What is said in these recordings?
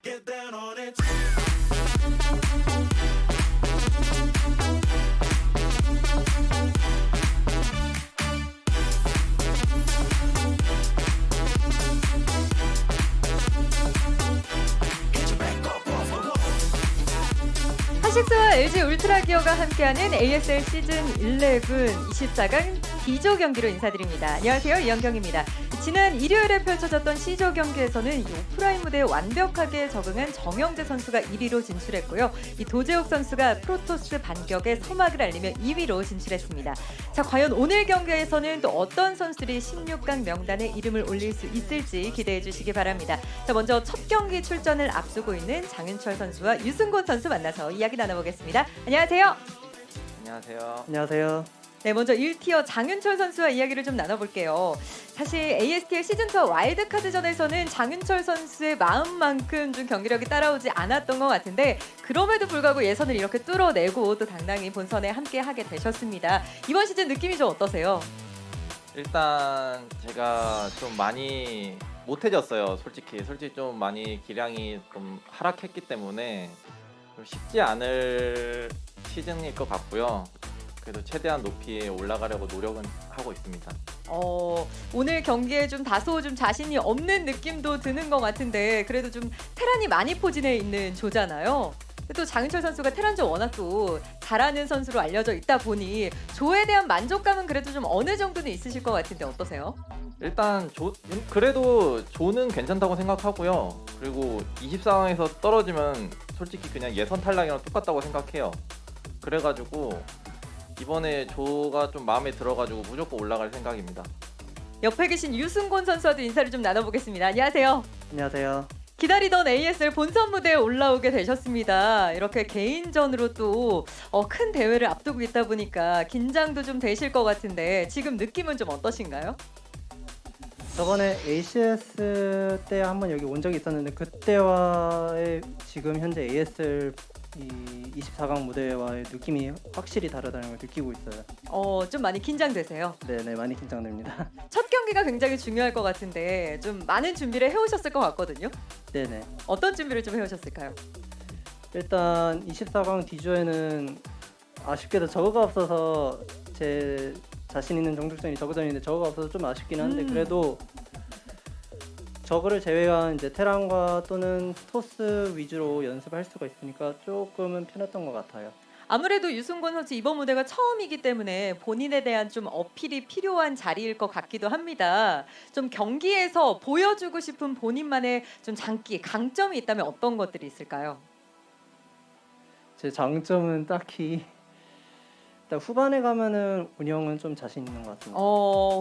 Get down on it. 타식스와 LG 울트라 기어가 함께하는 ASL 시즌 11 24강 D조 경기로 인사드립니다. 안녕하세요, 이현경입니다. 지난 일요일에 펼쳐졌던 C조 경기에서는 이 오프라인 무대에 완벽하게 적응한 정영재 선수가 1위로 진출했고요. 이 도재욱 선수가 프로토스 반격에 서막을 알리며 2위로 진출했습니다. 자, 과연 오늘 경기에서는 또 어떤 선수들이 16강 명단에 이름을 올릴 수 있을지 기대해 주시기 바랍니다. 자, 먼저 첫 경기 출전을 앞두고 있는 장윤철 선수와 유승곤 선수 만나서 이야기 나눠보겠습니다. 안녕하세요. 안녕하세요. 안녕하세요. 네, 먼저 1티어 장윤철 선수와 이야기를 좀 나눠볼게요. 사실 ASTL 시즌2 와일드카드전에서는 장윤철 선수의 마음만큼 좀 경기력이 따라오지 않았던 것 같은데 그럼에도 불구하고 예선을 이렇게 뚫어내고 또 당당히 본선에 함께하게 되셨습니다. 이번 시즌 느낌이 좀 어떠세요? 일단 제가 좀 많이 못해졌어요. 솔직히 좀 많이 기량이 좀 하락했기 때문에 좀 쉽지 않을 시즌일 것 같고요. 그래도 최대한 높이 올라가려고 노력은 하고 있습니다. 오늘 경기에 좀 다소 좀 자신이 없는 느낌도 드는 것 같은데 그래도 좀 테란이 많이 포진해 있는 조잖아요. 또 장윤철 선수가 테란전 워낙 또 잘하는 선수로 알려져 있다 보니 조에 대한 만족감은 그래도 좀 어느 정도는 있으실 것 같은데 어떠세요? 일단 그래도 조는 괜찮다고 생각하고요. 그리고 24강에서 떨어지면 솔직히 그냥 예선 탈락이랑 똑같다고 생각해요. 그래가지고 이번에 조가 좀 마음에 들어가지고 무조건 올라갈 생각입니다. 옆에 계신 유승곤 선수와도 인사를 좀 나눠보겠습니다. 안녕하세요. 안녕하세요. 기다리던 ASL 본선 무대에 올라오게 되셨습니다. 이렇게 개인전으로 또 큰 대회를 앞두고 있다 보니까 긴장도 좀 되실 것 같은데 지금 느낌은 좀 어떠신가요? 저번에 ACS 때 한번 여기 온 적이 있었는데 그때와의 지금 현재 ASL 이 24강 무대와의 느낌이 확실히 다르다는 걸 느끼고 있어요. 좀 많이 긴장되세요? 네네, 많이 긴장됩니다. 첫 경기가 굉장히 중요할 것 같은데 좀 많은 준비를 해오셨을 것 같거든요. 네네. 어떤 준비를 좀 해오셨을까요? 일단 24강 D조에는 아쉽게도 저거가 없어서 제 자신 있는 정글전이 저거전인데 저거가 없어서 좀 아쉽긴 한데 그래도 저거를 제외한 이제 테란과 또는 토스 위주로 연습할 수가 있으니까 조금은 편했던 것 같아요. 아무래도 유승곤 선수 이번 무대가 처음이기 때문에 본인에 대한 좀 어필이 필요한 자리일 것 같기도 합니다. 좀 경기에서 보여주고 싶은 본인만의 좀 장기, 강점이 있다면 어떤 것들이 있을까요? 제 장점은 딱히 일단 후반에 가면은 운영은 좀 자신 있는 것 같습니다.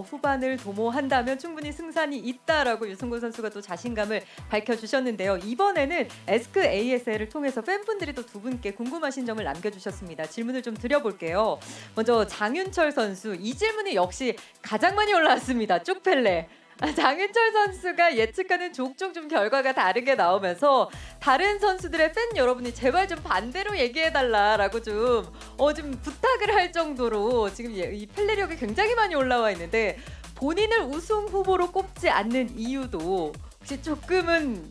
후반을 도모한다면 충분히 승산이 있다라고 유승곤 선수가 또 자신감을 밝혀주셨는데요. 이번에는 에스크 ASL을 통해서 팬분들이 또 두 분께 궁금하신 점을 남겨주셨습니다. 질문을 좀 드려볼게요. 먼저 장윤철 선수, 이 질문이 역시 가장 많이 올라왔습니다. 쭉펠레. 장윤철 선수가 예측하는 족족 좀 결과가 다르게 나오면서 다른 선수들의 팬 여러분이 제발 좀 반대로 얘기해달라라고 좀 부탁을 할 정도로 지금 이 펠레력이 굉장히 많이 올라와 있는데 본인을 우승 후보로 꼽지 않는 이유도 혹시 조금은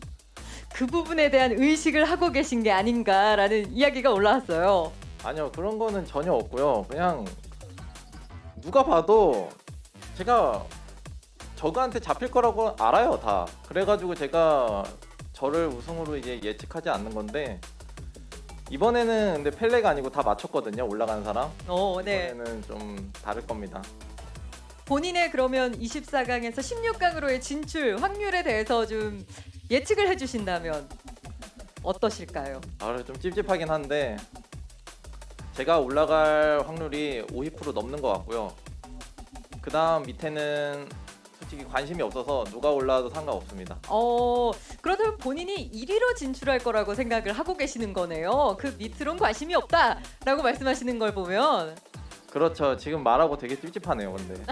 그 부분에 대한 의식을 하고 계신 게 아닌가라는 이야기가 올라왔어요. 아니요, 그런 거는 전혀 없고요. 그냥 누가 봐도 제가 저거한테 잡힐 거라고 알아요, 다. 그래가지고 제가 저를 우승으로 이제 예측하지 않는 건데 이번에는 근데 펠레가 아니고 다 맞췄거든요, 올라가는 사람. 네. 이번에는 좀 다를 겁니다. 본인의 그러면 24강에서 16강으로의 진출 확률에 대해서 좀 예측을 해주신다면 어떠실까요? 좀 찝찝하긴 한데 제가 올라갈 확률이 50% 넘는 것 같고요. 그 다음 밑에는 솔직히 관심이 없어서 누가 올라와도 상관없습니다. 그렇다면 본인이 1위로 진출할 거라고 생각을 하고 계시는 거네요. 그 밑으론 관심이 없다라고 말씀하시는 걸 보면. 그렇죠. 지금 말하고 되게 찝찝하네요, 근데.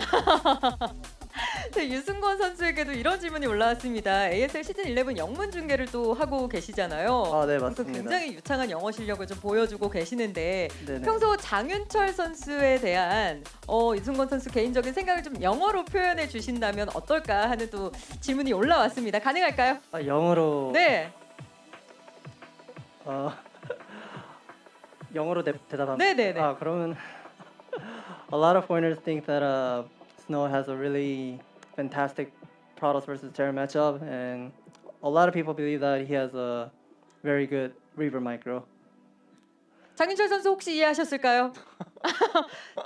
네, 유승권 선수에게도 이런 질문이 올라왔습니다. ASL 시즌 11 영문 중계를 또 하고 계시잖아요. 아, 네, 그러니까 맞습니다. 굉장히 유창한 영어 실력을 좀 보여주고 계시는데 네네. 평소 장윤철 선수에 대한 유승권 선수 개인적인 생각을 좀 영어로 표현해 주신다면 어떨까 하는 또 질문이 올라왔습니다. 가능할까요? 영어로 네. 영어로 대답하면 네네네. 그러면 a lot of foreigners think that Snow has a really fantastic Protoss versus Terra matchup, and a lot of people believe that he has a very good Reaver micro. 장윤철 선수 혹시 이해하셨을까요?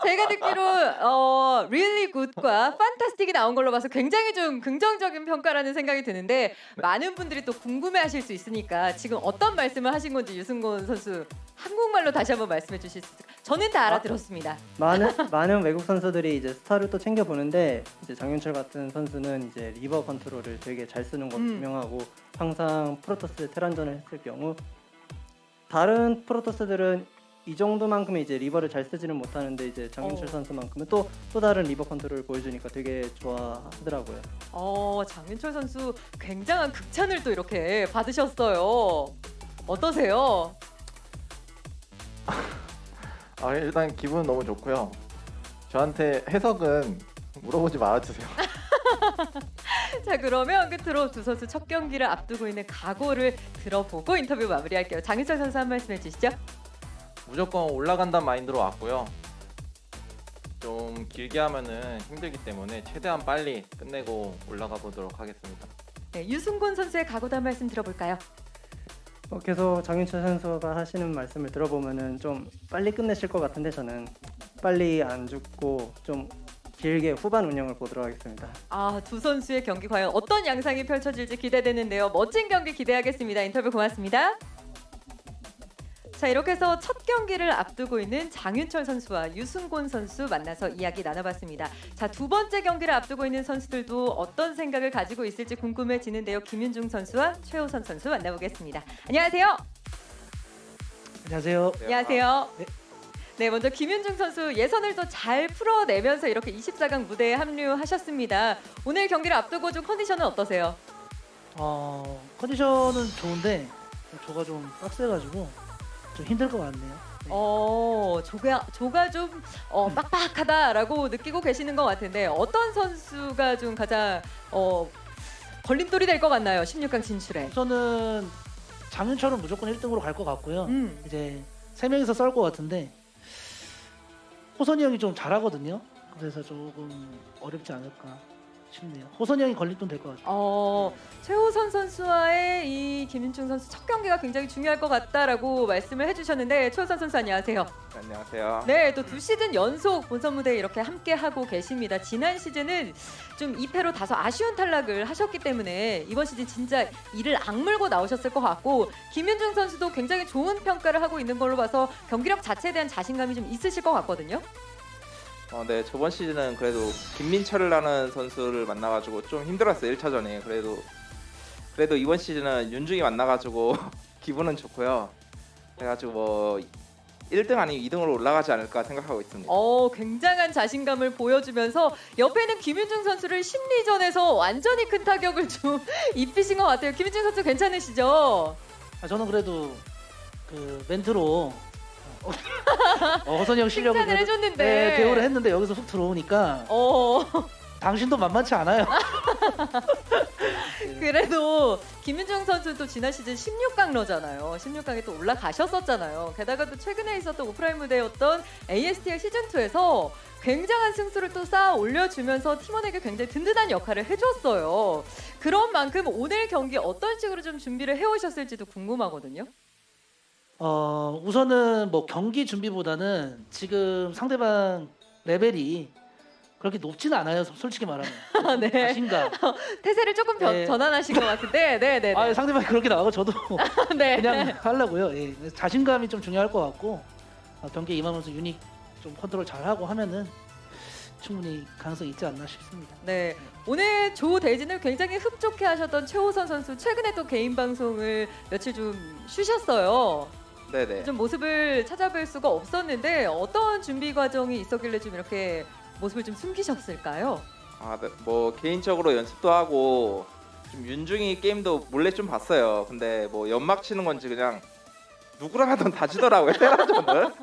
제가 듣기로 really good과 fantastic이 나온 걸로 봐서 굉장히 좀 긍정적인 평가라는 생각이 드는데 많은 분들이 또 궁금해하실 수 있으니까 지금 어떤 말씀을 하신 건지 유승곤 선수 한국말로 다시 한번 말씀해 주실 수 있을까요? 저는 다 알아들었습니다. 많은 외국 선수들이 이제 스타를 또 챙겨 보는데 이제 장윤철 같은 선수는 이제 리버 컨트롤을 되게 잘 쓰는 것으로 유명하고 항상 프로토스 테란전을 했을 경우 다른 프로토스들은 이 정도만큼의 이제 리버를 잘 쓰지는 못하는데 이제 장윤철 선수만큼은 또 다른 리버 컨트롤을 보여주니까 되게 좋아하더라고요. 장윤철 선수 굉장한 극찬을 또 이렇게 받으셨어요. 어떠세요? 일단 기분은 너무 좋고요. 저한테 해석은 물어보지 말아주세요. 자, 그러면 끝으로 두 선수 첫 경기를 앞두고 있는 각오를 들어보고 인터뷰 마무리할게요. 장윤철 선수 한 말씀 해주시죠. 무조건 올라간다는 마인드로 왔고요. 좀 길게 하면은 힘들기 때문에 최대한 빨리 끝내고 올라가 보도록 하겠습니다. 네, 유승곤 선수의 각오도 한 말씀 들어볼까요? 계속 장윤철 선수가 하시는 말씀을 들어보면은 좀 빨리 끝내실 것 같은데 저는 빨리 안 죽고 좀 길게 후반 운영을 보도록 하겠습니다. 두 선수의 경기 과연 어떤 양상이 펼쳐질지 기대되는데요. 멋진 경기 기대하겠습니다. 인터뷰 고맙습니다. 자, 이렇게 해서 첫 경기를 앞두고 있는 장윤철 선수와 유승곤 선수 만나서 이야기 나눠봤습니다. 자, 두 번째 경기를 앞두고 있는 선수들도 어떤 생각을 가지고 있을지 궁금해지는데요. 김윤중 선수와 최호선 선수 만나보겠습니다. 안녕하세요. 안녕하세요. 안녕하세요. 네. 네, 먼저 김윤중 선수 예선을 또 잘 풀어내면서 이렇게 24강 무대에 합류하셨습니다. 오늘 경기를 앞두고 좀 컨디션은 어떠세요? 컨디션은 좋은데 조가 좀 빡세가지고 좀 힘들 것 같네요. 네. 조가 좀 빡빡하다라고 느끼고 계시는 것 같은데 어떤 선수가 좀 가장 걸림돌이 될 것 같나요? 16강 진출에. 우선은 장윤철은 무조건 1등으로 갈 것 같고요. 이제 3명이서 싸울 것 같은데 호선이 형이 좀 잘하거든요. 그래서 조금 어렵지 않을까 싶네요. 호선이 형이 걸림돌 될 것 같아요. 최호선 선수와의 이 김윤중 선수 첫 경기가 굉장히 중요할 것 같다라고 말씀을 해주셨는데 최호선 선수 안녕하세요. 안녕하세요. 네, 또 2시즌 연속 본선 무대에 이렇게 함께 하고 계십니다. 지난 시즌은 좀 2패로 다소 아쉬운 탈락을 하셨기 때문에 이번 시즌 진짜 이를 악물고 나오셨을 것 같고 김윤중 선수도 굉장히 좋은 평가를 하고 있는 걸로 봐서 경기력 자체에 대한 자신감이 좀 있으실 것 같거든요. 네, 저번 시즌은 그래도 김민철이라는 선수를 만나가지고 좀 힘들었어요. 1차전에. 그래도 이번 시즌은 윤중이 만나가지고 기분은 좋고요. 그래가지고 뭐 1등 아니면 2등으로 올라가지 않을까 생각하고 있습니다. 굉장한 자신감을 보여주면서 옆에는 김윤중 선수를 심리전에서 완전히 큰 타격을 좀 입히신 것 같아요. 김윤중 선수 괜찮으시죠? 저는 그래도 그 멘트로 호선이 형 실력을 칭찬을 해줬는데 네, 대우를 했는데 여기서 훅 들어오니까 당신도 만만치 않아요. 그래도 김윤중 선수도 지난 시즌 16강러잖아요. 16강에 또 올라가셨었잖아요. 게다가 또 최근에 있었던 오프라인 무대였던 ASTL 시즌2에서 굉장한 승수를 또 쌓아 올려주면서 팀원에게 굉장히 든든한 역할을 해줬어요. 그런 만큼 오늘 경기 어떤 식으로 좀 준비를 해오셨을지도 궁금하거든요. 우선은 뭐 경기 준비보다는 지금 상대방 레벨이 그렇게 높지는 않아요. 솔직히 말하면. 네. 자신감. 태세를 조금 네. 전환하신 것 같은데, 네네. 상대방이 그렇게 나가고 저도 네. 그냥 하려고요. 예. 자신감이 좀 중요할 것 같고 경기에 임하면서 유닛 좀 컨트롤 잘하고 하면은 충분히 가능성이 있지 않나 싶습니다. 네, 오늘 조 대진을 굉장히 흡족해 하셨던 최호선 선수 최근에 또 개인 방송을 며칠 좀 쉬셨어요. 네네. 좀 모습을 찾아뵐 수가 없었는데 어떤 준비 과정이 있었길래 좀 이렇게 모습을 좀 숨기셨을까요? 네. 뭐 개인적으로 연습도 하고 좀 윤중이 게임도 몰래 좀 봤어요. 근데 뭐 연막 치는 건지 그냥 누구랑 하던 다 지더라고요. 테라전을.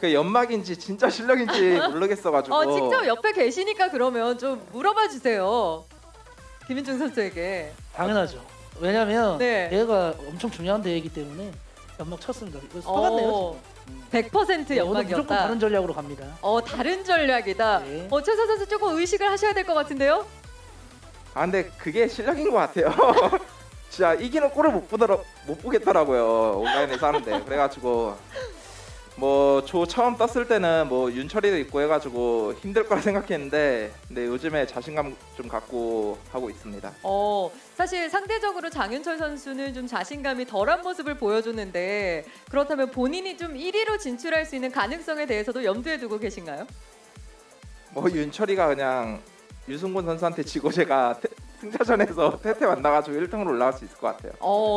그 연막인지 진짜 실력인지 모르겠어가지고. 직접 옆에 계시니까 그러면 좀 물어봐 주세요. 김윤중 선수에게. 당연하죠. 왜냐면 네. 얘가 엄청 중요한 대회이기 때문에 연막 쳤습니다. 이거 속았네요. 100% 오늘 무조건 연막이었다. 다른 전략으로 갑니다. 다른 전략이다. 네. 최서 선수 조금 의식을 하셔야 될 것 같은데요. 아 근데 그게 실력인 것 같아요. 진짜 이기는 꼴을 못 보겠더라고요. 온라인에서 하는데. 그래가지고 뭐 조 처음 떴을 때는 뭐 윤철이도 있고 해가지고 힘들 거라 생각했는데 근데 요즘에 자신감 좀 갖고 하고 있습니다. 사실 상대적으로 장윤철 선수는 좀 자신감이 덜한 모습을 보여줬는데 그렇다면 본인이 좀 1위로 진출할 수 있는 가능성에 대해서도 염두에 두고 계신가요? 뭐 윤철이가 그냥 유승곤 선수한테 지고 제가 승자전에서 태태 만나가지고 1등으로 올라갈 수 있을 것 같아요.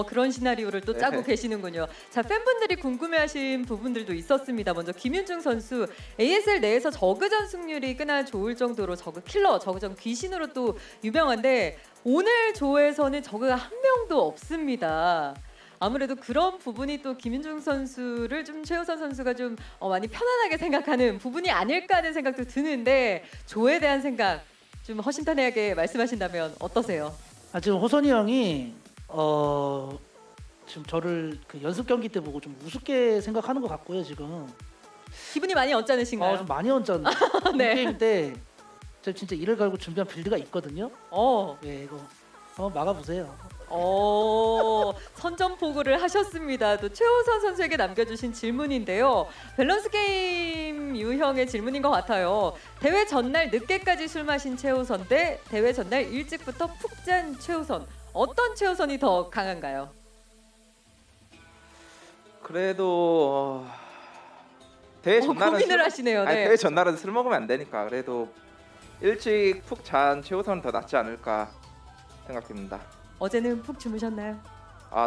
그런 시나리오를 또 짜고 네. 계시는군요. 자, 팬분들이 궁금해하신 부분들도 있었습니다. 먼저 김윤중 선수 ASL 내에서 저그전 승률이 꽤나 좋을 정도로 저그 킬러, 저그전 귀신으로 또 유명한데 오늘 조에서는 저그가 한 명도 없습니다. 아무래도 그런 부분이 또 김윤중 선수를 좀 최우선 선수가 좀 많이 편안하게 생각하는 부분이 아닐까 하는 생각도 드는데 조에 대한 생각 좀 허심탄회하게 말씀하신다면 어떠세요? 지금 호선이 형이 지금 저를 그 연습 경기 때 보고 좀 우습게 생각하는 것 같고요. 지금 기분이 많이 언짢으신가요? 좀 많이 언짢네. 네. 이 게임 때 제가 진짜 이를 갈고 준비한 빌드가 있거든요. 예, 이거 한번 막아보세요. 선전포고를 하셨습니다. 또 최우선 선수에게 남겨주신 질문인데요. 밸런스 게임 유형의 질문인 것 같아요. 대회 전날 늦게까지 술 마신 최우선 대 대회 전날 일찍부터 푹 잔 최우선. 어떤 최우선이 더 강한가요? 그래도 대회 전날은 고민을 하시네요. 아니, 네. 대회 전날은 술 먹으면 안 되니까 그래도 일찍 푹 잔 최우선은 더 낫지 않을까 생각됩니다. 어제는 푹 주무셨나요?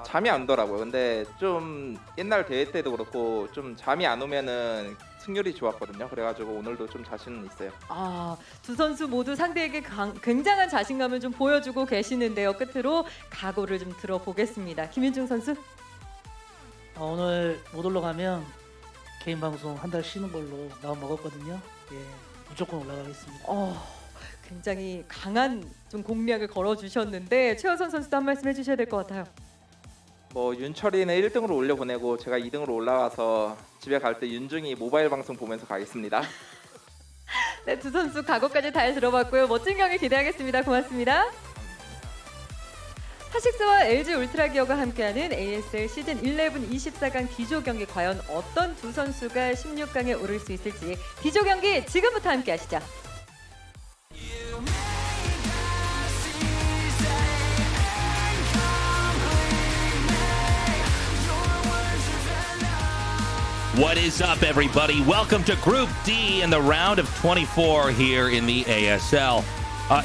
잠이 안 오더라고요. 근데 좀 옛날 대회 때도 그렇고 좀 잠이 안 오면은 승률이 좋았거든요. 그래가지고 오늘도 좀 자신은 있어요. 두 선수 모두 상대에게 굉장한 자신감을 좀 보여주고 계시는데요. 끝으로 각오를 좀 들어보겠습니다. 김윤중 선수. 오늘 못 올라가면 개인 방송 한 달 쉬는 걸로 마음 먹었거든요. 예, 무조건 올라가겠습니다. 굉장히 강한 좀 공략을 걸어주셨는데 최우선 선수도 한 말씀 해주셔야 될 것 같아요. 뭐 윤철이는 1등으로 올려보내고 제가 2등으로 올라가서 집에 갈 때 윤중이 모바일 방송 보면서 가겠습니다. 네, 두 선수 각오까지 잘 들어봤고요. 멋진 경기 기대하겠습니다. 고맙습니다. 하식스와 LG 울트라 기어가 함께하는 ASL 시즌 11 24강 D조 경기 과연 어떤 두 선수가 16강에 오를 수 있을지 D조 경기 지금부터 함께하시죠. What is up, everybody? Welcome to Group D in the round of 24 here in the ASL.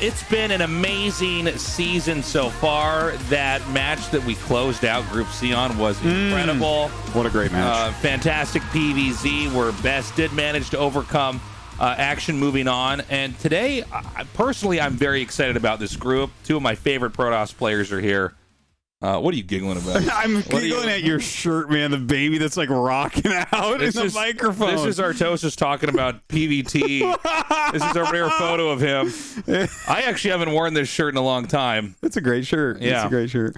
It's been an amazing season so far. That match that we closed out Group C on was incredible. What a great match. Fantastic PvZ where Best did manage to overcome action moving on. And today, personally, I'm very excited about this group. Two of my favorite Protoss players are here. What are you giggling about? I'm giggling at your shirt, man. The baby that's like rocking out in the microphone. This is Tastosis talking about PVT. This is a rare photo of him. I actually haven't worn this shirt in a long time. It's a great shirt. Yeah. It's a great shirt.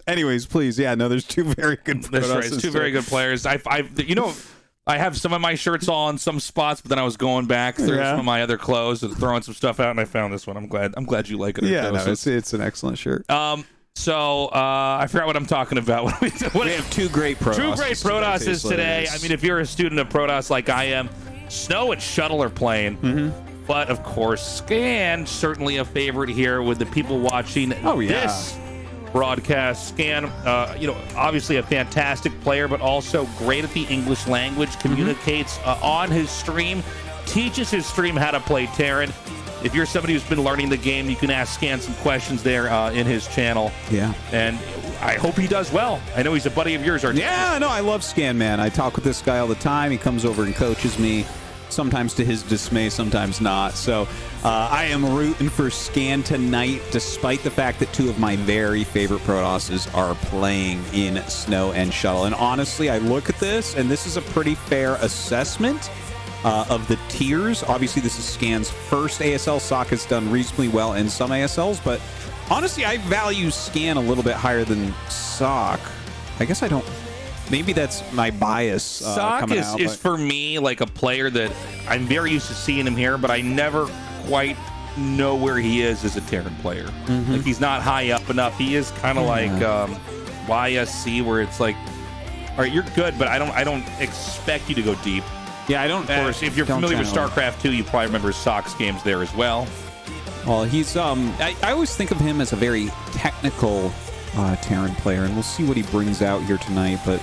Anyways, please. Yeah, no, there's two very good That's right. It's two very good players. I have some of my shirts all in some spots, but then I was going back through some of my other clothes and throwing some stuff out, and I found this one. I'm glad you like it. Yeah, no, it's an excellent shirt. So I forgot what I'm talking about. We have two great Protosses. Two great Protosses today. I mean, if you're a student of Protoss like I am, Snow and Shuttle are playing. But of course, Scan certainly a favorite here with the people watching this broadcast. Scan, obviously a fantastic player, but also great at the English language. Communicates on his stream, teaches his stream how to play Terran. If you're somebody who's been learning the game, you can ask Scan some questions there in his channel. Yeah. And I hope he does well. I know he's a buddy of yours, Yeah, no, I love Scan, man. I talk with this guy all the time. He comes over and coaches me, sometimes to his dismay, sometimes not. So I am rooting for Scan tonight, despite the fact that two of my very favorite Protosses are playing in Snow and Shuttle. And honestly, I look at this, and this is a pretty fair assessment. of the tiers. Obviously, this is Scan's first ASL. sSak has done reasonably well in some ASLs, but honestly, I value Scan a little bit higher than sSak. I guess I don't. Maybe that's my bias. sSak is for me like a player that I'm very used to seeing him here, but I never quite know where he is as a Terran player. Like he's not high up enough. He is kind of like YSC, where it's like, all right, you're good, but I don't expect you to go deep. Yeah, I don't. Of course, if you're familiar with StarCraft 2, you probably remember sSak's games there as well. Well, he's I always think of him as a very technical Terran player, and we'll see what he brings out here tonight. But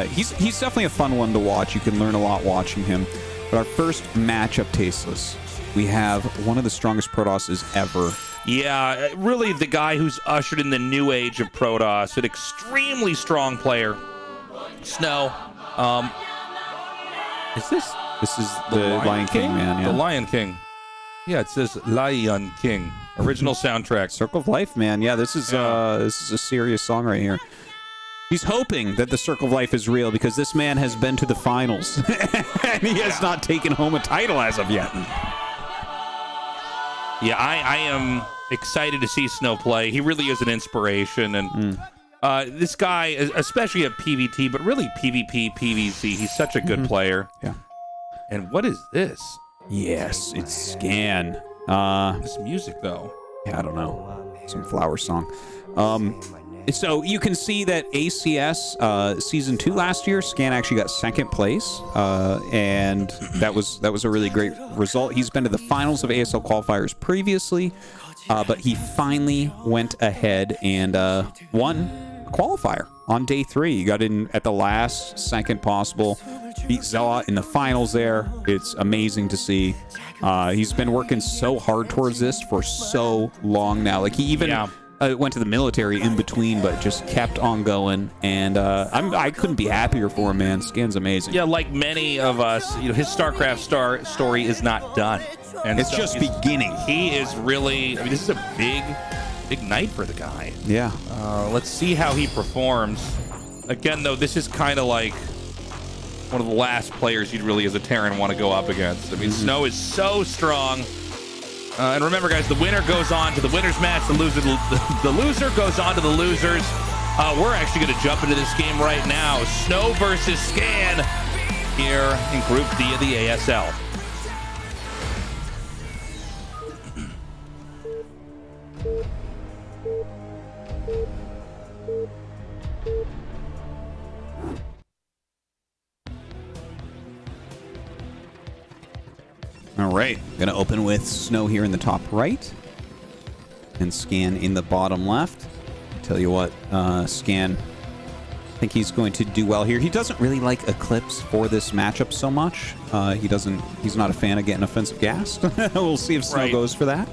he's definitely a fun one to watch. You can learn a lot watching him. But our first matchup, Tasteless, we have one of the strongest Protosses ever. Yeah, really the guy who's ushered in the new age of Protoss, an extremely strong player. Snow. This is the Lion King, man. Yeah. The Lion King. Yeah, it says Lion King. Original soundtrack. Circle of Life, man. Yeah, this is a serious song right here. He's hoping that the Circle of Life is real because this man has been to the finals and he has not taken home a title as of yet. Yeah, I am excited to see Snow play. He really is an inspiration, and this guy, especially at PvT, but really PvP, PvC, he's such a good player. Yeah. And what is this? Yes, it's Scan. This music, though. Yeah, I don't know. Some flower song. So you can see that ACS Season 2 last year, Scan actually got second place, and that was a really great result. He's been to the finals of ASL qualifiers previously, but he finally went ahead and won a qualifier on day 3. He got in at the last second possible, beat Zealot in the finals there. It's amazing to see. He's been working so hard towards this for so long now. Like he even... went to the military in between, but just kept on going, and I couldn't be happier for him, man. Scan's amazing. Yeah, like many of us, his StarCraft story is not done, and it's just beginning. He is really. I mean, this is a big night for the guy. Yeah. Let's see how he performs. Again, though, this is kind of like one of the last players you'd really, as a Terran, want to go up against. I mean, Snow is so strong. And remember, guys, the winner goes on to the winner's match. The loser goes on to the losers. We're actually going to jump into this game right now. Snow versus Scan here in Group D of the ASL. All right, gonna open with Snow here in the top right, and Scan in the bottom left. Tell you what, Scan, I think he's going to do well here. He doesn't really like Eclipse for this matchup so much. He's not a fan of getting offensive gas. We'll see if Snow goes for that.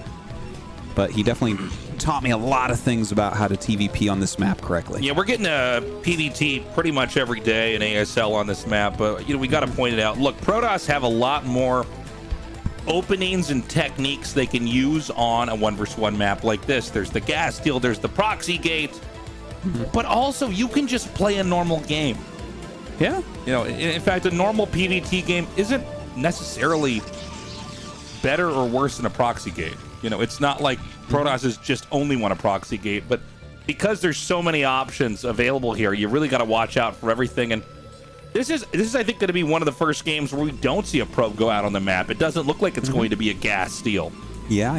But he definitely taught me a lot of things about how to TVP on this map correctly. Yeah, we're getting a PvT pretty much every day in ASL on this map, but we got to point it out. Look, Protoss have a lot more openings and techniques they can use on a 1v1 map like this. There's the gas steal, there's the proxy gate, but also you can just play a normal game. Yeah. In fact, a normal PvT game isn't necessarily better or worse than a proxy gate. It's not like Protoss is just only want a proxy gate, but because there's so many options available here, you really got to watch out for everything. And This is I think, going to be one of the first games where we don't see a probe go out on the map. It doesn't look like it's going to be a gas steal. Yeah.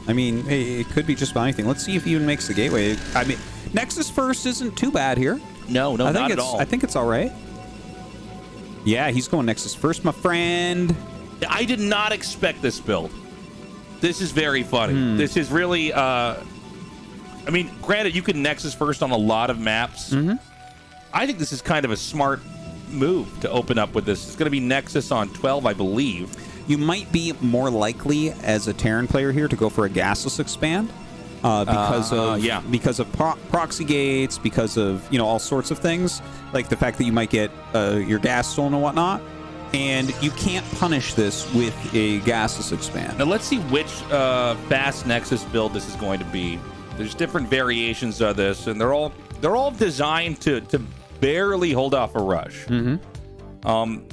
I mean, it could be just about anything. Let's see if he even makes the gateway. I mean, Nexus first isn't too bad here. No, not at all. I think it's all right. Yeah, he's going Nexus first, my friend. I did not expect this build. This is very funny. This is really... I mean, granted, you can Nexus first on a lot of maps. I think this is kind of a smart move to open up with this. It's going to be Nexus on 12, I believe. You might be more likely as a Terran player here to go for a gasless expand because of proxy gates, because of all sorts of things, like the fact that you might get your gas stolen and whatnot, and you can't punish this with a gasless expand. Now let's see which fast Nexus build this is going to be. There's different variations of this, and they're all designed to barely hold off a rush.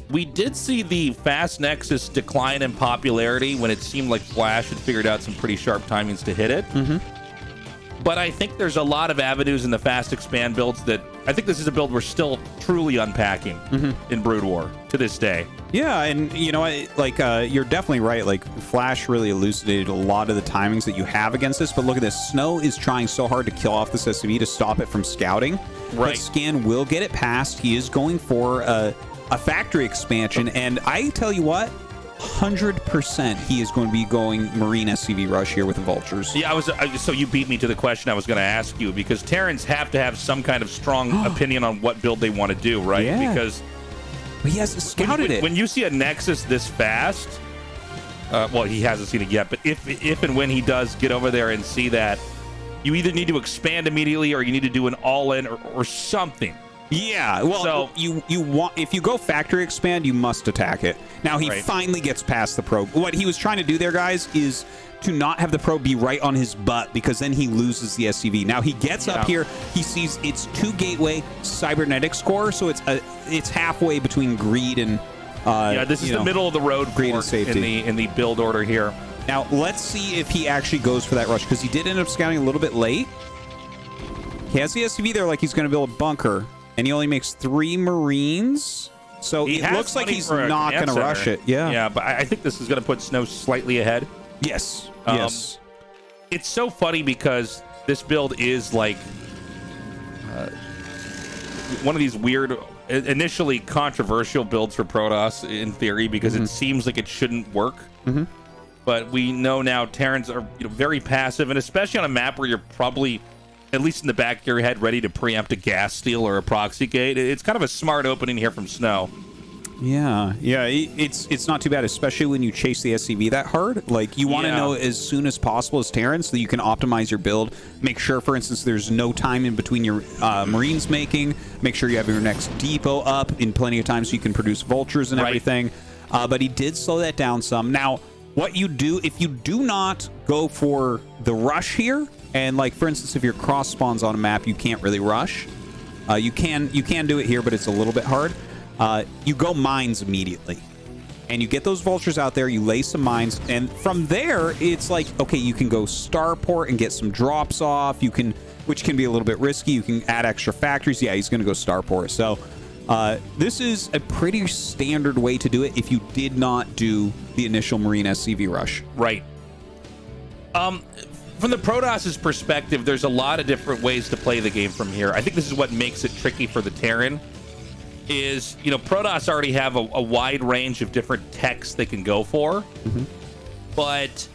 We did see the Fast Nexus decline in popularity when it seemed like Flash had figured out some pretty sharp timings to hit it. But I think there's a lot of avenues in the Fast Expand builds that I think this is a build we're still truly unpacking in Brood War to this day. Yeah, and you know, you're definitely right. Like, Flash really elucidated a lot of the timings that you have against this. But look at this. Snow is trying so hard to kill off this SCV to stop it from scouting. Right. But Scan will get it past. He is going for a factory expansion. And I tell you what, 100% he is going to be going Marine SCV Rush here with the Vultures. Yeah, so you beat me to the question I was going to ask you, because Terrans have to have some kind of strong opinion on what build they want to do, right? Yeah. Because But he hasn't scouted it. When you see a Nexus this fast, well, he hasn't seen it yet, but if and when he does get over there and see that, you either need to expand immediately or you need to do an all-in or something. Yeah, well, So- you want, if you go factory expand, you must attack it. Now he Right. finally gets past the probe. What he was trying to do there, guys, is to not have the probe be right on his butt, because then he loses the SCV. Now he gets up here, he sees it's 2 gateway cybernetics core, so it's halfway between greed and This is the middle of the road greed and fork safety. in the build order here. Now let's see if he actually goes for that rush, because he did end up scouting a little bit late. He has the SCV there, like he's going to build a bunker, and he only makes 3 Marines. So He it has looks like money he's for a not command going to rush center. it. Yeah. Yeah, but I think this is going to put Snow slightly ahead. Yes. Um, Yes. It's so funny because this build is like one of these weird, initially controversial builds for Protoss in theory, because it seems like it shouldn't work. But we know now Terrans are very passive, and especially on a map where you're probably, at least in the back of your head, ready to preempt a gas steal or a proxy gate. It's kind of a smart opening here from Snow. Yeah. It's not too bad, especially when you chase the SCV that hard. Like, you want to know as soon as possible as Terran, so that you can optimize your build. Make sure, for instance, there's no time in between your Marines making. Make sure you have your next depot up in plenty of time so you can produce vultures and everything. But he did slow that down some. Now, what you do, if you do not go for the rush here, and like, for instance, if your cross spawns on a map, you can't really rush. You can do it here, but it's a little bit hard. You go mines immediately, and you get those vultures out there, you lay some mines, and from there it's like, okay, you can go starport and get some drops off, which can be a little bit risky. You can add extra factories. Yeah, he's gonna go starport. So this is a pretty standard way to do it if you did not do the initial Marine SCV rush. Right. From the Protoss's perspective, there's a lot of different ways to play the game from here. I think this is what makes it tricky for the Terran. Is, Protoss already have a wide range of different techs they can go for. But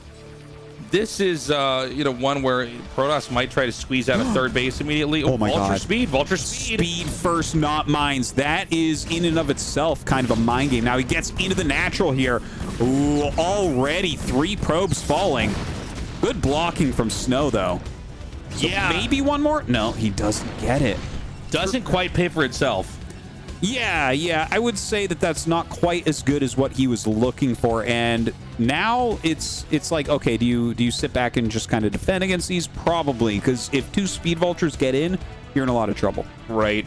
this is, one where Protoss might try to squeeze out a third base immediately. Oh my God. Vulture speed. Speed first, not mines. That is, in and of itself, kind of a mind game. Now he gets into the natural here. Ooh, already 3 probes falling. Good blocking from Snow, though. So maybe one more? No, he doesn't get it. Doesn't quite pay for itself. Yeah, I would say that that's not quite as good as what he was looking for, and now it's like, okay, do you sit back and just kind of defend against these? Probably, because if 2 speed vultures get in, you're in a lot of trouble. Right.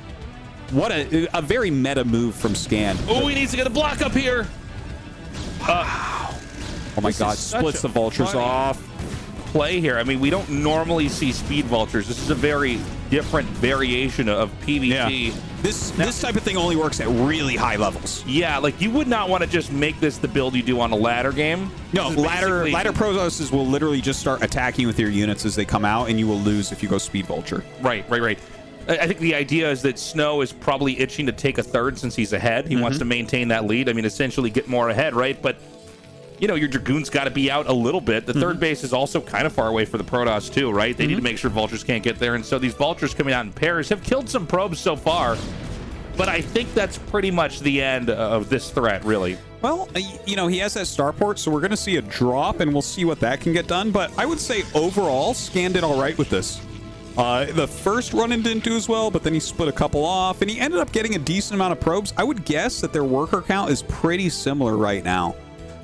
What a very meta move from Scan. Oh, he needs to get a block up here. Oh my God, splits the vultures off. Play here. I mean, we don't normally see speed vultures. This is a very different variation of PvP. Yeah. This type of thing only works at really high levels. Yeah, like you would not want to just make this the build you do on a ladder game. No, ladder Protosses will literally just start attacking with your units as they come out, and you will lose if you go speed vulture. Right. I think the idea is that Snow is probably itching to take a third since he's ahead. He wants to maintain that lead. I mean, essentially get more ahead, right? But your Dragoons got to be out a little bit. The third base is also kind of far away for the Protoss too, right? They need to make sure vultures can't get there. And so these vultures coming out in pairs have killed some probes so far. But I think that's pretty much the end of this threat, really. Well, he has that starport, so we're going to see a drop, and we'll see what that can get done. But I would say overall, Scan did all right with this. The first run-in didn't do as well, but then he split a couple off, and he ended up getting a decent amount of probes. I would guess that their worker count is pretty similar right now.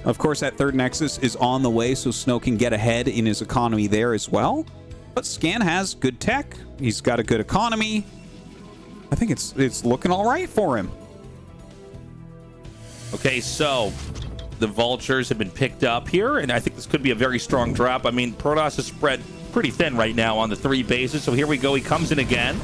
Of course, that third Nexus is on the way, so Snow can get ahead in his economy there as well. But Scan has good tech. He's got a good economy. I think it's looking all right for him. Okay, so the Vultures have been picked up here, and I think this could be a very strong drop. I mean, Protoss is spread pretty thin right now on the 3 bases, so here we go. He comes in again.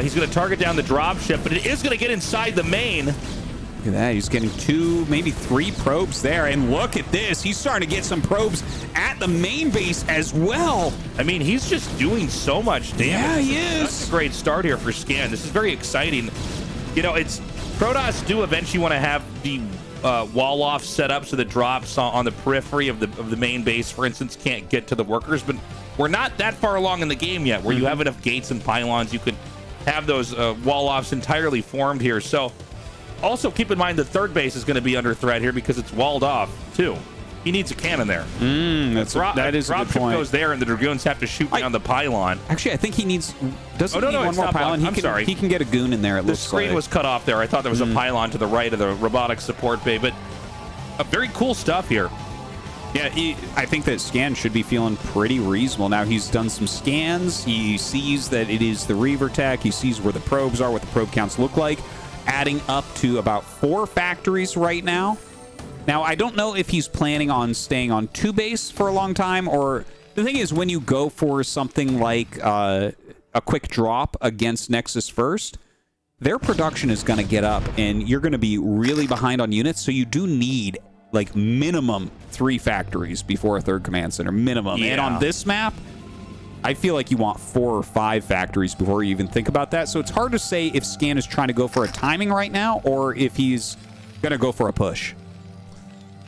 He's going to target down the drop ship, but it is going to get inside the main. Look at that. He's getting 2, maybe 3 probes there. And look at this. He's starting to get some probes at the main base as well. I mean, he's just doing so much damage. Yeah, he is. That's a great start here for Scan. This is very exciting. You know, it's Protoss do eventually want to have the wall off set up so the drops on the periphery of the main base, for instance, can't get to the workers. But we're not that far along in the game yet where you have enough gates and pylons. You could have those wall offs entirely formed here. So also keep in mind the third base is going to be under threat here because it's walled off too. He needs a cannon there. That is a good dropship point. goes there, and the Dragoons have to shoot down the pylon. Actually, I think he needs. Doesn't he need one it's more not pylon? blocked. I'm sorry. He can get a goon in there. It The looks screen like. was cut off there. I thought there was a pylon to the right of the robotics support bay, but very cool stuff here. Yeah, I think that Scan should be feeling pretty reasonable now. He's done some scans. He sees that it is the Reaver tech. He sees where the probes are, what the probe counts look like, adding up to about 4 factories right now. Now, I don't know if he's planning on staying on 2 base for a long time, or the thing is, when you go for something like a quick drop against Nexus First, their production is going to get up, and you're going to be really behind on units, so you do need like minimum 3 factories before a 3rd command center, minimum. Yeah. And on this map, I feel like you want 4 or 5 factories before you even think about that. So it's hard to say if Scan is trying to go for a timing right now or if he's going to go for a push.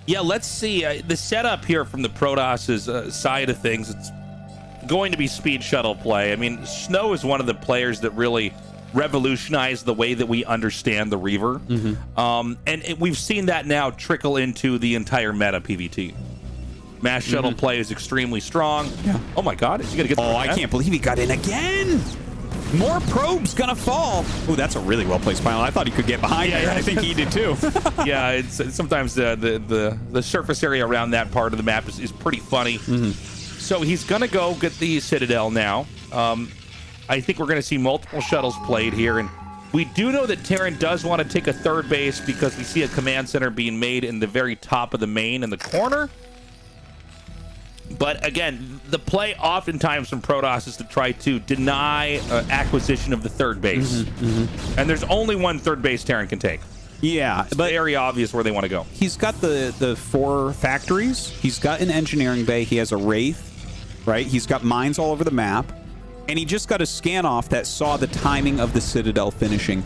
Yeah, let's see. The setup here from the Protoss's side of things, it's going to be speed shuttle play. I mean, Snow is one of the players that really revolutionized the way that we understand the Reaver. We've seen that now trickle into the entire meta PvT. Mass shuttle play is extremely strong. Yeah. Oh my God, is he gonna get? Oh, I can't believe he got in again. More probes gonna fall. Oh, that's a really well placed pylon. I thought he could get behind there. I think he did too. Yeah, it's sometimes the surface area around that part of the map is pretty funny. So he's gonna go get the Citadel now. I think we're gonna see multiple shuttles played here, and we do know that Terran does want to take a 3rd base because we see a command center being made in the very top of the main in the corner. But again, the play oftentimes from Protoss is to try to deny acquisition of the 3rd base. And there's only one 3rd base Terran can take. Yeah, It's but very obvious where they want to go. he's got the 4 factories. He's got an engineering bay. He has a Wraith, right? He's got mines all over the map. And he just got a scan off that saw the timing of the Citadel finishing.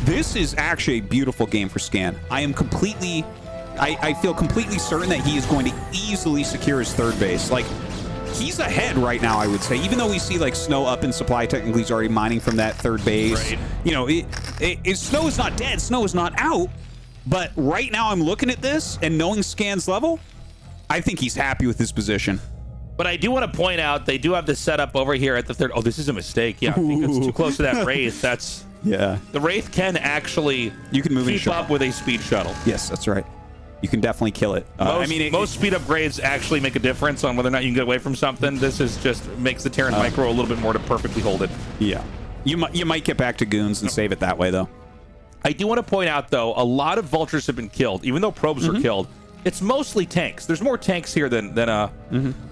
This is actually a beautiful game for Scan. I feel completely certain that he is going to easily secure his 3rd base. Like, he's ahead right now, I would say. Even though we see, like, Snow up in supply, technically he's already mining from that 3rd base. Right. You know, Snow is not dead. Snow is not out. But right now I'm looking at this, and knowing Scan's level, I think he's happy with his position. But I do want to point out they do have the setup over here at the 3rd. Oh, this is a mistake. Yeah, I think it's too close to that Wraith. That's the Wraith can actually keep up with a speed shuttle. Yes, that's right. You can definitely kill it. Most speed upgrades actually make a difference on whether or not you can get away from something. This is just makes the Terran micro a little bit more to perfectly hold it. Yeah. You might get back to goons and save it that way, though. I do want to point out, though, a lot of vultures have been killed, even though probes were killed. It's mostly tanks. There's more tanks here than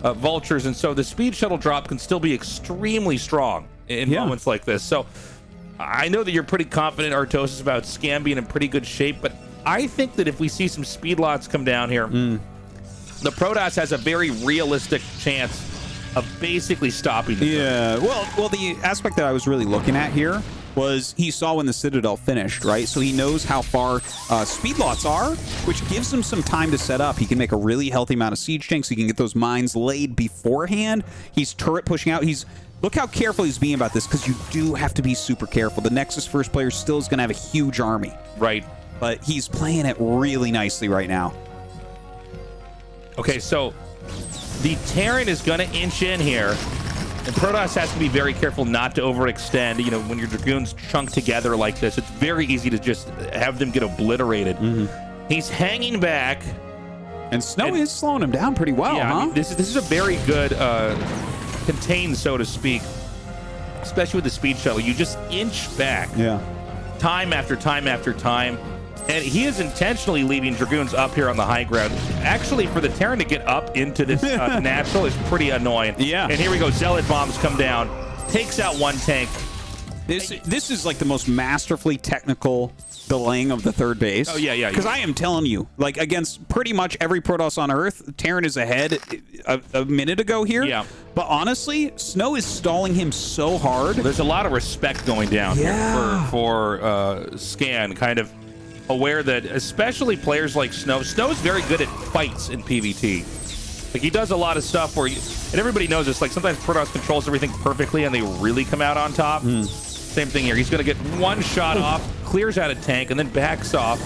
vultures, and so the speed shuttle drop can still be extremely strong in moments like this. So I know that you're pretty confident, Artosis, about Scan being in pretty good shape, but I think that if we see some speed lots come down here, the Protoss has a very realistic chance of basically stopping the Yeah. Well, the aspect that I was really looking at here was he saw when the Citadel finished, right? So he knows how far speed lots are, which gives him some time to set up. He can make a really healthy amount of siege tanks. He can get those mines laid beforehand. He's turret pushing out. Look how careful he's being about this, because you do have to be super careful. The Nexus First player still is going to have a huge army. Right. But he's playing it really nicely right now. Okay, so the Terran is going to inch in here. And Protoss has to be very careful not to overextend. You know, when your Dragoons chunk together like this, it's very easy to just have them get obliterated. He's hanging back. And Snow is slowing him down pretty well, Yeah, huh? I mean, this is a very good contained, so to speak, especially with the speed shuttle. You just inch back. Yeah. Time after time after time. And he is intentionally leaving Dragoons up here on the high ground. Actually, for the Terran to get up into this natural is pretty annoying. Yeah. And here we go. Zealot bombs come down. Takes out one tank. This is like the most masterfully technical delaying of the third base. Oh, yeah. Because I am telling you, like, against pretty much every Protoss on Earth, Terran is ahead a minute ago here. Yeah. But honestly, Snow is stalling him so hard. There's a lot of respect going down here for Scan, kind of aware that especially players like Snow's very good at fights in PvT. Like, he does a lot of stuff where, and everybody knows this, like, sometimes Protoss controls everything perfectly and they really come out on top. Same thing here. He's going to get one shot off, clears out a tank, and then backs off.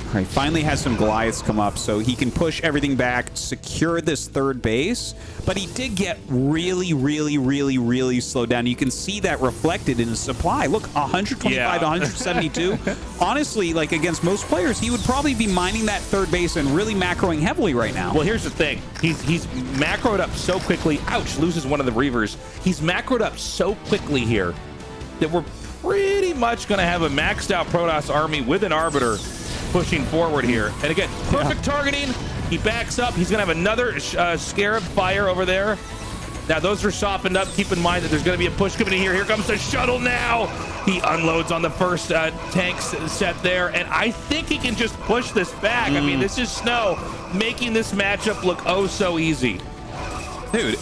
All right, finally has some Goliaths come up so he can push everything back, secure this third base. But he did get really slowed down. You can see that reflected in his supply. Look, 125 to 172. Honestly, like, against most players, he would probably be mining that third base and really macroing heavily right now. Well, here's the thing. He's macroed up so quickly. Ouch, loses one of the Reavers. He's macroed up so quickly here that we're pretty much going to have a maxed out Protoss army with an Arbiter pushing forward here. And again, perfect targeting. He backs up. He's going to have another Scarab fire over there. Now, those are softened up. Keep in mind that there's going to be a push coming in here. Here comes the Shuttle now. He unloads on the first tank set there. And I think he can just push this back. I mean, this is Snow making this matchup look oh so easy. Dude,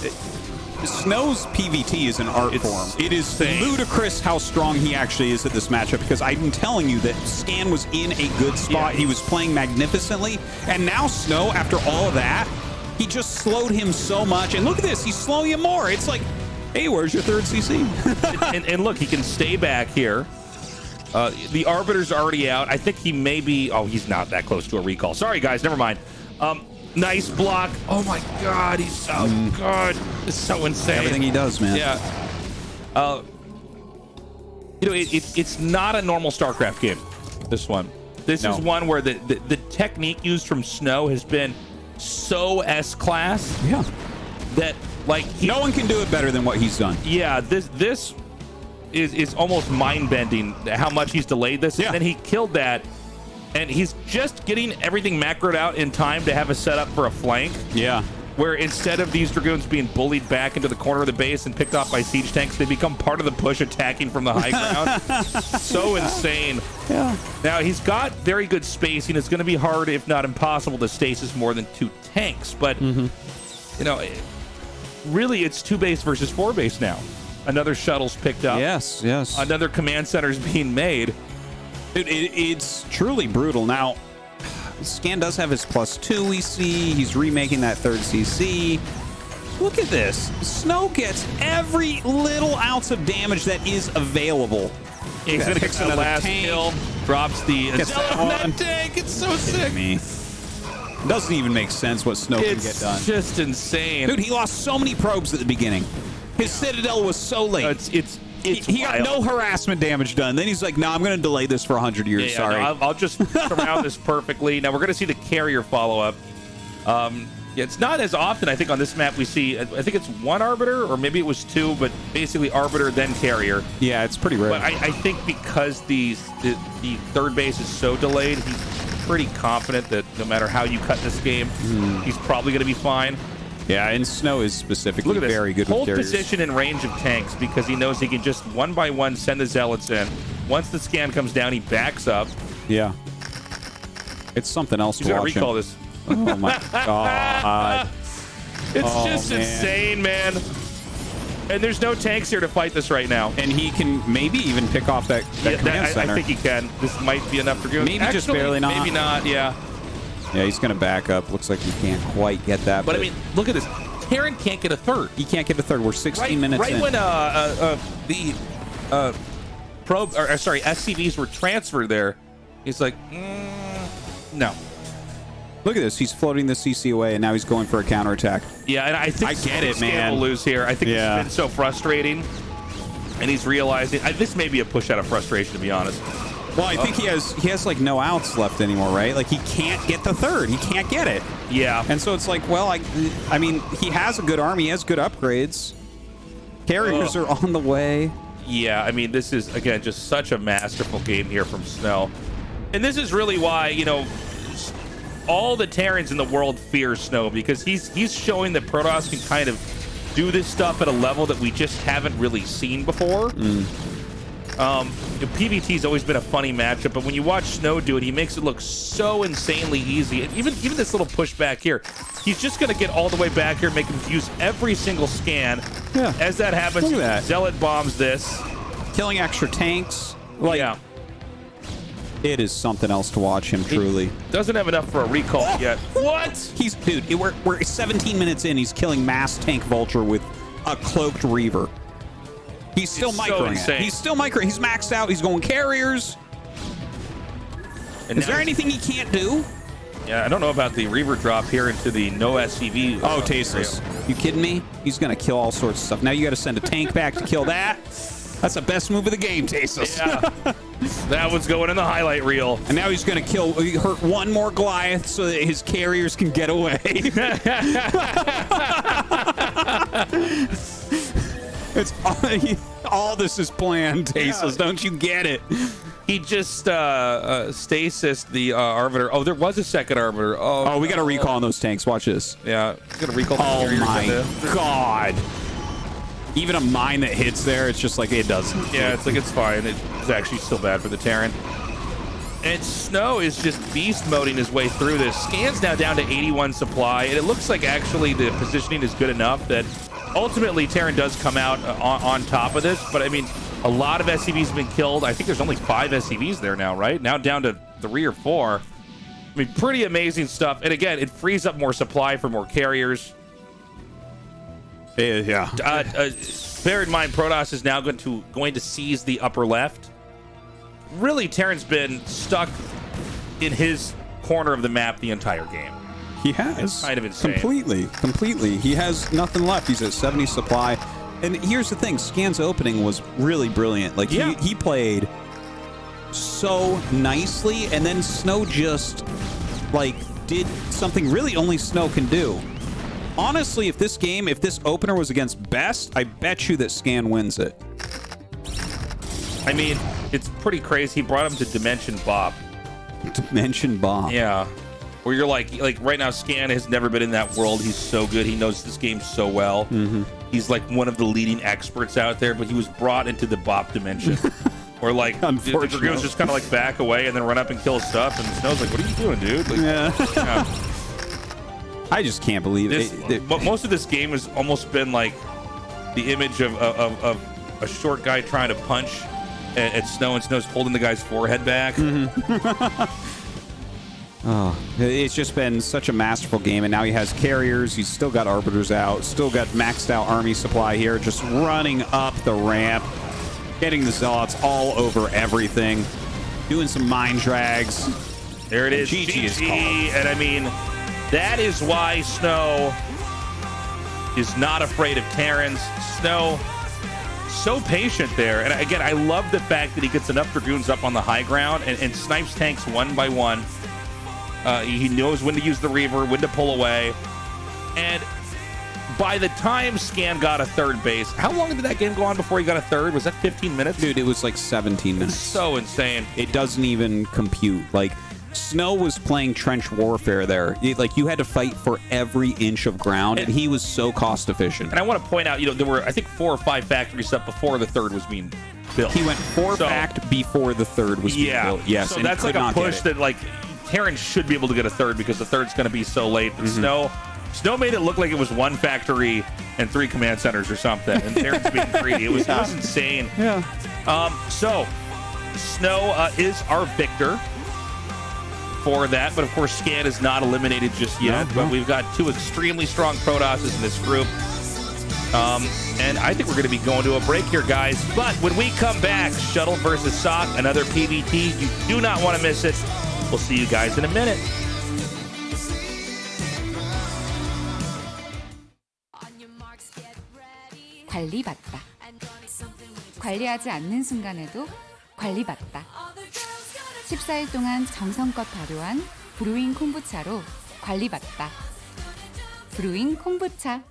Snow's PvT is an art form. It is ludicrous how strong he actually is at this matchup, because I'm telling you that Scan was in a good spot. He was playing magnificently. And now Snow, after all of that, he just slowed him so much. And look at this. He's slowing him more. It's like, hey, where's your third CC? and look, he can stay back here. The Arbiter's already out. I think he may be... Oh, he's not that close to a recall. Sorry, guys. Never mind. Nice block. Oh, my God. He's so good. It's so insane. Everything he does, man. Yeah. You know, it's not a normal StarCraft game, this one. This is one where the technique used from Snow has been so S-class. Yeah. That, like... no one can do it better than what he's done. Yeah, this is almost mind-bending how much he's delayed this. And then he killed that. And he's just getting everything macroed out in time to have a setup for a flank. Yeah. Where instead of these Dragoons being bullied back into the corner of the base and picked off by siege tanks, they become part of the push attacking from the high ground. So insane. Yeah. Now, he's got very good spacing. It's going to be hard, if not impossible, to stasis more than 2 tanks. But, you know, really, it's 2 base versus 4 base now. Another shuttle's picked up. Yes. Another command center's being made. It's truly brutal. Now, Scan does have his +2, we see. He's remaking that third CC. Look at this. Snow gets every little ounce of damage that is available. He's going to get the last kill. Drops the that tank. It's so sick. Doesn't even make sense what Snow can get done. It's just insane. Dude, he lost so many probes at the beginning. His Citadel was so late. He got no harassment damage done. Then he's like, no, I'm going to delay this for 100 years. Sorry. No, I'll just surround this perfectly. Now, we're going to see the carrier follow-up. It's not as often, I think, on this map we see. I think it's 1 Arbiter, or maybe it was 2, but basically Arbiter, then carrier. Yeah, it's pretty rare. But I think because the third base is so delayed, he's pretty confident that no matter how you cut this game, he's probably going to be fine. Yeah, and Snow is specifically Look at this. very good Hold with carriers. position in range of tanks because he knows he can just one by one send the Zealots in. Once the scan comes down, he backs up. Yeah. It's something else He's to gonna watch recall him. this. Oh my God. It's just insane, man. And there's no tanks here to fight this right now. And he can maybe even pick off that command center. I think he can. This might be enough for Goon. Maybe just barely not. Maybe not, yeah. Yeah, he's going to back up. Looks like he can't quite get that. But I mean, look at this. Terran can't get a third. He can't get a third. We're 16 minutes in. Right when the probe, or sorry, SCVs were transferred there, he's like, no. Look at this. He's floating the CC away, and now he's going for a counterattack. Yeah, and I think man. will lose here. I think it's been so frustrating, and he's realizing this may be a push out of frustration, to be honest. Well, I think he has like no outs left anymore, right? Like he can't get the third. He can't get it. Yeah. And so it's like, well, I mean, he has a good army. He has good upgrades. Carriers are on the way. Yeah, I mean, this is, again, just such a masterful game here from Snow. And this is really why, you know, all the Terrans in the world fear Snow, because he's showing that Protoss can kind of do this stuff at a level that we just haven't really seen before. PvT's always been a funny matchup, but when you watch Snow do it, he makes it look so insanely easy. And even this little pushback here, he's just going to get all the way back here, make him use every single scan. Yeah. As that happens, Look at that. Zealot bombs this. Killing extra tanks. Like, Yeah. it is something else to watch him, truly. Doesn't have enough for a recall yet. What? Dude, we're 17 minutes in. He's killing mass tank Vulture with a cloaked Reaver. He's still It's so microing insane. it. He's still microing. He's maxed out. He's going carriers. And Is there anything he can't do? Yeah, I don't know about the Reaver drop here into the no SCV. Oh, Tastosis. You kidding me? He's going to kill all sorts of stuff. Now you got to send a tank back to kill that. That's the best move of the game, Tastosis. Yeah. That one's going in the highlight reel. And now he's going to hurt one more Goliath so that his carriers can get away. It's all this is planned, Tastosis. Don't you get it? He just stasis the Arbiter. Oh, there was a second Arbiter. Oh, we got to recall on those tanks. Watch this. Yeah, got to recall. Oh the my into. God. Even a mine that hits there, it's just like it doesn't. Yeah, it's like it's fine. It's actually still bad for the Terran. And Snow is just beast moding his way through this. Scan's now down to 81 supply, and it looks like actually the positioning is good enough that ultimately Terran does come out on top of this. But I mean, a lot of SCVs have been killed. I think there's only 5 SCVs there now, right? Now down to 3 or 4. I mean, pretty amazing stuff. And again, it frees up more supply for more carriers. Yeah. Bear in mind, Protoss is now going to seize the upper left. Really, Terran's been stuck in his corner of the map the entire game. He has. It's kind of insane. Completely. He has nothing left. He's at 70 supply. And here's the thing. Scan's opening was really brilliant. Like, Yeah. he played so nicely, and then Snow just, like, did something really only Snow can do. Honestly, if this opener was against Best, I bet you that Scan wins it. I mean, it's pretty crazy. He brought him to Dimension Bob. Dimension Bomb. Yeah. Where you're like right now, Scan has never been in that world. He's so good. He knows this game so well. He's like one of the leading experts out there, but he was brought into the Bop dimension. Where like the Dragoons just kind of like back away and then run up and kill stuff, and Snow's like, "What are you doing, dude?" Like, yeah. I just can't believe it. Most of this game has almost been like the image of a short guy trying to punch at Snow, and Snow's holding the guy's forehead back. Oh, it's just been such a masterful game, and now he has carriers. He's still got arbiters out, still got maxed out army supply here, just running up the ramp, getting the zealots all over everything, doing some mine drags. There it is. GG is called. And I mean, that is why Snow is not afraid of Terrans. Snow, so patient there. And again, I love the fact that he gets enough Dragoons up on the high ground and snipes tanks one by one. He knows when to use the Reaver, when to pull away. And by the time Scan got a third base, how long did that game go on before he got a third? Was that 15 minutes? Dude, it was like 17 minutes. So insane. It doesn't even compute. Like, Snow was playing trench warfare there. Like, you had to fight for every inch of ground, and he was so cost efficient. And I want to point out, there were, I think, 4 or 5 factories up before the third was being built. He went 4 fact before the third was being built. Yes, so and that's like a push that, like, Terran should be able to get a third because the third's going to be so late. But Snow made it look like it was 1 factory and 3 command centers or something, and Terran's being greedy. It was insane. Yeah. So Snow is our victor for that, but of course Scan is not eliminated just yet. But we've got 2 extremely strong Protosses in this group. And I think we're going to be going to a break here, guys. But when we come back, Shuttle versus sSak, another PvT. You do not want to miss it. We'll see you guys in a minute. 관리받다. 관리하지 않는 순간에도 관리받다. 14일 동안 정성껏 발효한 브루잉 콤부차로 관리받다. 브루잉 콤부차.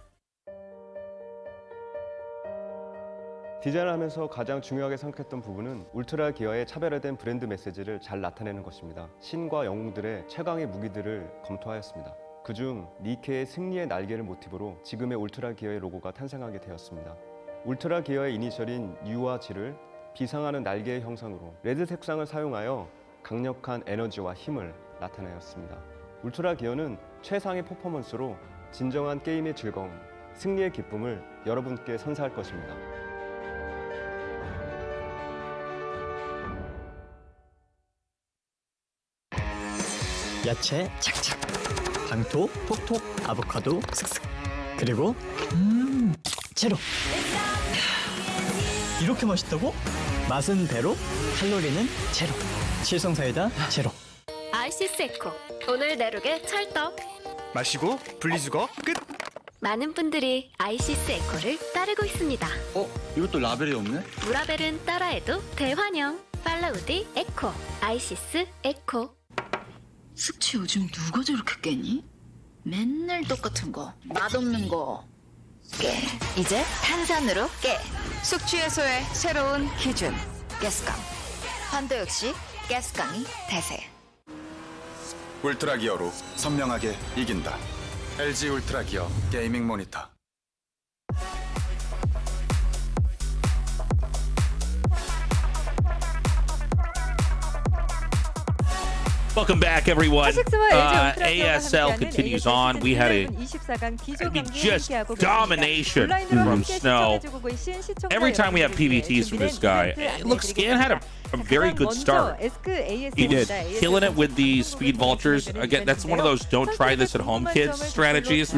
디자인하면서 가장 중요하게 생각했던 부분은 울트라 기어의 차별화된 브랜드 메시지를 잘 나타내는 것입니다. 신과 영웅들의 최강의 무기들을 검토하였습니다. 그중 니케의 승리의 날개를 모티브로 지금의 울트라 기어의 로고가 탄생하게 되었습니다. 울트라 기어의 이니셜인 U와 G를 비상하는 날개의 형상으로 레드 색상을 사용하여 강력한 에너지와 힘을 나타내었습니다. 울트라 기어는 최상의 퍼포먼스로 진정한 게임의 즐거움, 승리의 기쁨을 여러분께 선사할 것입니다. 야채 착착, 당토 톡톡, 아보카도 슥슥, 그리고 제로. 이렇게 맛있다고? 맛은 배로, 칼로리는 제로. 칠성사이다 제로. sSak 오늘 내룩의 찰떡. 마시고 분리수거 끝. 많은 분들이 sSak를 따르고 있습니다. 이것도 라벨이 없네? 무라벨은 따라해도 대환영. 팔로우디 에코, sSak. 숙취 요즘 누가 저렇게 깨니? 맨날 똑같은 거, 맛없는 거 깨. 이제 탄산으로 깨. 숙취 해소의 새로운 기준. 가스강. 환도 역시 가스강이 대세. 울트라 기어로 선명하게 이긴다. LG 울트라 기어 게이밍 모니터. Welcome back, everyone. ASL continues on. We had a just domination from Snow. Every time we have PVTs from this guy, look, Scan had a very good start. He did. Killing it with the Speed Vultures. Again, that's one of those don't try this at home kids strategies.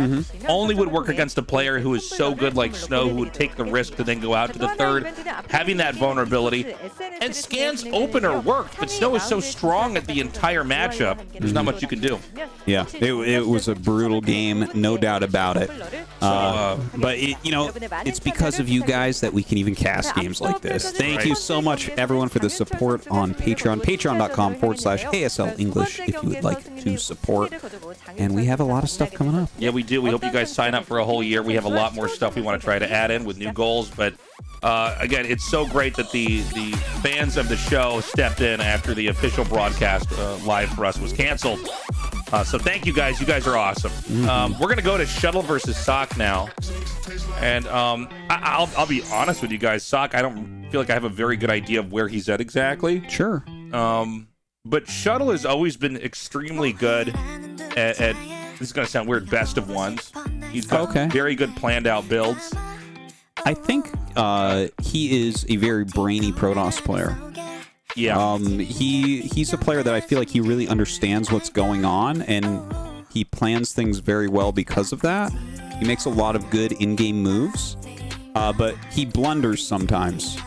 Only would work against a player who is so good like Snow, who would take the risk to then go out to the third, having that vulnerability. And Scan's opener worked, but Snow is so strong at the entire matchup, there's not much you can do. Yeah, it was a brutal game, no doubt about it. But it's because of you guys that we can even cast games like this. Thank you so much, everyone, for the support on Patreon. Patreon.com/ASL English if you would like to support. And we have a lot of stuff coming up. Yeah, we do. We hope you guys sign up for a whole year. We have a lot more stuff we want to try to add in with new goals, but again, it's so great that the fans of the show stepped in after the official broadcast live for us was canceled. So thank you guys. You guys are awesome. We're going to go to Shuttle versus sSak now. And I'll be honest with you guys. sSak, I don't feel like I have a very good idea of where he's at exactly. Sure. But Shuttle has always been extremely good at this is going to sound weird, best of ones. He's got very good planned out builds. I think he is a very brainy Protoss player. Yeah. He's a player that I feel like he really understands what's going on, and he plans things very well because of that. He makes a lot of good in-game moves, but he blunders sometimes.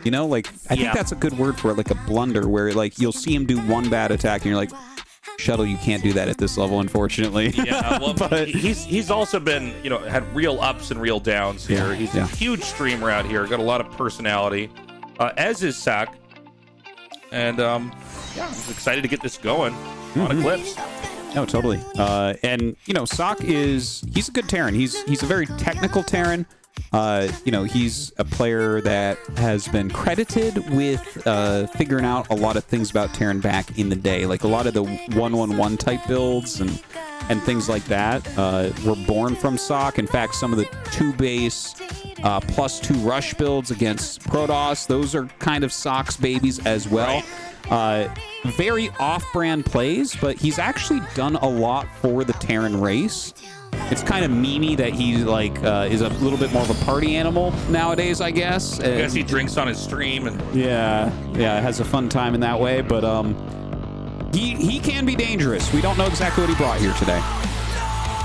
You know, like, I think that's a good word for it, like a blunder, where like you'll see him do one bad attack, and you're like, Shuttle, you can't do that at this level, unfortunately. Yeah, well, but he's also been, had real ups and real downs here. He's a huge streamer out here, got a lot of personality, as is sSak. And I'm excited to get this going on Eclipse. Oh, totally. And sSak he's a good Terran. He's a very technical Terran. He's a player that has been credited with figuring out a lot of things about Terran back in the day, like a lot of the 1-1-1 type builds and things like that were born from sSak. In fact, some of the 2-base +2 rush builds against Protoss, those are kind of sSak's babies as well. Very off-brand plays, but he's actually done a lot for the Terran race. It's kind of memey that he is a little bit more of a party animal nowadays, I guess. I guess he drinks on his stream and has a fun time in that way. But he can be dangerous. We don't know exactly what he brought here today.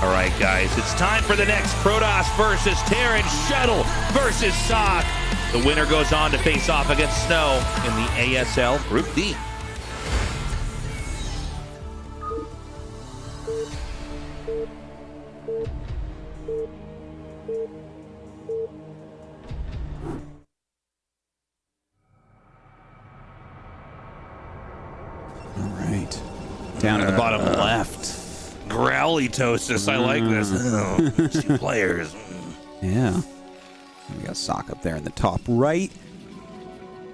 All right, guys, it's time for the next Protoss versus Terran, Shuttle versus sSak. The winner goes on to face off against Snow in the ASL Group D. All right. Down at the bottom left. Growly Tastosis, I like this. 2 players. Yeah. We got sSak up there in the top right.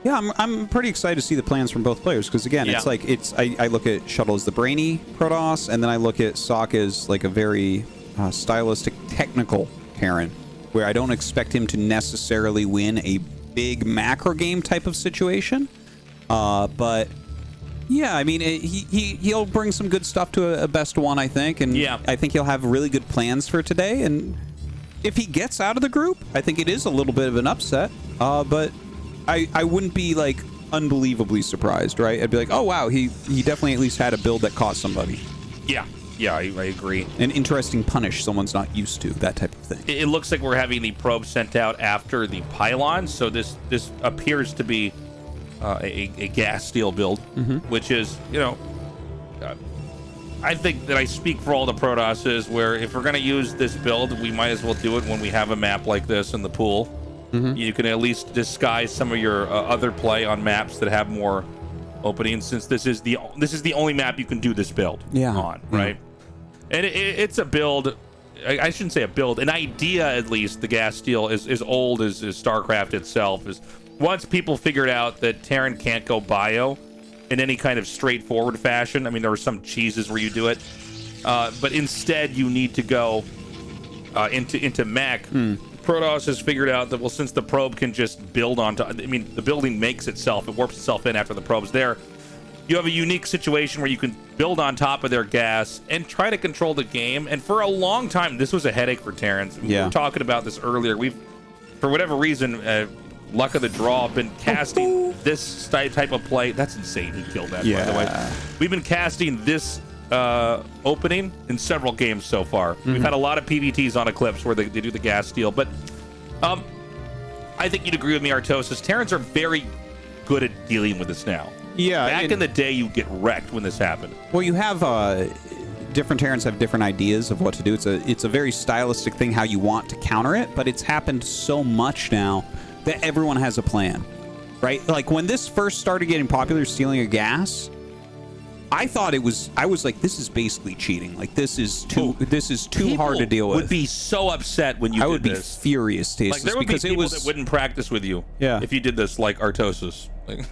Yeah, I'm pretty excited to see the plans from both players because again, it's like I look at Shuttle as the brainy Protoss, and then I look at sSak as like a very stylistic, technical Terran, where I don't expect him to necessarily win a big macro game type of situation. But yeah, I mean, he'll bring some good stuff to a best one, I think, and I think he'll have really good plans for today. And if he gets out of the group, I think it is a little bit of an upset, but I wouldn't be like unbelievably surprised, right? I'd be like, oh wow, he definitely at least had a build that caught somebody. Yeah, I agree. An interesting punish someone's not used to, that type of thing. It looks like we're having the probe sent out after the pylon, so this appears to be a gas steel build, which is, you know, I think that I speak for all the Protosses, where if we're going to use this build, we might as well do it when we have a map like this in the pool. You can at least disguise some of your other play on maps that have more openings, since this is the only map you can do this build on, right? And it's a build. I shouldn't say a build, an idea at least. The gas steel is as old as StarCraft itself. Is once people figured out that Terran can't go bio in any kind of straightforward fashion. I mean, there are some cheeses where you do it, but instead you need to go into mech. Protoss has figured out that, well, since the probe can just build onto, I mean, the building makes itself, it warps itself in after the probe's there. You have a unique situation where you can build on top of their gas and try to control the game. And for a long time, this was a headache for Terrans. We were talking about this earlier. We've, for whatever reason, luck of the draw, been casting this type of play. That's insane. He killed that, by the way. We've been casting this opening in several games so far. We've had a lot of PVTs on Eclipse where they do the gas steal, but I think you'd agree with me, Artosis. Terrans are very good at dealing with this now. Back in the day, you get wrecked when this happened. Well, you have different Terrans have different ideas of what to do. It's a very stylistic thing how you want to counter it, but it's happened so much now that everyone has a plan, right? Like when this first started getting popular, stealing a gas, I thought I was like, this is basically cheating. Like this is too hard to deal with. Would be so upset when you did this. Be furious, Tastosis, like there would because be people that wouldn't practice with you if you did this, like Artosis. Like,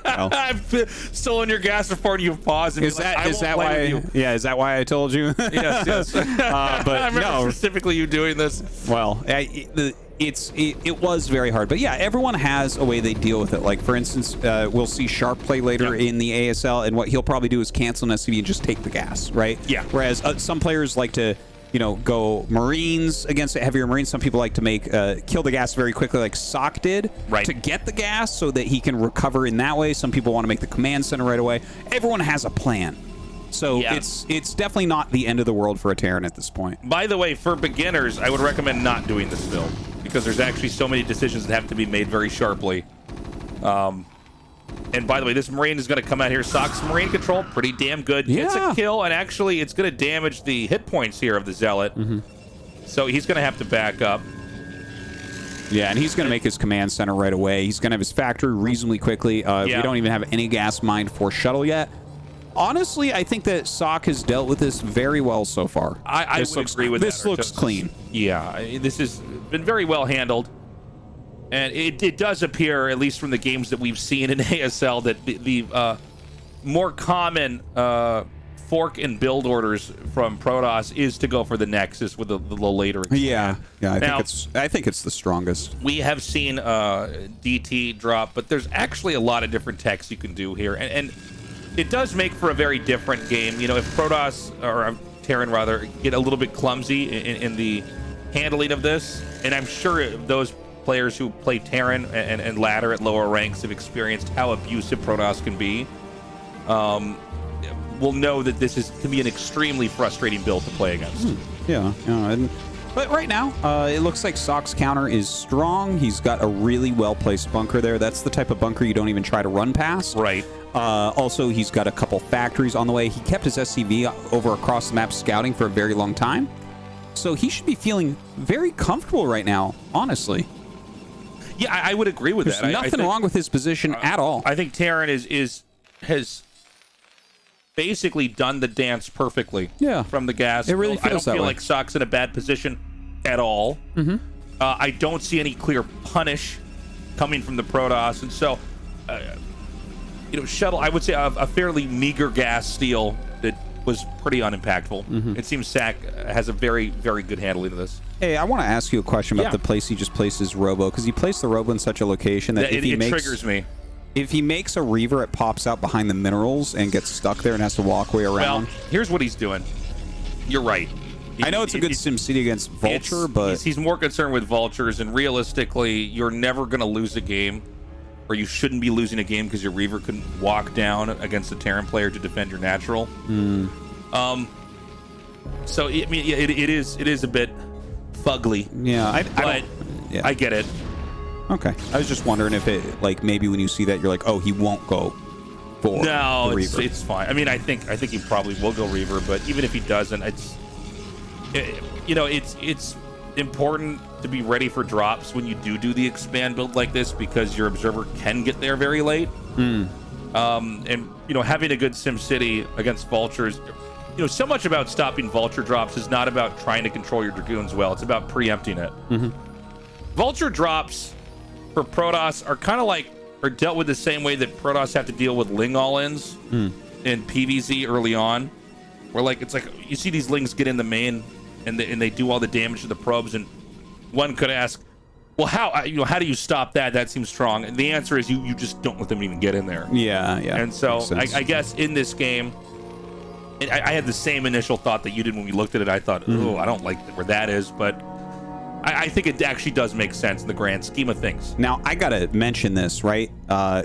I've stolen your gas before you've paused. And is that why? Yeah, is that why I told you? Yes. But I remember specifically you doing this. Well, it was very hard, but yeah, everyone has a way they deal with it. Like for instance, we'll see Sharp play later in the ASL, and what he'll probably do is cancel an SCV and just take the gas, right? Yeah. Whereas some players like to, you know, go Marines against heavier Marines. Some people like to make kill the gas very quickly, like sSak did, to get the gas so that he can recover in that way. Some people want to make the command center right away. Everyone has a plan. So it's definitely not the end of the world for a Terran at this point. By the way, for beginners, I would recommend not doing this build, because there's actually so many decisions that have to be made very sharply. And by the way, this Marine is going to come out here. sSak's Marine control, pretty damn good. Gets a kill, and actually it's going to damage the hit points here of the Zealot. So he's going to have to back up. Yeah, and he's going to make his command center right away. He's going to have his factory reasonably quickly. We don't even have any gas mined for Shuttle yet. Honestly, I think that sSak has dealt with this very well so far. I would agree with that. This looks clean. Yeah, this has been very well handled. And it does appear, at least from the games that we've seen in ASL, that the more common fork and build orders from Protoss is to go for the Nexus with the later. Yeah, I think it's the strongest. We have seen DT drop, but there's actually a lot of different techs you can do here, and it does make for a very different game. You know, if Protoss, or Terran rather, get a little bit clumsy in the handling of this, and I'm sure those players who play Terran and ladder at lower ranks have experienced how abusive Protoss can be, will know that this can be an extremely frustrating build to play against. But right now, it looks like sSak's counter is strong. He's got a really well-placed bunker there. That's the type of bunker you don't even try to run past. Right. Also, he's got a couple factories on the way. He kept his SCV over across the map scouting for a very long time. So he should be feeling very comfortable right now, honestly. Yeah, I would agree with that. There's nothing wrong with his position at all. I think Terran has basically done the dance perfectly. Yeah. From the gas. It really feels that way. I don't feel like sSak's in a bad position at all. I don't see any clear punish coming from the Protoss, and so Shuttle, I would say a fairly meager gas steal that was pretty unimpactful. It seems sSak has a very, very good handling of this. Hey, I want to ask you a question about the place he just placed his Robo, because he placed the Robo in such a location that it triggers me. If he makes a Reaver, it pops out behind the minerals and gets stuck there and has to walk way around. Well, here's what he's doing. You're right. I know it's a good SimCity against Vulture, but he's more concerned with Vultures, and realistically, you're never going to lose a game, or you shouldn't be losing a game because your Reaver couldn't walk down against a Terran player to defend your natural. So I mean, it is a bit fugly. Yeah, I get it. Okay, I was just wondering if it, like, maybe when you see that, you're like, oh, he won't go for no, the Reaver. It's fine. I mean, I think he probably will go Reaver, but even if he doesn't, it's important to be ready for drops when you do the expand build like this, because your observer can get there very late. And having a good SimCity against Vultures, so much about stopping Vulture drops is not about trying to control your Dragoons well. It's about preempting it. Vulture drops for Protoss are dealt with the same way that Protoss have to deal with Ling all-ins in PvZ early on, where it's like you see these Lings get in the main and they do all the damage to the probes, and one could ask, well, how do you stop that? That seems strong. And the answer is you just don't let them even get in there. Yeah. And so I guess in this game, I had the same initial thought that you did when we looked at it. I thought, oh, I don't like where that is, but I think it actually does make sense in the grand scheme of things. Now, I got to mention this, right?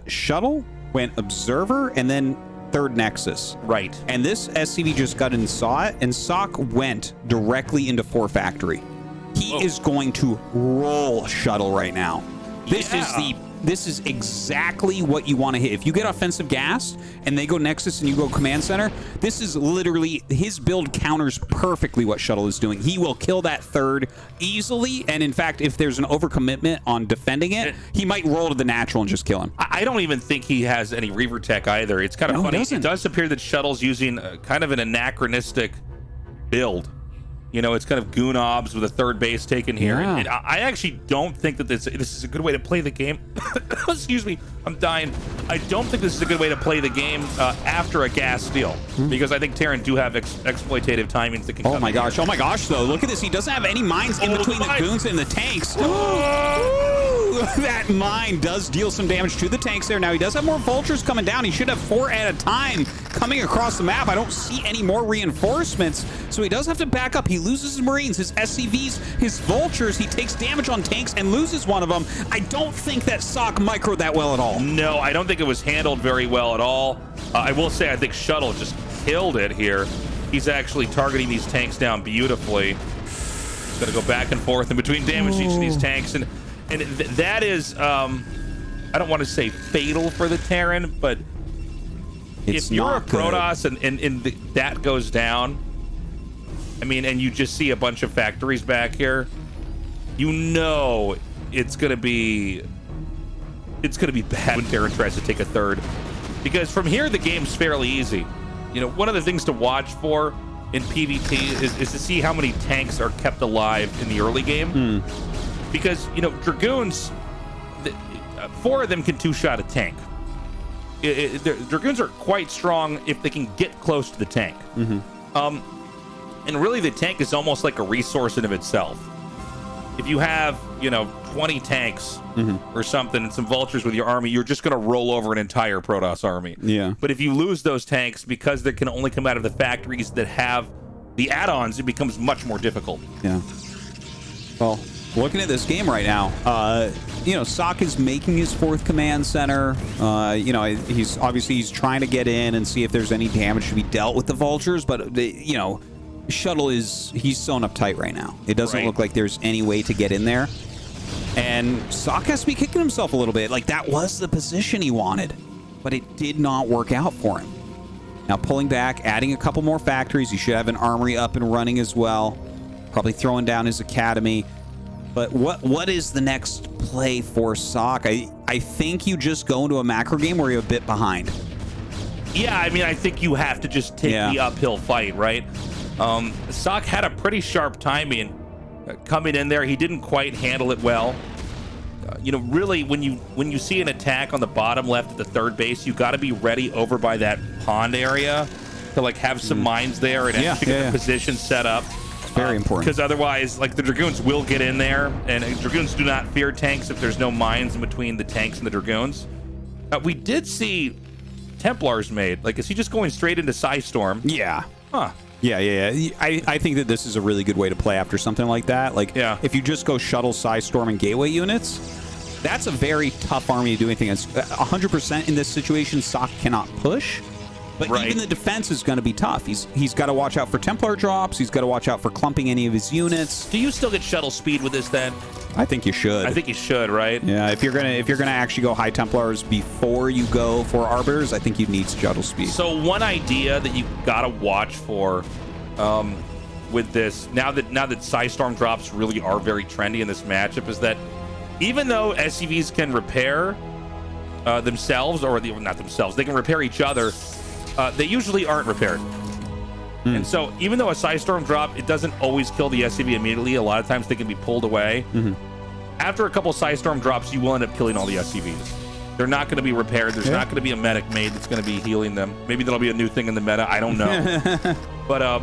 Shuttle went Observer and then third Nexus. Right. And this SCV just got in and saw it, and sSak went directly into 4 Factory. He is going to roll Shuttle right now. This is exactly what you want to hit. If you get offensive gas and they go Nexus and you go Command Center, this is literally, his build counters perfectly what Shuttle is doing. He will kill that third easily, and in fact, if there's an overcommitment on defending it, he might roll to the natural and just kill him. I don't even think he has any Reaver tech either. It's kind of funny. It does appear that Shuttle's using kind of an anachronistic build. It's kind of goon obs with a third base taken here. Yeah. And I actually don't think that this is a good way to play the game. Excuse me, I'm dying. I don't think this is a good way to play the game after a gas steal, because I think Terran do have exploitative timings that can come Oh my gosh, though. Look at this. He doesn't have any mines in between the goons and the tanks. That mine does deal some damage to the tanks there. Now, he does have more Vultures coming down. He should have 4 at a time coming across the map. I don't see any more reinforcements, so he does have to back up. He loses his Marines, his SCVs, his Vultures. He takes damage on tanks and loses one of them. I don't think that sSak microed that well at all. No, I don't think it was handled very well at all. I will say I think Shuttle just killed it here. He's actually targeting these tanks down beautifully. He's going to go back and forth in between damage each of these tanks, and that is, I don't want to say fatal for the Terran, but if you're a Protoss and that goes down, I mean, and you just see a bunch of factories back here, it's gonna be bad when Terran tries to take a third, because from here the game's fairly easy. One of the things to watch for in PvT is to see how many tanks are kept alive in the early game. Because, Dragoons, 4 of them can 2-shot a tank. Dragoons are quite strong if they can get close to the tank. And really, the tank is almost like a resource in of itself. If you have, 20 tanks or something and some Vultures with your army, you're just going to roll over an entire Protoss army. Yeah. But if you lose those tanks, because they can only come out of the factories that have the add-ons, it becomes much more difficult. Yeah. Well, looking at this game right now, sSak is making his 4th command center. He's trying to get in and see if there's any damage to be dealt with the Vultures, but Shuttle he's sewn up tight right now. It doesn't look like there's any way to get in there, and sSak has to be kicking himself a little bit. Like, that was the position he wanted, but it did not work out for him. Now pulling back, adding a couple more factories. He should have an armory up and running as well. Probably throwing down his academy. But what is the next play for sSak? I think you just go into a macro game where you're a bit behind. Yeah, I mean, I think you have to just take the uphill fight, right? sSak had a pretty sharp timing coming in there. He didn't quite handle it well. You know, really, when you see an attack on the bottom left at the third base, you got to be ready over by that pond area to like have some mines there and actually get the position set up. It's very important. Because otherwise, like the Dragoons will get in there, and Dragoons do not fear tanks if there's no mines in between the tanks and the Dragoons. We did see Templars made. Like, is he just going straight into Psystorm? Yeah. Huh. Yeah. I think that this is a really good way to play after something like that. Like, if you just go Shuttle, Psystorm, and Gateway units, that's a very tough army to do anything. 100% in this situation, sSak cannot push. But even the defense is going to be tough. He's got to watch out for Templar drops. He's got to watch out for clumping any of his units. Do you still get shuttle speed with this then? I think you should. I think you should, right? Yeah, if you're gonna actually go high Templars before you go for Arbiters, I think you need shuttle speed. So one idea that you gotta watch for with this, now that Psystorm drops really are very trendy in this matchup, is that even though SCVs can repair themselves, or not themselves, they can repair each other. They usually aren't repaired. And so even though a Psystorm drop, it doesn't always kill the SCV immediately. A lot of times they can be pulled away. After a couple Psystorm drops, you will end up killing all the SCVs. They're not going to be repaired. There's not going to be a medic made that's going to be healing them. Maybe that'll be a new thing in the meta. I don't know. But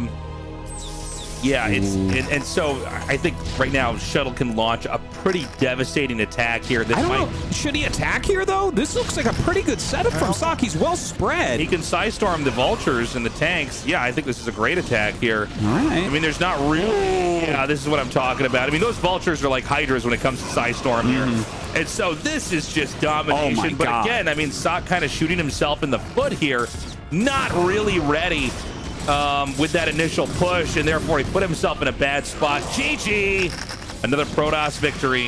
yeah, it's and so I think right now Shuttle can launch a pretty devastating attack here. This I don't know. Should he attack here though? This looks like a pretty good setup from sSak. He's well spread. He can Psystorm the vultures and the tanks. Yeah, I think this is a great attack here. All right. I mean, there's not really. Yeah, this is what I'm talking about. I mean, those vultures are like hydras when it comes to Psystorm here. And so this is just domination. Oh my but God. Again, I mean, sSak kind of shooting himself in the foot here. Not really ready with that initial push, and therefore he put himself in a bad spot. GG! Another Protoss victory.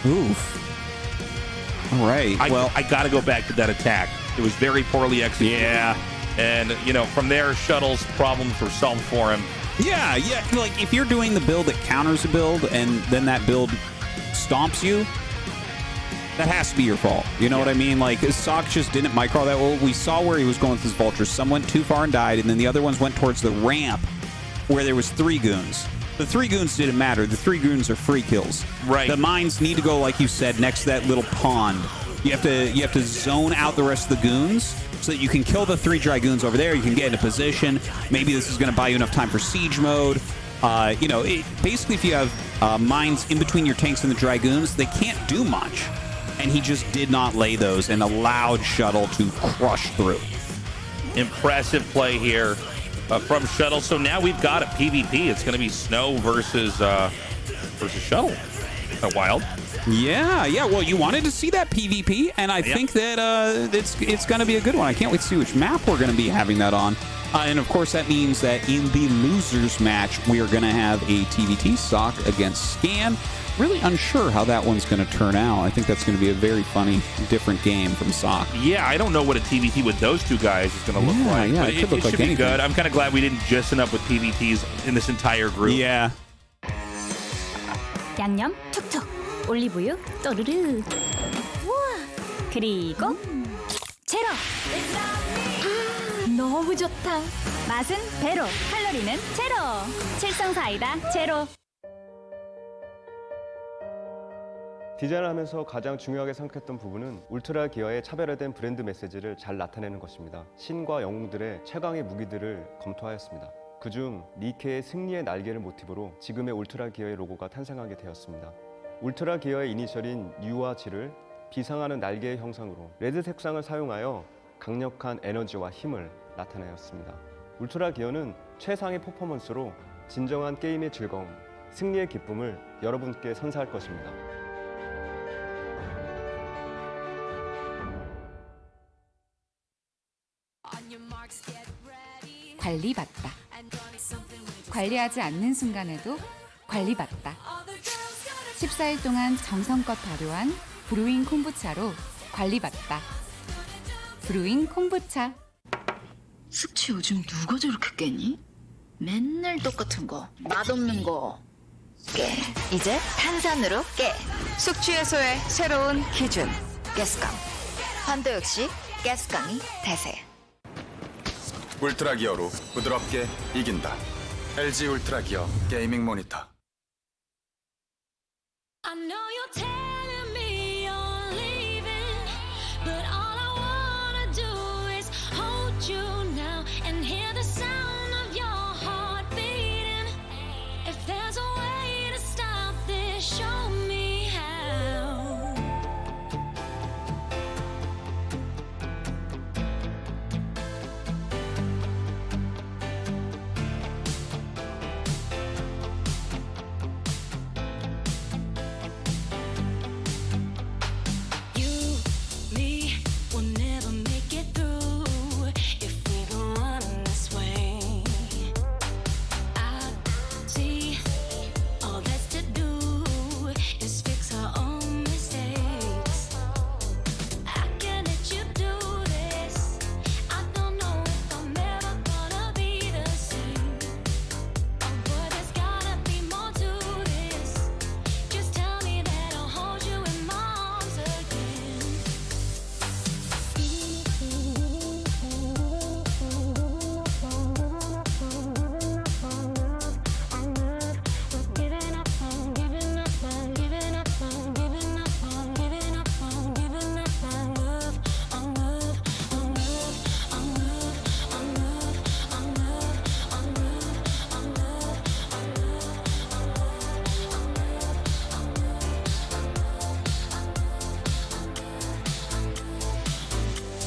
Oof. All right. I got to go back to that attack. It was very poorly executed. Yeah. And, you know, from there, Shuttle's problems were solved for him. Yeah. Like, if you're doing the build that counters a build, and then that build stomps you, that has to be your fault. You know what I mean? Like, sSak just didn't micro that well. We saw where he was going with his vultures. Some went too far and died, and then the other ones went towards the ramp where there was 3 goons. The 3 goons didn't matter. The 3 goons are free kills. Right. The mines need to go, like you said, next to that little pond. You have to zone out the rest of the goons so that you can kill the 3 Dragoons over there. You can get into position. Maybe this is going to buy you enough time for siege mode. You know, basically, if you have mines in between your tanks and the Dragoons, they can't do much. And he just did not lay those and allowed Shuttle to crush through. Impressive play here from Shuttle. So now we've got a PvP. It's going to be Snow versus Shuttle. Wild. Yeah. Well, you wanted to see that PvP, and I think that it's going to be a good one. I can't wait to see which map we're going to be having that on. And of course, that means that in the losers match, we are going to have a TVT sSak against Scan. Really unsure how that one's going to turn out. I think that's going to be a very funny, different game from sSak. Yeah, I don't know what a TVT with those 2 guys is going to look like. Yeah, but it could look like should be anything. good. I'm kind of glad we didn't just end up with PVTs in this entire group. Yeah. 양념 툭툭, 올리브유 또르르. 우와, 그리고 제로. 너무 좋다. 맛은 배로, 칼로리는 제로. 칠성사이다 제로. 디자인을 하면서 가장 중요하게 생각했던 부분은 울트라 기어의 차별화된 브랜드 메시지를 잘 나타내는 것입니다. 신과 영웅들의 최강의 무기들을 검토하였습니다. 그중 니케의 승리의 날개를 모티브로 지금의 울트라 기어의 로고가 탄생하게 되었습니다. 울트라 기어의 이니셜인 U와 G를 비상하는 날개의 형상으로 레드 색상을 사용하여 강력한 에너지와 힘을 나타내었습니다. 울트라 기어는 최상의 퍼포먼스로 진정한 게임의 즐거움, 승리의 기쁨을 여러분께 선사할 것입니다. 관리받다. 관리하지 않는 순간에도 관리받다. 14일 동안 정성껏 발효한 브루잉 콤부차로 관리받다. 브루잉 콤부차. 숙취 요즘 누가 저렇게 깨니? 맨날 똑같은 거, 맛없는 거 깨. 이제 탄산으로 깨. 숙취 해소의 새로운 기준. 가스강. 환도 역시 가스강이 대세. 울트라 기어로 부드럽게 이긴다. LG 울트라 기어 게이밍 모니터. know you're telling me you're leaving, but all I wanna do is hold you now and hear the sound of your heart beating. If there's a way to stop this, show me how. You, me, will never make it through if we go on this way. I see all that's to do is fix our own mistakes. I can't let you do this. I don't know if I'm ever gonna be the same. Oh boy, there's gotta be more to this. Just tell me that I'll hold you in my arms again. Giving up on, giving up on, giving up on, giving up on, giving up on, giving up on love, on love, on love, on love, on love, on love, on love, on love, on giving up on, giving up on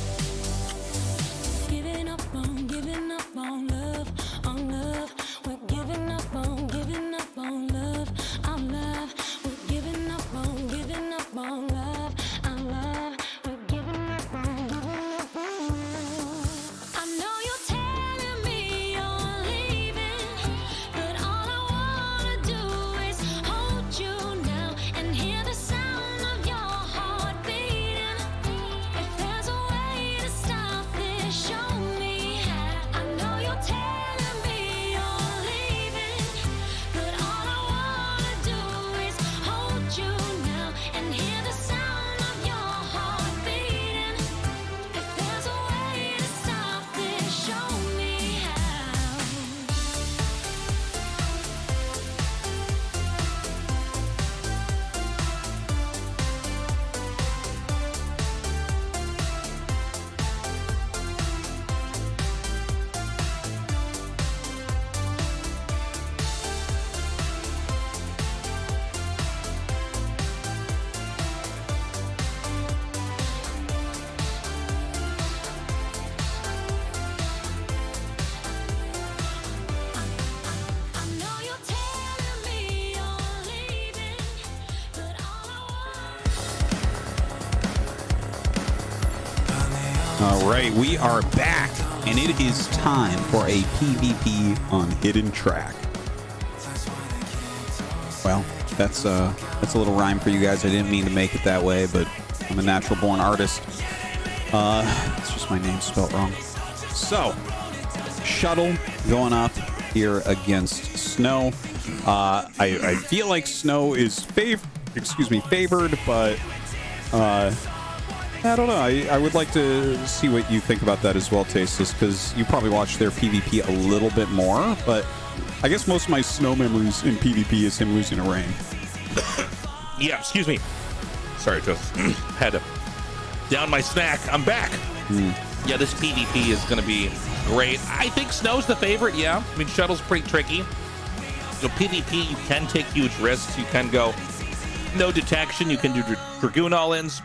love, on love. We're giving up on, giving up on love, on love. We're giving up on, giving up on love, on love. We're giving up on, giving up on love. I know you're telling me you're leaving, but all I wanna do is hold you now and hear the sound of your heart beating. If there's a way to stop this, show me how. I know you're telling me you're leaving, but all I wanna do is hold you now and hear the sound of your heart beating. If there's a way to stop this, show me how. I know you're telling me you're leaving, but all I want. All right, we are back, and it is time for a PvP on Hidden Track. Well, that's a little rhyme for you guys. I didn't mean to make it that way, but I'm a natural-born artist. It's just my name spelled wrong. So, Shuttle going up here against Snow. I feel like Snow is favored, but I don't know. I would like to see what you think about that as well, Tastosis, because you probably watch their PvP a little bit more, but I guess most of my Snow memories in PvP is him losing a rain. Yeah, excuse me. Sorry, just had to down my snack. I'm back. Yeah, this PvP is going to be great. I think Snow's the favorite, yeah. I mean, Shuttle's pretty tricky. So PvP, you can take huge risks. You can go no detection. You can do Dragoon all-ins.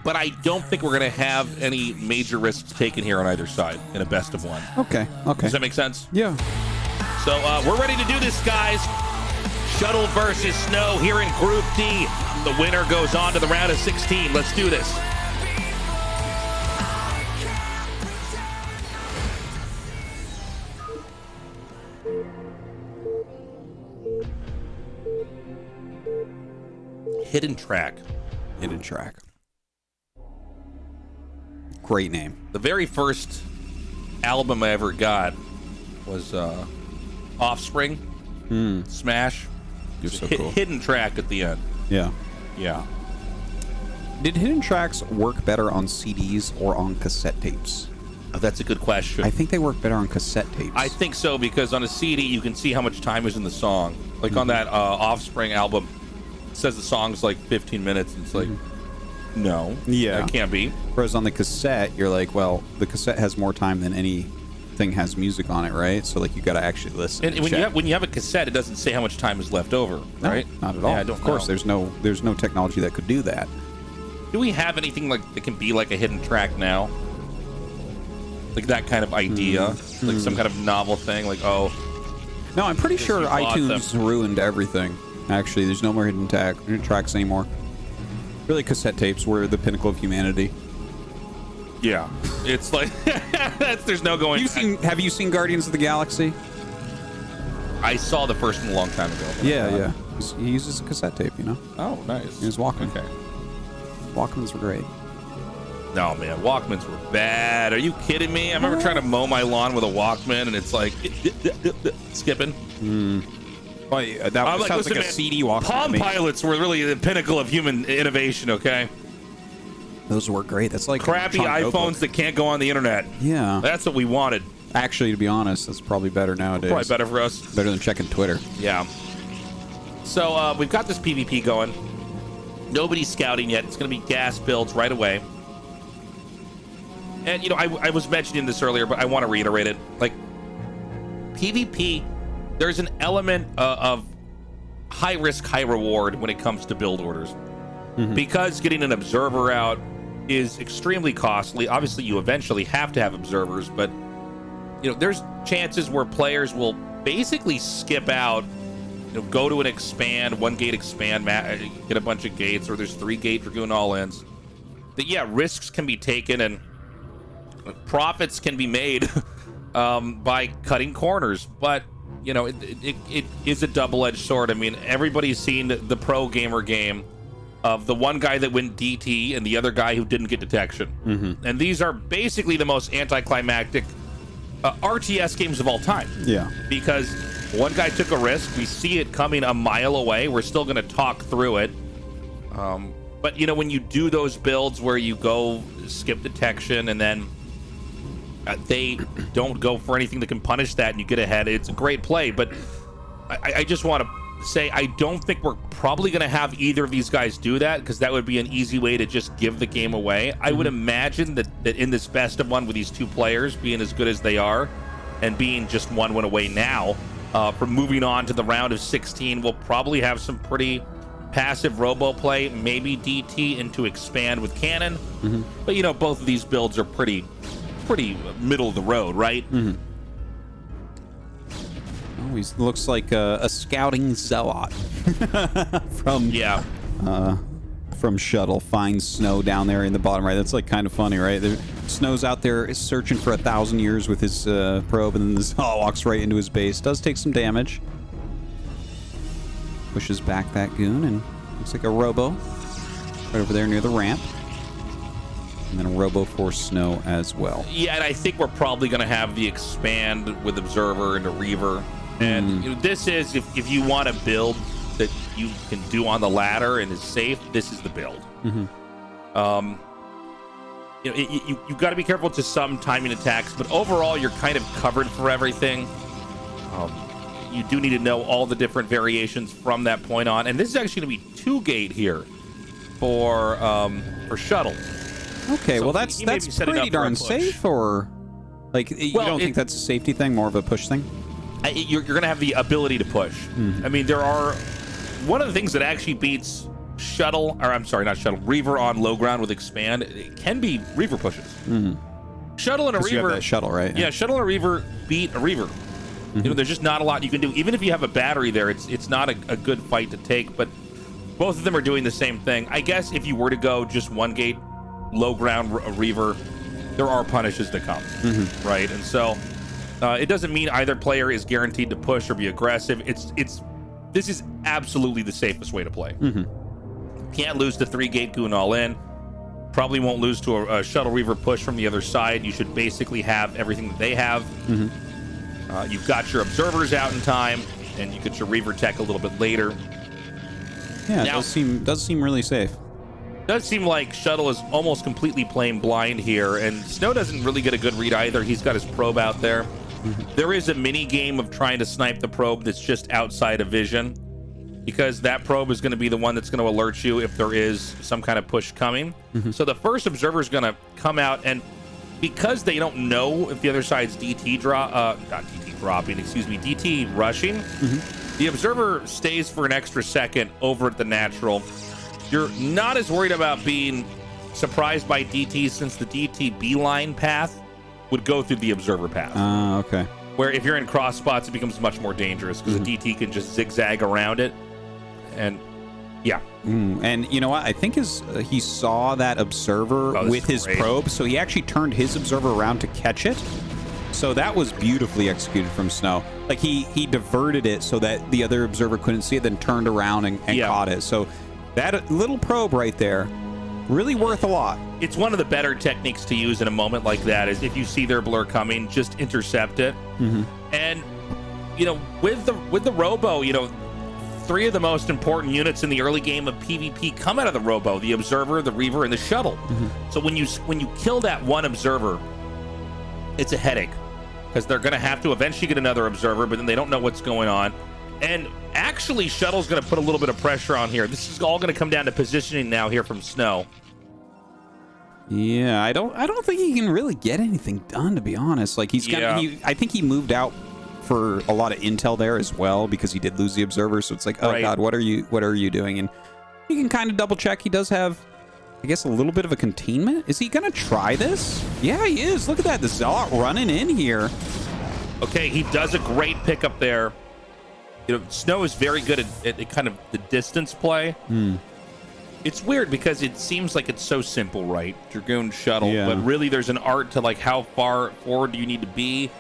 But I don't think we're going to have any major risks taken here on either side in a best of one. Okay. Does that make sense? Yeah. So we're ready to do this, guys. Shuttle versus Snow here in Group D. The winner goes on to the round of 16. Let's do this. Hidden Track. Hidden Track. Great name. The very first album I ever got was Offspring. Smash. You're so cool. Hidden Track at the end. Yeah. Yeah. Did hidden tracks work better on CDs or on cassette tapes? Oh, that's a good question. I think they work better on cassette tapes. I think so, because on a CD you can see how much time is in the song. Like on that Offspring album, says the song's like 15 minutes. And it's like, no, Yeah. that can't be. Whereas on the cassette, you're like, well, the cassette has more time than anything has music on it, right? So like you got to actually listen. And when you have a cassette, it doesn't say how much time is left over, right? No, not at all. Yeah, I don't of course, know. there's no technology that could do that. Do we have anything like that can be like a hidden track now? Like that kind of idea, like some kind of novel thing, like No, I'm pretty Because sure you bought iTunes ruined everything. Actually, there's no more hidden tracks anymore. Really, cassette tapes were the pinnacle of humanity. Yeah, it's like there's no going. Have you seen Guardians of the Galaxy? I saw the first one a long time ago. Yeah. He uses a cassette tape, you know. Oh, nice. He was Walkman. Okay. Walkmans were great. No, man, Walkmans were bad. Are you kidding me? I remember trying to mow my lawn with a Walkman, and it's like skipping. Well, that sounds like a CD Walkman. Palm Pilots were really the pinnacle of human innovation. Okay. Those were great. That's like crappy Sean iPhones Notebook. that can't go on the internet. Yeah. That's what we wanted. Actually, to be honest, that's probably better nowadays. Probably better for us. Better than checking Twitter. Yeah. So we've got this PvP going. Nobody's scouting yet. It's going to be gas builds right away. And, you know, I was mentioning this earlier, but I want to reiterate it. Like, PvP, there's an element of high risk, high reward when it comes to build orders. Because getting an observer out is extremely costly. Obviously, you eventually have to have observers, but, you know, there's chances where players will basically skip out, you know, go to an expand, one gate expand, get a bunch of gates, or there's 3 gate Dragoon all-ins. That, yeah, risks can be taken and profits can be made by cutting corners, but you know it is a double-edged sword. I mean, everybody's seen the pro gamer game of the one guy that went DT and the other guy who didn't get detection, and these are basically the most anticlimactic RTS games of all time. Yeah, because one guy took a risk, we see it coming a mile away, we're still going to talk through it, but you know, when you do those builds where you go skip detection and then they don't go for anything that can punish that and you get ahead, it's a great play. But I just want to say I don't think we're probably going to have either of these guys do that, because that would be an easy way to just give the game away. I would imagine that in this best of one, with these two players being as good as they are and being just one win away now from moving on to the round of 16, we'll probably have some pretty passive robo play, maybe DT into expand with cannon. But you know, both of these builds are pretty middle of the road, right? Oh, he looks like a scouting zealot from Shuttle. Finds Snow down there in the bottom right. That's like kind of funny, right? Snow's out there searching for 1,000 years with his probe, and then the Zaw walks right into his base. Does take some damage. Pushes back that goon, and looks like a robo right over there near the ramp. And then a robo for Snow as well. Yeah, and I think we're probably going to have the expand with Observer and a Reaver. And you know, this is, if you want to build that you can do on the ladder and is safe, this is the build. You know, you've got to be careful to some timing attacks, but overall, you're kind of covered for everything. You do need to know all the different variations from that point on. And this is actually going to be 2 gate here for Shuttle. Okay, So well that's pretty darn safe, or like you don't think that's a safety thing, more of a push thing? You're going to have the ability to push. I mean, there are one of the things that actually beats Shuttle, or I'm sorry, not Shuttle, Reaver on low ground with expand. It can be Reaver pushes. Shuttle and a Reaver. You have that Shuttle, right? Yeah, Shuttle and a Reaver beat a Reaver. You know, there's just not a lot you can do. Even if you have a battery there, it's not a good fight to take. But both of them are doing the same thing. I guess if you were to go just 1 gate low ground Reaver, there are punishes that come, right? And so it doesn't mean either player is guaranteed to push or be aggressive. This is absolutely the safest way to play. Can't lose to 3 gate goon all in. Probably won't lose to a Shuttle Reaver push from the other side. You should basically have everything that they have. You've got your observers out in time, and you get your Reaver tech a little bit later. Yeah, it does seem really safe. Does seem like Shuttle is almost completely playing blind here, and Snow doesn't really get a good read either. He's got his probe out there. There is a mini game of trying to snipe the probe that's just outside of vision. because that probe is going to be the one that's going to alert you if there is some kind of push coming. So the first observer is going to come out, and because they don't know if the other side's DT rushing, the observer stays for an extra second over at the natural. You're not as worried about being surprised by DT, since the DT beeline path would go through the observer path. Okay. Where if you're in cross spots, it becomes much more dangerous because the DT can just zigzag around it. And yeah. And you know what? I think he saw that observer with his probe, so he actually turned his observer around to catch it. So that was beautifully executed from Snow. Like he diverted it so that the other observer couldn't see it, then turned around and caught it. So that little probe right there, really worth a lot. It's one of the better techniques to use in a moment like that, is if you see their blur coming, just intercept it. And you know, with the Robo, you know, 3 of the most important units in the early game of PvP come out of the Robo: the Observer, the Reaver, and the Shuttle. So when you kill that one Observer, it's a headache, because they're going to have to eventually get another Observer, but then they don't know what's going on. And actually, Shuttle's going to put a little bit of pressure on here. This is all going to come down to positioning now here from Snow. Yeah, I don't think he can really get anything done, to be honest. Like I think he moved out for a lot of intel there as well, because he did lose the observer. So it's like, oh god, what are you doing? And you can kind of double check. He does have, I guess, a little bit of a containment. Is he gonna try this? Yeah, he is. Look at that, the Zealot running in here. Okay, he does a great pickup there. You know, Snow is very good at kind of the distance play. It's weird because it seems like it's so simple, right? Dragoon, Shuttle, but really there's an art to like how far forward do you need to be.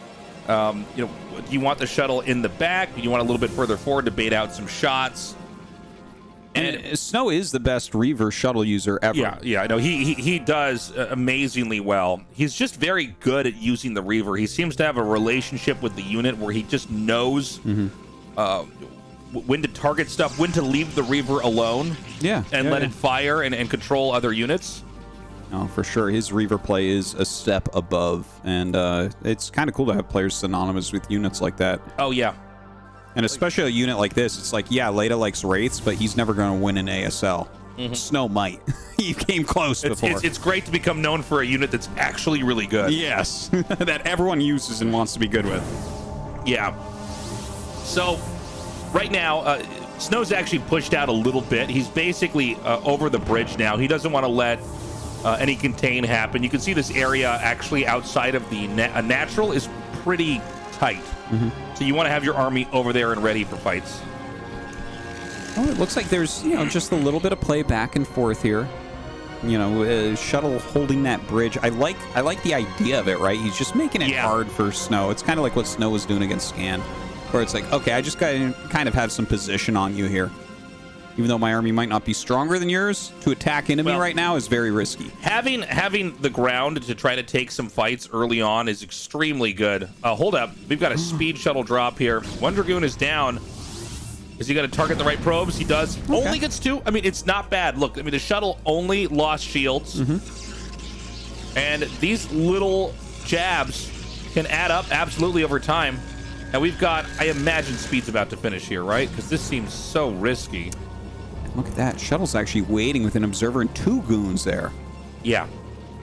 You know, do you want the Shuttle in the back? Do you want a little bit further forward to bait out some shots? And Snow is the best Reaver Shuttle user ever. Yeah, I know. He does amazingly well. He's just very good at using the Reaver. He seems to have a relationship with the unit where he just knows when to target stuff, when to leave the Reaver alone, and let it fire and control other units. Oh, for sure. His Reaver play is a step above, and it's kind of cool to have players synonymous with units like that. Oh, yeah. And especially a unit like this, it's like, yeah, Leda likes Wraiths, but he's never going to win an ASL. Snow might. He came close before. It's great to become known for a unit that's actually really good. Yes, that everyone uses and wants to be good with. Yeah. So, right now, Snow's actually pushed out a little bit. He's basically over the bridge now. He doesn't want to let any contain happen. You can see this area actually outside of the natural is pretty tight. So you want to have your army over there and ready for fights. Oh, it looks like there's, you know, just a little bit of play back and forth here. You know, Shuttle holding that bridge. I like the idea of it, right? He's just making it hard for Snow. It's kind of like what Snow was doing against Scan, where it's like, okay, I just got to kind of have some position on you here. Even though my army might not be stronger than yours, to attack into me right now is very risky. Having the ground to try to take some fights early on is extremely good. Hold up. We've got a speed shuttle drop here. One Dragoon is down. Is he going to target the right probes? He does. Okay. Only gets 2. I mean, it's not bad. Look, I mean, the shuttle only lost shields. And these little jabs can add up absolutely over time. And we've got, I imagine speed's about to finish here, right? Because this seems so risky. Look at that. Shuttle's actually waiting with an observer and 2 goons there. Yeah.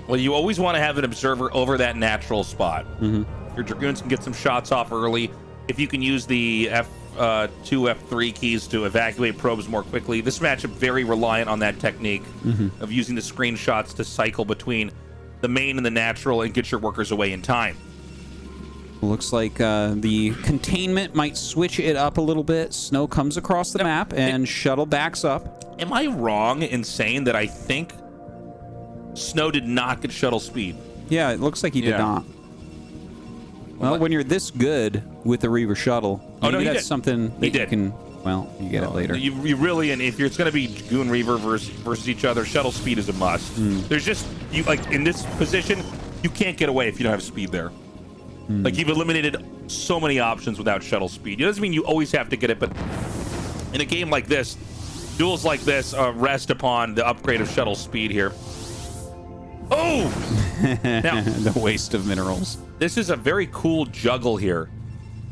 Well, you always want to have an observer over that natural spot. Your Dragoons can get some shots off early. If you can use the F2, F3 keys to evacuate probes more quickly. This matchup very reliant on that technique of using the screenshots to cycle between the main and the natural and get your workers away in time. Looks like the containment might switch it up a little bit. Snow comes across the map, and Shuttle backs up. Am I wrong in saying that I think Snow did not get Shuttle speed? Yeah, it looks like he did not. Well, when you're this good with the Reaver Shuttle, maybe that's something that you can... Well, you get it later. You really, and if it's going to be Goon Reaver versus each other, Shuttle speed is a must. There's just, like, in this position, you can't get away if you don't have speed there. Like, you've eliminated so many options without Shuttle speed. It doesn't mean you always have to get it, but in a game like this, duels like this rest upon the upgrade of Shuttle speed here. Oh! Now, the waste of minerals. This is a very cool juggle here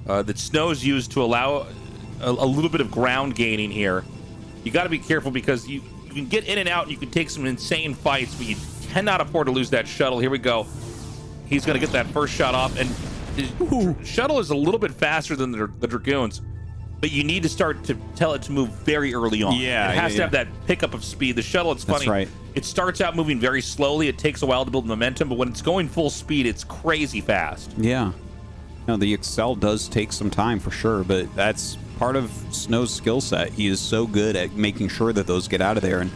that Snow's used to allow a little bit of ground gaining here. You got to be careful because you can get in and out and you can take some insane fights, but you cannot afford to lose that shuttle. Here we go. He's going to get that first shot off, and Shuttle is a little bit faster than the Dragoons, but you need to start to tell it to move very early on. Yeah, it has to have that pickup of speed. The Shuttle, it's funny. That's right. It starts out moving very slowly. It takes a while to build momentum, but when it's going full speed, it's crazy fast. Yeah. No, the Excel does take some time for sure, but that's part of Snow's skill set. He is so good at making sure that those get out of there, and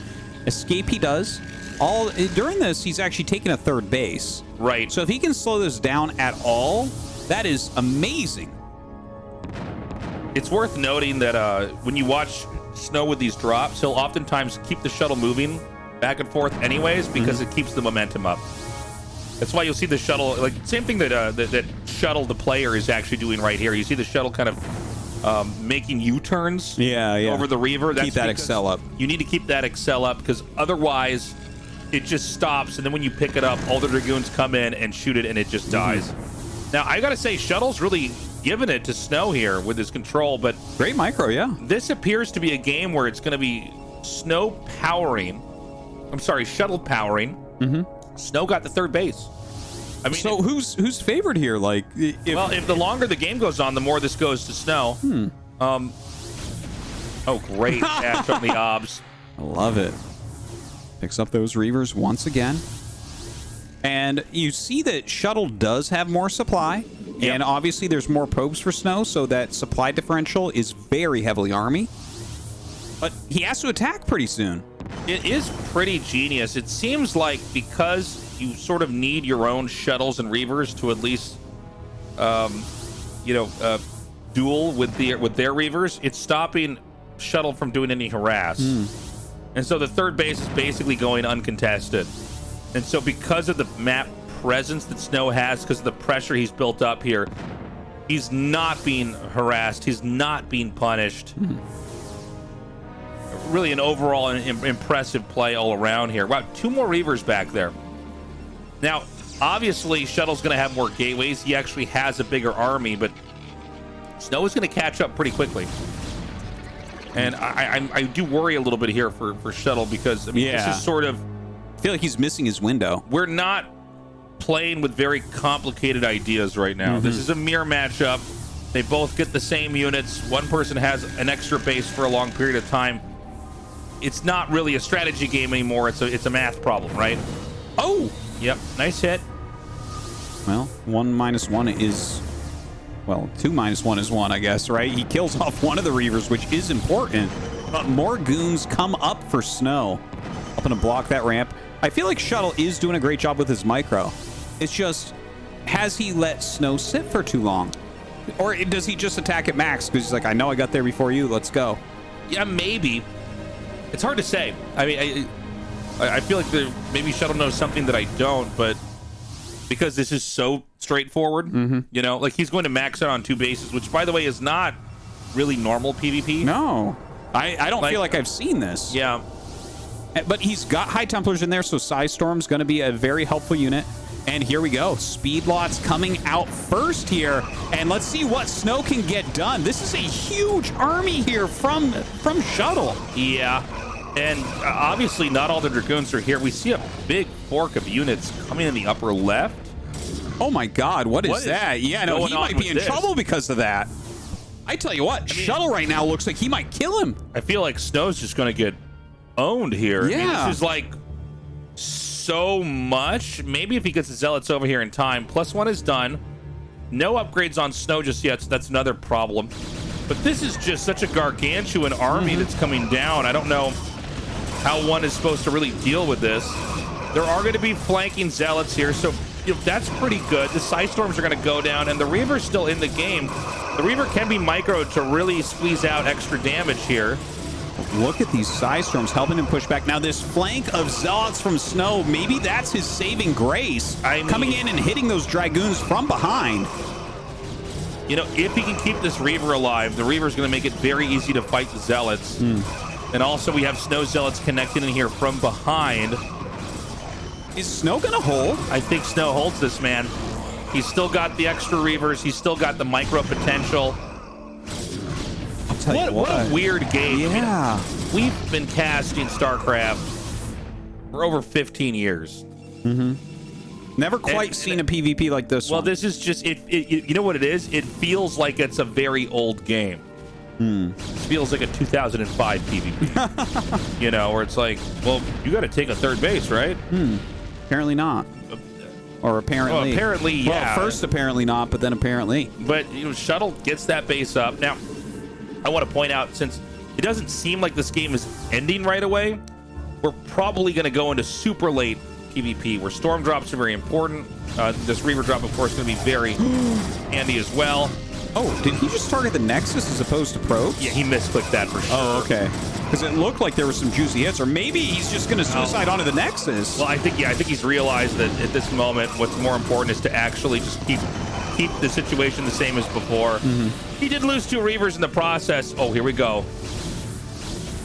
escape he does. During this, he's actually taken a third base. Right. So if he can slow this down at all, that is amazing. It's worth noting that when you watch Snow with these drops, he'll oftentimes keep the shuttle moving back and forth anyways because it keeps the momentum up. That's why you'll see the shuttle, like same thing that Shuttle, the player, is actually doing right here. You see the shuttle kind of making U-turns over the Reaver. Keep that Excel up. You need to keep that Excel up because otherwise it just stops, and then when you pick it up, all the Dragoons come in and shoot it, and it just dies. Now, I gotta say, Shuttle's really giving it to Snow here with his control, but great micro, yeah. This appears to be a game where it's going to be Snow powering. I'm sorry, Shuttle powering. Snow got the third base. I mean, so who's favored here? Like, if the longer the game goes on, the more this goes to Snow. Oh, great dash on the obs. I love it. Picks up those Reavers once again. And you see that Shuttle does have more supply. Yep. And obviously there's more probes for Snow, so that supply differential is very heavily Army. But he has to attack pretty soon. It is pretty genius. It seems like because you sort of need your own Shuttles and Reavers to at least, duel with their Reavers, it's stopping Shuttle from doing any harass. And so the third base is basically going uncontested. And so because of the map presence that Snow has, because of the pressure he's built up here, he's not being harassed. He's not being punished. Really an overall impressive play all around here. Wow, 2 more Reavers back there. Now, obviously, Shuttle's going to have more gateways. He actually has a bigger army, but Snow is going to catch up pretty quickly. And I do worry a little bit here for Shuttle because, I mean, this is sort of... I feel like he's missing his window. We're not playing with very complicated ideas right now. This is a mirror matchup. They both get the same units. One person has an extra base for a long period of time. It's not really a strategy game anymore. It's a math problem, right? Oh! Yep, nice hit. Well, 1 minus 1 is... Well, 2 minus 1 is 1, I guess, right? He kills off one of the Reavers, which is important. But more goons come up for Snow. Up and to block that ramp. I feel like Shuttle is doing a great job with his micro. It's just, has he let Snow sit for too long? Or does he just attack at max? Because he's like, I know I got there before you, let's go. Yeah, maybe. It's hard to say. I mean, I feel like maybe Shuttle knows something that I don't, but because this is so straightforward, you know, like he's going to max out on 2 bases, which, by the way, is not really normal PvP. No. I don't feel like I've seen this. Yeah. But he's got High Templars in there, so Psystorm's going to be a very helpful unit. And here we go. Speed Lots coming out first here. And let's see what Snow can get done. This is a huge army here from Shuttle. Yeah. And obviously not all the Dragoons are here. We see a big fork of units coming in the upper left. Oh my God, what is that? Yeah, no, he might be in trouble because of that. I tell you what, Shuttle right now looks like he might kill him. I feel like Snow's just going to get owned here. Yeah. I mean, this is like so much. Maybe if he gets the Zealots over here in time. +1 is done. No upgrades on Snow just yet, so that's another problem. But this is just such a gargantuan army that's coming down. I don't know how one is supposed to really deal with this. There are going to be flanking Zealots here, so that's pretty good. The Psystorms are going to go down, and the Reaver's still in the game. The Reaver can be microed to really squeeze out extra damage here. Look at these Psystorms helping him push back. Now, this flank of Zealots from Snow, maybe that's his saving grace. Coming in and hitting those Dragoons from behind. You know, if he can keep this Reaver alive, the Reaver's going to make it very easy to fight the Zealots. And also, we have Snow Zealots connected in here from behind. Is Snow going to hold? I think Snow holds this, man. He's still got the extra Reavers. He's still got the micro potential. tell you What a weird game. Yeah. I mean, we've been casting StarCraft for over 15 years. Never quite seen a PvP like this Well, one. this is just, you know what it is? It feels like it's a very old game. It feels like a 2005 PvP. You know, where it's like, well, you got to take a third base, right? Apparently not. Or apparently. Well, apparently, yeah. Well, first apparently not, but then apparently. But, you know, Shuttle gets that base up. Now, I want to point out, since it doesn't seem like this game is ending right away, we're probably going to go into super late PvP, where storm drops are very important. This Reaver drop, of course, is going to be very handy as well. Oh, did he just target the Nexus as opposed to probes? Yeah, he misclicked that for sure. Oh, okay. Because it looked like there were some juicy hits, or maybe he's just going to suicide onto the Nexus. Well, I think he's realized that at this moment, what's more important is to actually just keep the situation the same as before. He did lose 2 Reavers in the process. Oh, here we go.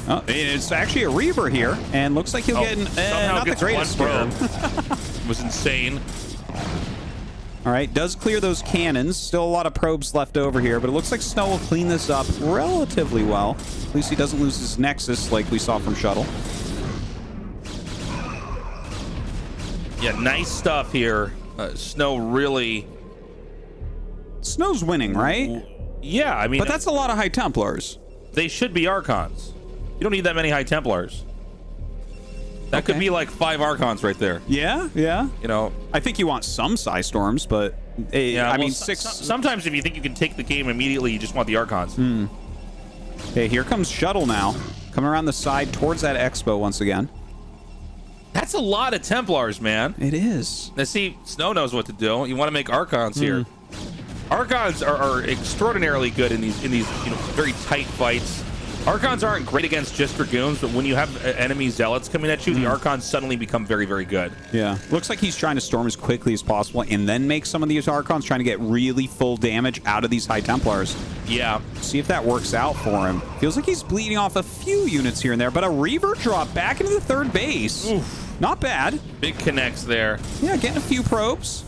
Oh, it's actually a Reaver here, and looks like he'll get not the greatest scare. It was insane. All right, does clear those cannons. Still a lot of probes left over here, but it looks like Snow will clean this up relatively well. At least he doesn't lose his Nexus like we saw from Shuttle. Yeah, nice stuff here. Snow really... Snow's winning, right? Yeah, I mean... But that's a lot of High Templars. They should be Archons. You don't need that many High Templars. That could be like 5 Archons right there. Yeah, yeah. You know, I think you want some Psy Storms, but yeah, I mean, 6. Sometimes if you think you can take the game immediately, you just want the Archons. Okay, here comes Shuttle now, coming around the side towards that Expo once again. That's a lot of Templars, man. It is. Now, see, Snow knows what to do. You want to make Archons here. Archons are extraordinarily good in these very tight fights. Archons aren't great against just Dragoons, but when you have enemy Zealots coming at you, the Archons suddenly become very, very good. Yeah. Looks like he's trying to storm as quickly as possible and then make some of these Archons, trying to get really full damage out of these High Templars. Yeah. See if that works out for him. Feels like he's bleeding off a few units here and there, but a Reaver drop back into the third base. Oof. Not bad. Big connects there. Yeah, getting a few probes.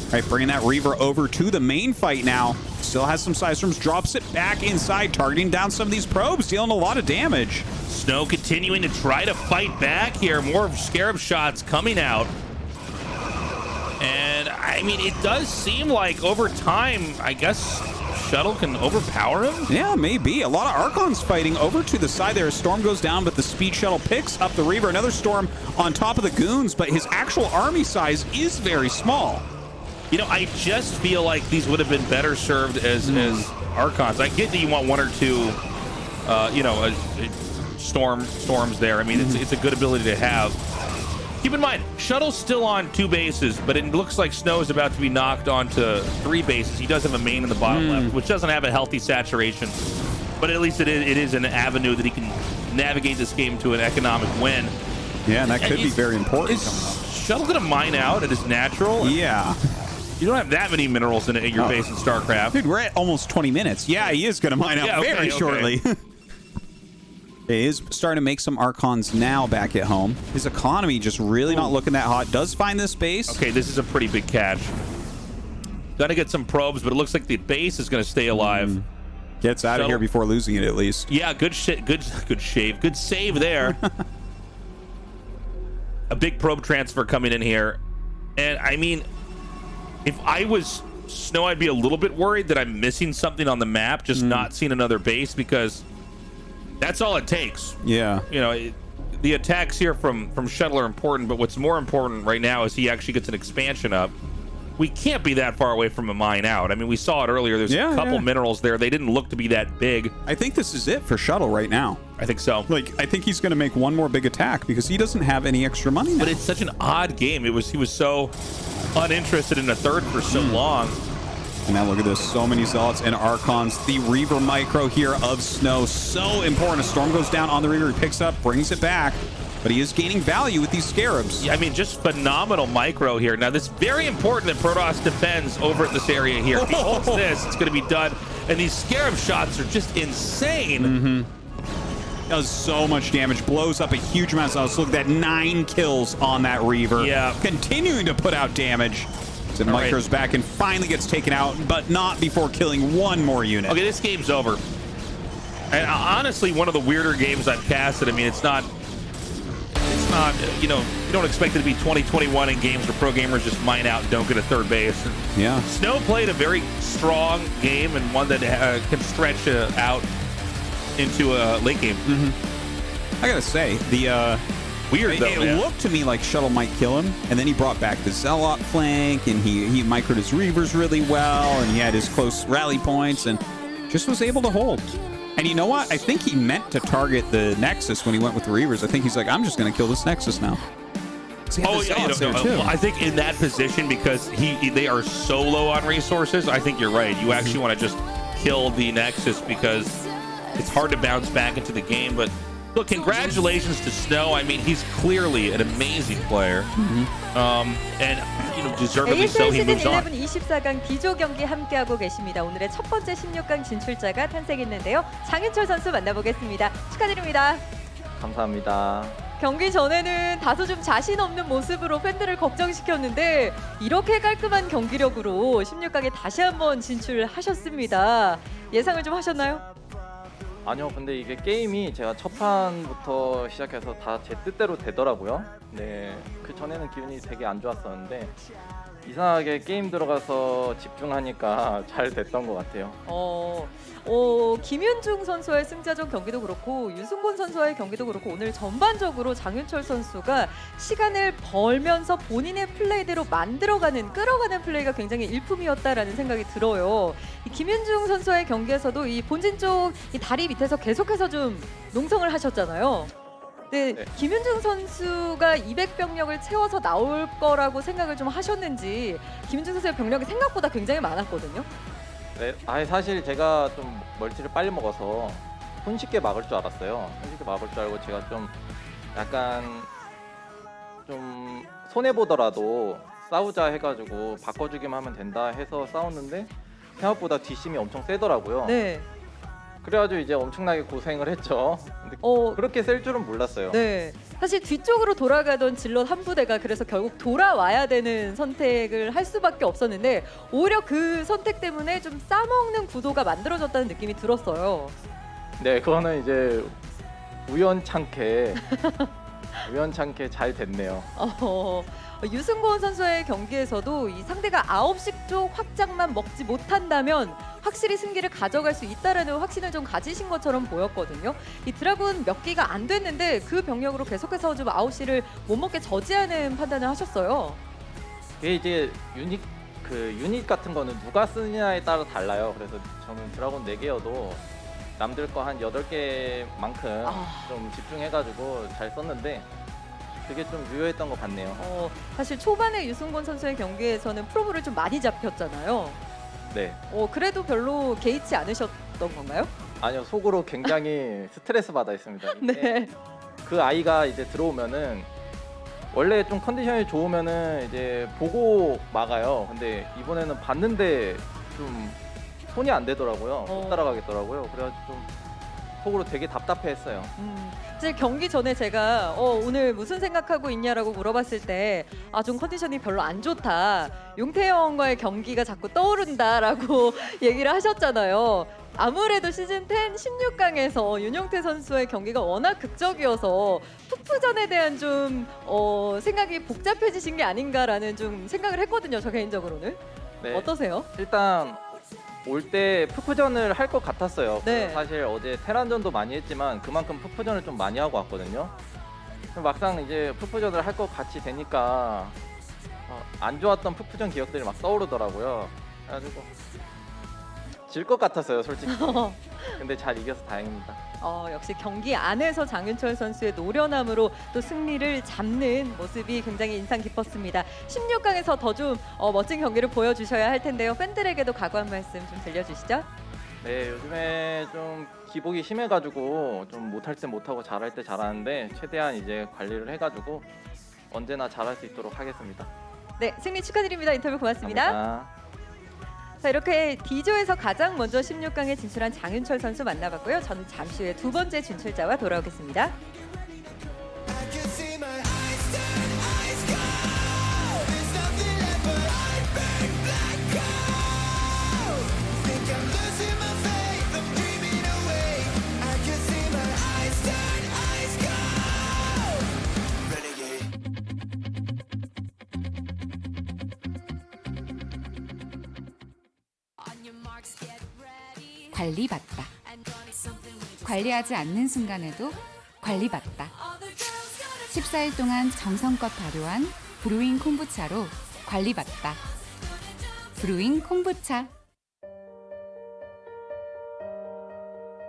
All right, bringing that Reaver over to the main fight now. Still has some Psy Storms, drops it back inside, targeting down some of these probes, dealing a lot of damage. Snow continuing to try to fight back here. More Scarab shots coming out. And, I mean, it does seem like over time, I guess Shuttle can overpower him? Yeah, maybe. A lot of Archons fighting over to the side there. A Storm goes down, but the Speed Shuttle picks up the Reaver. Another Storm on top of the Goons, but his actual army size is very small. You know, I just feel like these would have been better served as Archons. I get that you want 1 or 2, storms there. I mean, it's a good ability to have. Keep in mind, Shuttle's still on 2 bases, but it looks like Snow is about to be knocked onto 3 bases. He does have a main in the bottom left, which doesn't have a healthy saturation, but at least it is an avenue that he can navigate this game to an economic win. Yeah, and that could be very important. Is Shuttle going to mine out at his natural? Yeah. You don't have that many minerals in your base in StarCraft. Dude, we're at almost 20 minutes. Yeah, he is going to mine out very shortly. He is starting to make some Archons now back at home. His economy just really not looking that hot. Does find this base. Okay, this is a pretty big catch. Gonna get some probes, but it looks like the base is gonna stay alive. Gets out of here before losing it, at least. Yeah, good shave. Good save there. A big probe transfer coming in here. And I mean, if I was Snow, I'd be a little bit worried that I'm missing something on the map, just not seeing another base, because that's all it takes. Yeah. You know, the attacks here from Shuttle are important, but what's more important right now is he actually gets an expansion up. We can't be that far away from a mine out. I mean, we saw it earlier. There's a couple minerals there. They didn't look to be that big. I think this is it for Shuttle right now. I think so. Like, I think he's going to make one more big attack because he doesn't have any extra money now. But it's such an odd game. He was so uninterested in the third for so long. And now look at this. So many Zealots and Archons. The Reaver micro here of Snow. So important. A Storm goes down on the Reaver. He picks up, brings it back. But he is gaining value with these Scarabs. Yeah, I mean, just phenomenal micro here. Now, this is very important that Protoss defends over at this area here. If he holds this, it's going to be done. And these Scarab shots are just insane. Does so much damage. Blows up a huge amount of Zealots. Look at that. 9 kills on that Reaver. Yeah. Continuing to put out damage. And Micro's back and finally gets taken out, but not before killing one more unit. Okay, this game's over. And honestly, one of the weirder games I've casted. I mean, it's not, you know, you don't expect it to be 2021 in games where pro gamers just mine out and don't get a third base. And yeah. Snow played a very strong game and one that can stretch out into a late game. I gotta say, the weird though. It looked to me like Shuttle might kill him, and then he brought back the Zealot flank, and he microed his Reavers really well, and he had his close rally points, and just was able to hold. And you know what? I think he meant to target the Nexus when he went with the Reavers. I think he's like, I'm just going to kill this Nexus now. Oh yeah, I think in that position, because they are so low on resources, I think you're right. You actually want to just kill the Nexus because it's hard to bounce back into the game. But look, congratulations to Snow. I mean, he's clearly an amazing player, and you know, deservedly so. ASL He moves 시즌 on. 11 24강 D조 경기 함께하고 계십니다. 오늘의 첫 번째 16강 진출자가 탄생했는데요. 장윤철 선수 만나보겠습니다. 축하드립니다. 감사합니다. 경기 전에는 다소 좀 자신 없는 모습으로 팬들을 걱정시켰는데 이렇게 깔끔한 경기력으로 16강에 다시 한번 진출하셨습니다. 예상을 좀 하셨나요? 아니요, 근데 이게 게임이 제가 첫 판부터 시작해서 다 제 뜻대로 되더라고요. 네, 그 전에는 기분이 되게 안 좋았었는데 이상하게 게임 들어가서 집중하니까 잘 됐던 것 같아요. 김윤중 선수와의 승자전 경기도 그렇고 유승곤 선수와의 경기도 그렇고 오늘 전반적으로 장윤철 선수가 시간을 벌면서 본인의 플레이대로 만들어가는 끌어가는 플레이가 굉장히 일품이었다라는 생각이 들어요. 이 김윤중 선수와의 경기에서도 이 본진 쪽 이 다리 밑에서 계속해서 좀 농성을 하셨잖아요. 네, 김윤중 선수가 200병력을 채워서 나올 거라고 생각을 좀 하셨는지 김윤중 선수의 병력이 생각보다 굉장히 많았거든요. 네, 사실 제가 좀 멀티를 빨리 먹어서 손쉽게 막을 줄 알았어요. 손쉽게 막을 줄 알고 제가 좀 약간 좀 손해 보더라도 싸우자 해가지고 바꿔주기만 하면 된다 해서 싸웠는데 생각보다 뒷심이 엄청 세더라고요. 네. 그래가지고 이제 엄청나게 고생을 했죠. 근데 그렇게 셀 줄은 몰랐어요. 네, 사실 뒤쪽으로 돌아가던 질럿 한 부대가 그래서 결국 돌아와야 되는 선택을 할 수밖에 없었는데 오히려 그 선택 때문에 좀 싸먹는 구도가 만들어졌다는 느낌이 들었어요. 네, 그거는 이제 우연찮게 잘 됐네요. 유승곤 선수의 경기에서도 이 상대가 9시 쪽 확장만 먹지 못한다면 확실히 승기를 가져갈 수 있다라는 확신을 좀 가지신 것처럼 보였거든요. 이 드라군 몇 기가 안 됐는데 그 병력으로 계속해서 좀 9시를 못 먹게 저지하는 판단을 하셨어요. 이게 이제 유닛 같은 거는 누가 쓰느냐에 따라 달라요. 그래서 저는 드라군 4개여도 남들 거 한 8개만큼 좀 집중해가지고 잘 썼는데 그게 좀 유효했던 것 같네요. 사실 초반에 유승곤 선수의 경기에서는 프로브를 좀 많이 잡혔잖아요. 네. 그래도 별로 개의치 않으셨던 건가요? 아니요, 속으로 굉장히 스트레스 받아 있습니다. 네. 그 아이가 이제 들어오면은 원래 좀 컨디션이 좋으면은 이제 보고 막아요. 근데 이번에는 봤는데 좀 손이 안 되더라고요. 못 따라가겠더라고요. 그래가지고 좀 속으로 되게 답답해했어요. 사실 경기 전에 제가 오늘 무슨 생각하고 있냐라고 물어봤을 때 좀 컨디션이 별로 안 좋다. 용태형과의 경기가 자꾸 떠오른다라고 얘기를 하셨잖아요. 아무래도 시즌 10 16강에서 윤용태 선수의 경기가 워낙 극적이어서 푸푸전에 대한 좀 생각이 복잡해지신 게 아닌가라는 좀 생각을 했거든요. 저 개인적으로는. 네. 어떠세요? 일단 올 때 푸푸전을 할 것 같았어요. 네. 사실 어제 테란전도 많이 했지만 그만큼 푸푸전을 좀 많이 하고 왔거든요. 막상 이제 푸푸전을 할 것 같이 되니까 안 좋았던 푸푸전 기억들이 막 떠오르더라고요. 그래가지고 질 것 같았어요, 솔직히. 근데 잘 이겨서 다행입니다. 역시 경기 안에서 장윤철 선수의 노련함으로 또 승리를 잡는 모습이 굉장히 인상 깊었습니다. 16강에서 더 좀 멋진 경기를 보여주셔야 할 텐데요. 팬들에게도 각오 한 말씀 좀 들려주시죠. 네, 요즘에 좀 기복이 심해가지고 좀 못할 때 못하고 잘할 때 잘하는데 최대한 이제 관리를 해가지고 언제나 잘할 수 있도록 하겠습니다. 네, 승리 축하드립니다. 인터뷰 고맙습니다. 감사합니다. 자, 이렇게 D조에서 가장 먼저 16강에 진출한 장윤철 선수 만나봤고요. 저는 잠시 후에 두 번째 진출자와 돌아오겠습니다. I can see my eyes turn ice cold. There's nothing left but I burn. 관리받다. 관리하지 않는 순간에도 관리받다. 14일 동안 정성껏 발효한 브루잉 콤부차로 관리받다. 브루잉 콤부차.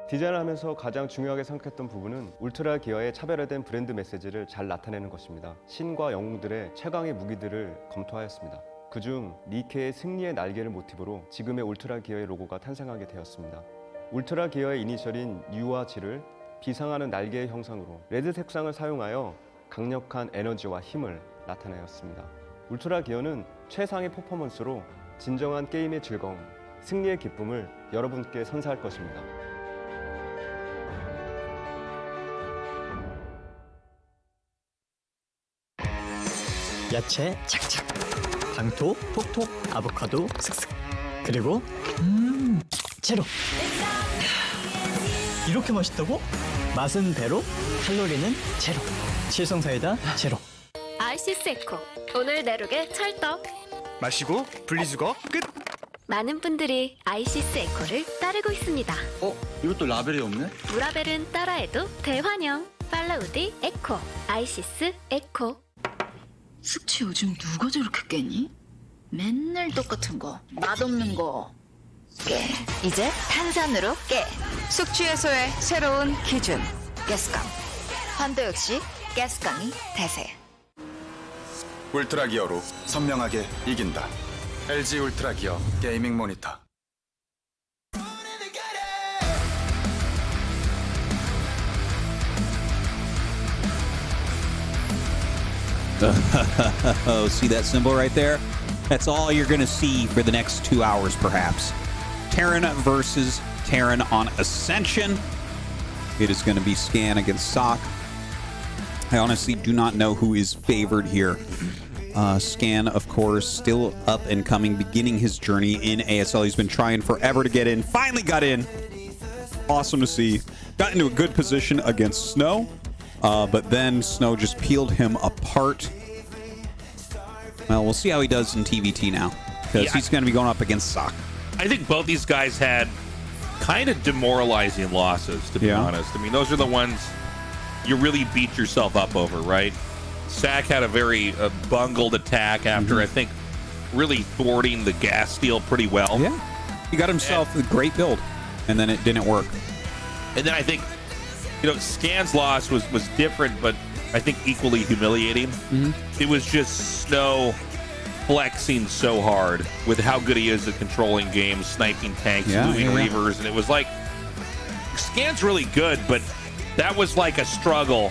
디자인을 하면서 가장 중요하게 생각했던 부분은 울트라 기어의 차별화된 브랜드 메시지를 잘 나타내는 것입니다. 신과 영웅들의 최강의 무기들을 검토하였습니다. 그중 니케의 승리의 날개를 모티브로 지금의 울트라 기어의 로고가 탄생하게 되었습니다. 울트라 기어의 이니셜인 U와 G를 비상하는 날개의 형상으로 레드 색상을 사용하여 강력한 에너지와 힘을 나타내었습니다. 울트라 기어는 최상의 퍼포먼스로 진정한 게임의 즐거움, 승리의 기쁨을 여러분께 선사할 것입니다. 야채 착착, 당토 톡톡, 아보카도 슥슥, 그리고 제로. 이렇게 맛있다고? 맛은 배로, 칼로리는 제로. 칠성사이다 제로. 아이시스 에코 오늘 내룩의 찰떡. 마시고 분리수거 끝. 많은 분들이 아이시스 에코를 따르고 있습니다. 이것도 라벨이 없네? 무라벨은 따라해도 대환영. 팔로우디 에코 아이시스 에코. 숙취 요즘 누가 저렇게 깨니? 맨날 똑같은 거, 맛없는 거 깨. 이제 탄산으로 깨. 숙취 해소의 새로운 기준. 가스감. 환도 역시 가스감이 대세. 울트라 기어로 선명하게 이긴다. LG 울트라 기어 게이밍 모니터. Oh, see that symbol right there? That's all you're going to see for the next 2 hours, perhaps. Terran versus Terran on Ascension. It is going to be Scan against sSak. I honestly do not know who is favored here. Scan, of course, still up and coming, beginning his journey in ASL. He's been trying forever to get in. Finally got in. Awesome to see. Got into a good position against Snow. But then Snow just peeled him apart. Well, we'll see how he does in TVT now, because he's going to be going up against sSak. I think both these guys had kind of demoralizing losses, to be honest. I mean, those are the ones you really beat yourself up over, right? sSak had a very bungled attack after, I think, really thwarting the gas steal pretty well. Yeah. He got himself a great build, and then it didn't work. And then I think, Scan's loss was different, but I think equally humiliating. It was just Snow flexing so hard with how good he is at controlling games, sniping tanks, moving reavers, and it was like, Scan's really good, but that was like a struggle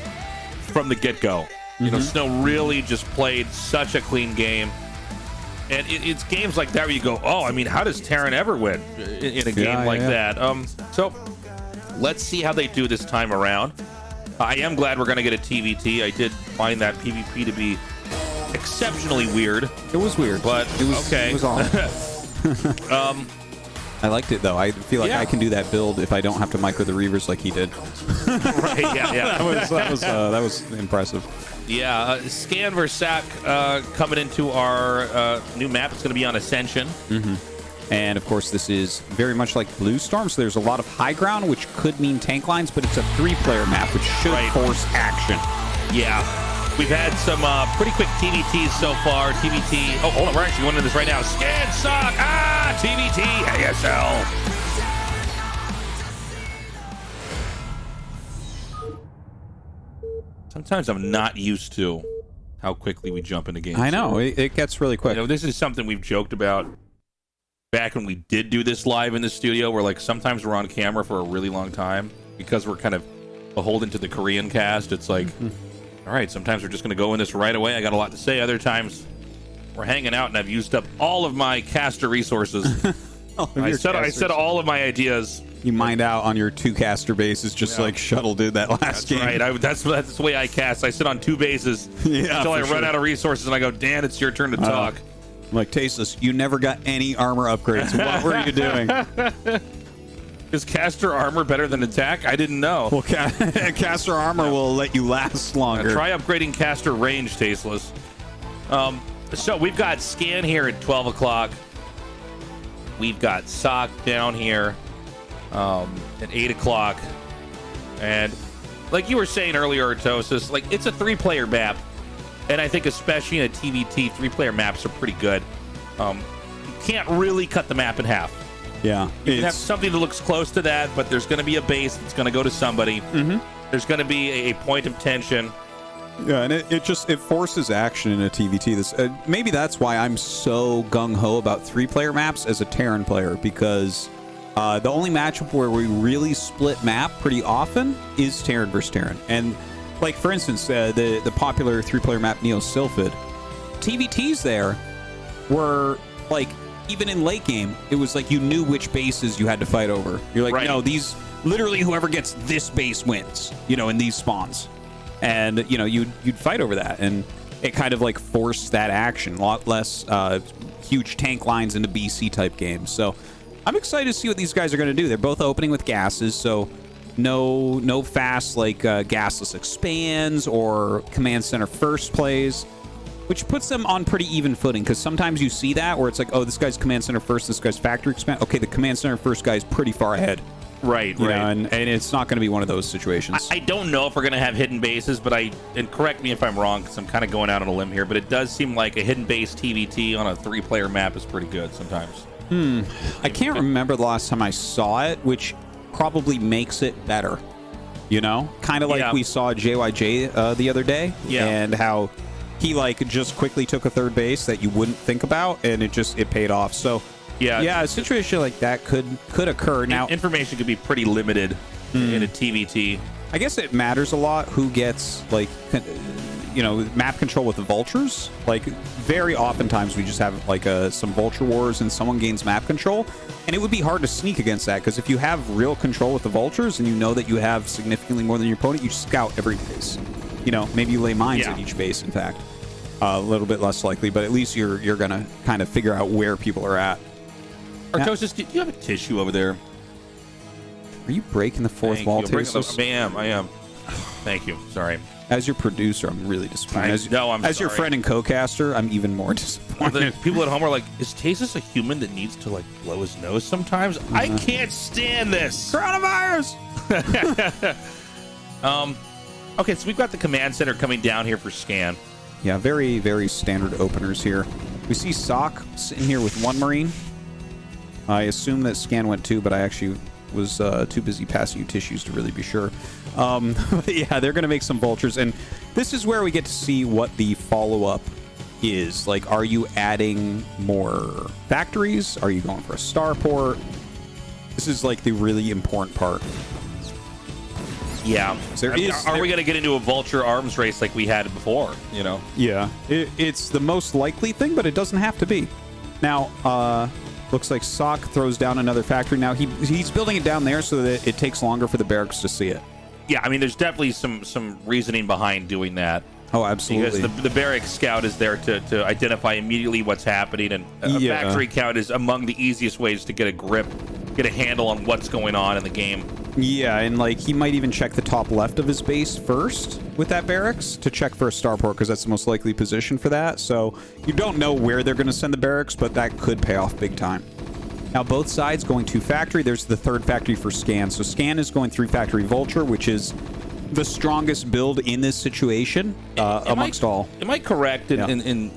from the get-go. Snow really just played such a clean game. And it's games like that where you go, oh, I mean, how does Terran ever win in a game like that? So let's see how they do this time around. I am glad we're going to get a TVT. I did find that PvP to be exceptionally weird. It was weird, but it was okay. It was on. I liked it though. I feel like I can do that build if I don't have to micro the reavers like he did. Right? Yeah. that was impressive. Yeah, Scan versus sSak coming into our new map. It's going to be on Ascension. And of course, this is very much like Blue Storm, so there's a lot of high ground, which could mean tank lines, but it's a 3-player map, which should force action. Yeah. We've had some pretty quick TVTs so far. TVT. Oh, hold on. We're actually going into this right now. Scan, sSak. TVT, ASL. Sometimes I'm not used to how quickly we jump into games. I know. It gets really quick. This is something we've joked about back when we did do this live in the studio, where like sometimes we're on camera for a really long time because we're kind of beholden to the Korean cast. It's like, all right, sometimes we're just going to go in this right away. I got a lot to say. Other times we're hanging out and I've used up all of my caster resources. I said all of my ideas. You mined out on your 2 caster bases, just like Shuttle did that last game. Right. That's the way I cast. I sit on 2 bases until I run out of resources, and I go, Dan, it's your turn to talk. I'm like, Tastosis, you never got any armor upgrades. What were you doing? Is caster armor better than attack? I didn't know. Well, caster armor will let you last longer. Try upgrading caster range, Tasteless. So we've got Scan here at 12 o'clock. we've got sSak down here at 8 o'clock. And like you were saying earlier, Tastosis, like it's a 3-player map. And I think especially in a TVT, 3-player maps are pretty good. You can't really cut the map in half. Yeah. You can have something that looks close to that, but there's going to be a base that's going to go to somebody. There's going to be a point of tension. Yeah, and it forces action in a TVT. Maybe that's why I'm so gung-ho about 3-player maps as a Terran player, because the only matchup where we really split map pretty often is Terran versus Terran. And like, for instance, the popular 3-player map Neo Sylphid, TVTs there were like, even in late game, it was like you knew which bases you had to fight over. You're like, no, these, literally whoever gets this base wins, in these spawns. And, you'd fight over that. And it kind of like forced that action. A lot less huge tank lines into BC type games. So I'm excited to see what these guys are going to do. They're both opening with gases, so no fast like gasless expands or command center first plays, which puts them on pretty even footing, because sometimes you see that where it's like, oh, this guy's command center first, this guy's factory expand. Okay, the command center first guy is pretty far ahead. Right. And it's not going to be one of those situations. I don't know if we're going to have hidden bases, but and correct me if I'm wrong, because I'm kind of going out on a limb here, but it does seem like a hidden base TVT on a 3-player map is pretty good sometimes. I can't remember the last time I saw it, which probably makes it better. Kind of like we saw JYJ the other day, and how he like just quickly took a third base that you wouldn't think about, and it paid off. So a situation like that could occur. Now, information could be pretty limited in a TVT. I guess it matters a lot who gets like map control with the vultures. Like, very oftentimes we just have like some vulture wars and someone gains map control, and it would be hard to sneak against that, because if you have real control with the vultures and you know that you have significantly more than your opponent, you scout every base. Maybe you lay mines at each base, in fact. A little bit less likely, but at least you're gonna kind of figure out where people are at. Artosis, do you have a tissue over there? Are you breaking the fourth wall, Tastosis? I am. Thank you. Sorry. As your producer, I'm really disappointed. As your sorry. friend and co-caster, I'm even more disappointed. People at home are like, is Tastosis a human that needs to like blow his nose sometimes? I can't stand this. Coronavirus! Okay, so we've got the command center coming down here for scan. Yeah, very, very standard openers here. We see sSak sitting here with 1 Marine. I assume that scan went 2, but I actually was too busy passing you tissues to really be sure. But yeah, they're going to make some vultures, and this is where we get to see what the follow-up is. Like, are you adding more factories? Are you going for a starport? This is like the really important part. Yeah. Are we going to get into a vulture arms race like we had before? Yeah, it's the most likely thing, but it doesn't have to be. Now, looks like sSak throws down another factory. Now he's building it down there so that it takes longer for the barracks to see it. Yeah, I mean, there's definitely some reasoning behind doing that. Oh, absolutely. Because the barrack scout is there to identify immediately what's happening, and a factory count is among the easiest ways to get a grip, get a handle on what's going on in the game. Yeah, and like he might even check the top left of his base first with that barracks to check for a starport, because that's the most likely position for that. So you don't know where they're going to send the barracks, but that could pay off big time. Now, both sides going to factory. There's the third factory for scan. So scan is going 3 factory vulture, which is the strongest build in this situation amongst all. Am I correct in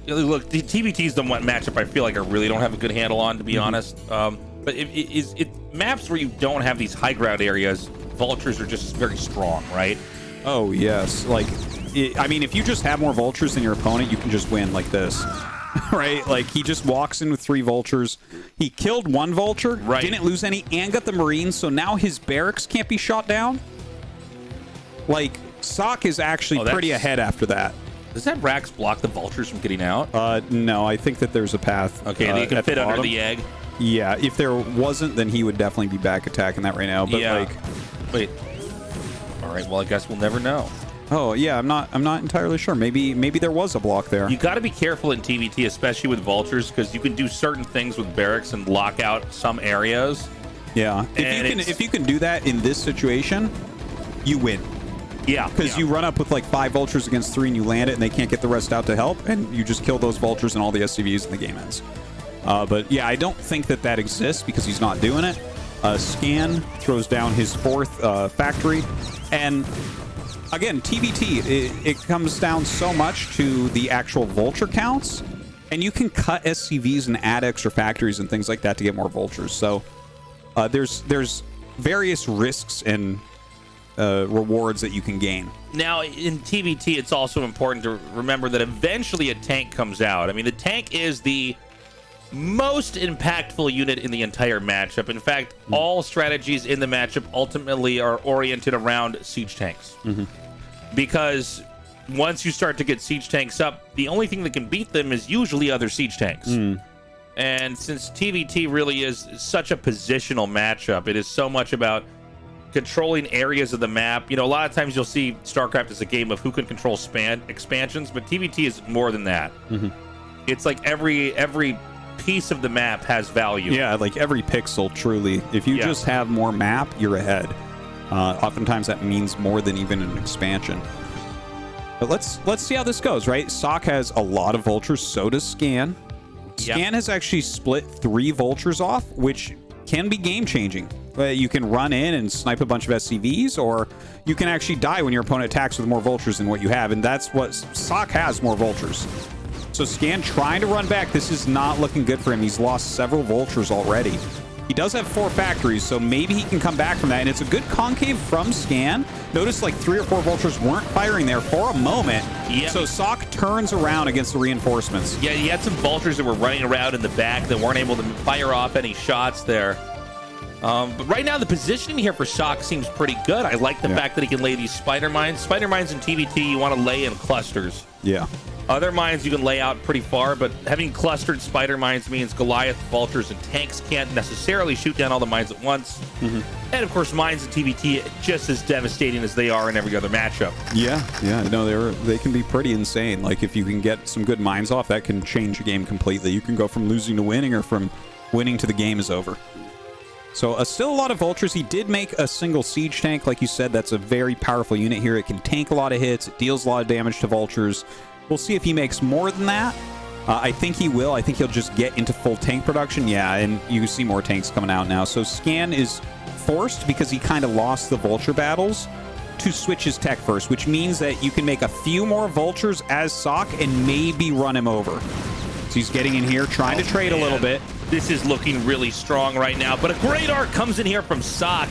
look, the TVT is the one matchup I feel like I really don't have a good handle on, to be honest. But it maps where you don't have these high ground areas, vultures are just very strong, right? Oh, yes. Like, I mean, if you just have more vultures than your opponent, you can just win like this. Right? Like, he just walks in with 3 vultures. He killed 1 vulture, didn't lose any, and got the Marines, so now his barracks can't be shot down. Like, sSak is actually pretty ahead after that. Does that Rax block the vultures from getting out? No, I think that there's a path. Okay, they can fit under the egg. Yeah, if there wasn't, then he would definitely be back attacking that right now. But wait. All right, well, I guess we'll never know. Oh yeah, I'm not entirely sure. Maybe there was a block there. You got to be careful in TVT, especially with vultures, because you can do certain things with barracks and lock out some areas. Yeah, if you can do that in this situation, you win. Yeah, because you run up with like 5 vultures against 3 and you land it, and they can't get the rest out to help, and you just kill those vultures and all the SCVs, and the game ends. But yeah, I don't think that exists because he's not doing it. Scan throws down his 4th factory. And again, TBT, it comes down so much to the actual vulture counts. And you can cut SCVs and add extra factories and things like that to get more vultures. So there's various risks and rewards that you can gain. Now, in TBT, it's also important to remember that eventually a tank comes out. I mean, the tank is the most impactful unit in the entire matchup. In fact, all strategies in the matchup ultimately are oriented around siege tanks. Because once you start to get siege tanks up, the only thing that can beat them is usually other siege tanks. And since TBT really is such a positional matchup, it is so much about controlling areas of the map. You know, a lot of times you'll see StarCraft as a game of who can control expansions, but TBT is more than that. It's like every piece of the map has value. Yeah, like every pixel, truly. If you just have more map, you're ahead. Oftentimes that means more than even an expansion. But let's see how this goes, right? sSak has a lot of vultures, so does Scan. Scan has actually split 3 vultures off, which can be game-changing. You can run in and snipe a bunch of SCVs, or you can actually die when your opponent attacks with more vultures than what you have, and that's what sSak has, more vultures. So Scan trying to run back. This is not looking good for him. He's lost several vultures already. He does have 4 factories, so maybe he can come back from that. And it's a good concave from Scan. Notice like 3 or 4 vultures weren't firing there for a moment. So sSak turns around against the reinforcements. Yeah, he had some vultures that were running around in the back that weren't able to fire off any shots there. But right now, the positioning here for sSak seems pretty good. I like the fact that he can lay these spider mines. Spider mines in TBT, you want to lay in clusters. Yeah. Other mines you can lay out pretty far, but having clustered spider mines means Goliath, vultures, and tanks can't necessarily shoot down all the mines at once. And of course, mines in TBT just as devastating as they are in every other matchup. Yeah, no, they can be pretty insane. Like if you can get some good mines off, that can change a game completely. You can go from losing to winning, or from winning to the game is over. So still a lot of vultures. He did make a single siege tank, like you said. That's a very powerful unit here. It can tank a lot of hits. It deals a lot of damage to vultures. We'll see if he makes more than that. I think he will. I think he'll just get into full tank production. Yeah, and you see more tanks coming out now. So Scan is forced, because he kind of lost the vulture battles, to switch his tech first, which means that you can make a few more vultures as sSak and maybe run him over. So he's getting in here, trying to trade a little bit. This is looking really strong right now, but a great arc comes in here from sSak.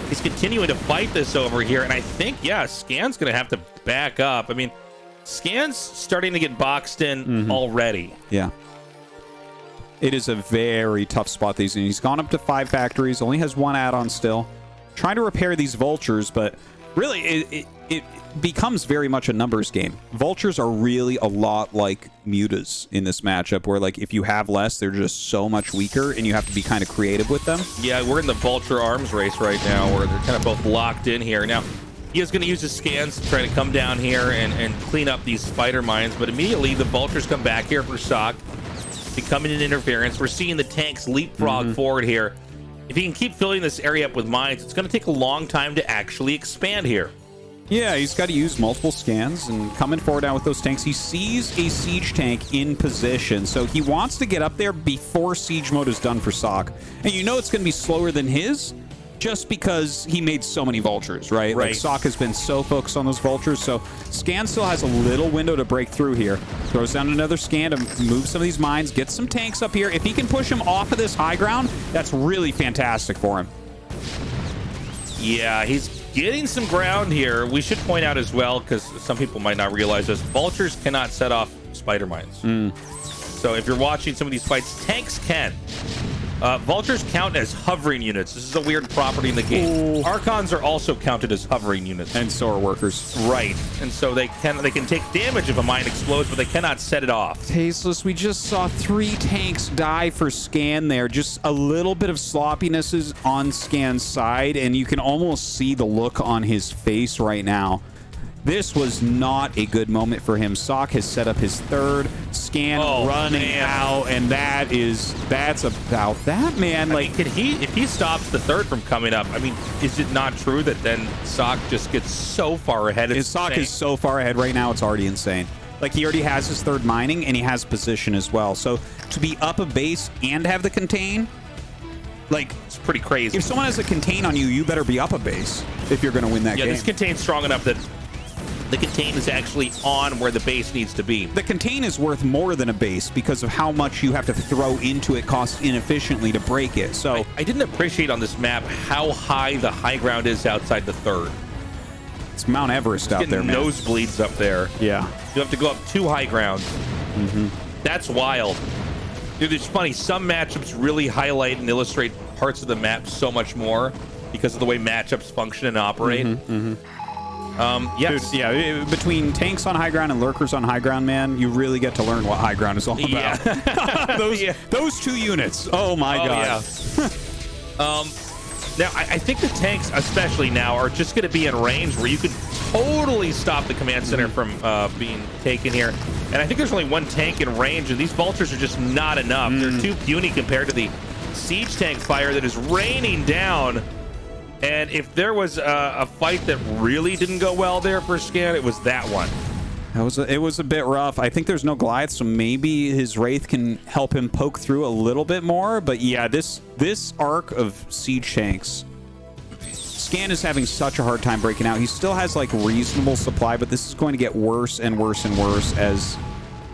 He's continuing to fight this over here, and I think, Scan's going to have to back up. I mean, Scan's starting to get boxed in already. Yeah. It is a very tough spot these days. He's gone up to 5 factories, only has 1 add-on still. Trying to repair these vultures, but really it becomes very much a numbers game. Vultures are really a lot like mutas in this matchup, where like if you have less, they're just so much weaker, and you have to be kind of creative with them. Yeah, we're in the vulture arms race right now, where they're kind of both locked in here. Now, he is going to use his scans to try to come down here and clean up these spider mines, but immediately the vultures come back here for sSak, becoming an interference. We're seeing the tanks leapfrog forward here. If he can keep filling this area up with mines, it's going to take a long time to actually expand here. Yeah, he's got to use multiple scans and coming forward now with those tanks. He sees a siege tank in position, so he wants to get up there before siege mode is done for sSak. And you know it's going to be slower than his, just because he made so many vultures, right? Like sSak has been so focused on those vultures, so Scan still has a little window to break through here. Throws down another scan to move some of these mines, get some tanks up here. If he can push him off of this high ground, that's really fantastic for him. Yeah, he's getting some ground here. We should point out as well, because some people might not realize this, vultures cannot set off spider mines. So if you're watching some of these fights, tanks can. Vultures count as hovering units. This is a weird property in the game. Archons are also counted as hovering units. And so are workers. Right. And so they can take damage if a mine explodes, but they cannot set it off. Tasteless, we just saw 3 tanks die for Scan there. Just a little bit of sloppiness is on Scan's side, and you can almost see the look on his face right now. This was not a good moment for him. sSak has set up his 3rd. Scan running out, and that's about that, man. Like, if he stops the 3rd from coming up, I mean, is it not true that then sSak just gets so far ahead? sSak is so far ahead right now, it's already insane. Like, he already has his third mining, and he has position as well. So to be up a base and have the contain, like, it's pretty crazy. If someone has a contain on you, you better be up a base if you're going to win that game. Yeah, this contain's strong enough that the contain is actually on where the base needs to be. The contain is worth more than a base because of how much you have to throw into it cost inefficiently to break it. So I didn't appreciate on this map how high the high ground is outside the third. It's Mount Everest out there, man. Nosebleeds up there. Yeah. You have to go up 2 high grounds. That's wild. Dude, it's funny. Some matchups really highlight and illustrate parts of the map so much more because of the way matchups function and operate. Yes. Dude, yeah, between tanks on high ground and lurkers on high ground, man, you really get to learn what high ground is all about. Those 2 units. Oh my god. Yeah. Now, I think the tanks, especially now, are just going to be in range where you could totally stop the command center from being taken here. And I think there's only 1 tank in range, and these vultures are just not enough. They're too puny compared to the siege tank fire that is raining down. And if there was a fight that really didn't go well there for Scan, it was that one. It was a bit rough. I think there's no Goliath, so maybe his Wraith can help him poke through a little bit more. But yeah, this arc of siege tanks, Scan is having such a hard time breaking out. He still has like reasonable supply, but this is going to get worse and worse and worse as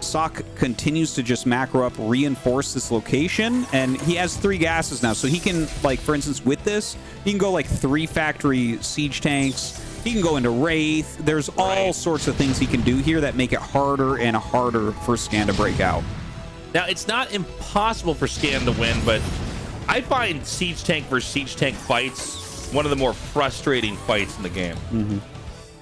sSak continues to just macro up, reinforce this location, and he has 3 gases now, so he can, like, for instance, with this, he can go like 3 factory siege tanks. He can go into Wraith. There's all sorts of things he can do here that make it harder and harder for Scan to break out. Now, it's not impossible for Scan to win, but I find siege tank versus siege tank fights one of the more frustrating fights in the game.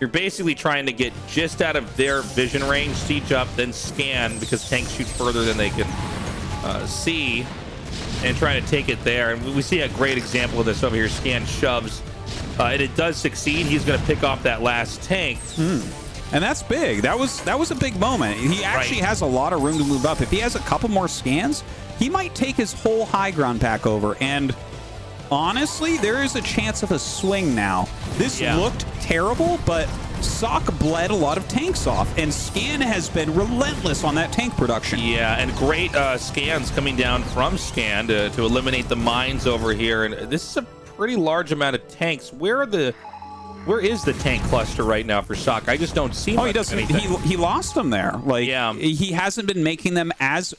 You're basically trying to get just out of their vision range, siege up, then scan, because tanks shoot further than they can see, and trying to take it there. And we see a great example of this over here. Scan shoves, and it does succeed. He's going to pick off that last tank. And that's big. That was a big moment. He actually has a lot of room to move up. If he has a couple more scans, he might take his whole high ground pack over. And honestly, there is a chance of a swing now. This looked terrible, but sSak bled a lot of tanks off, and Scan has been relentless on that tank production. Yeah, and great scans coming down from Scan to eliminate the mines over here. And this is a pretty large amount of tanks. Where is the tank cluster right now for sSak? I just don't see. Oh, he doesn't. He lost them there. Like, he hasn't been making them as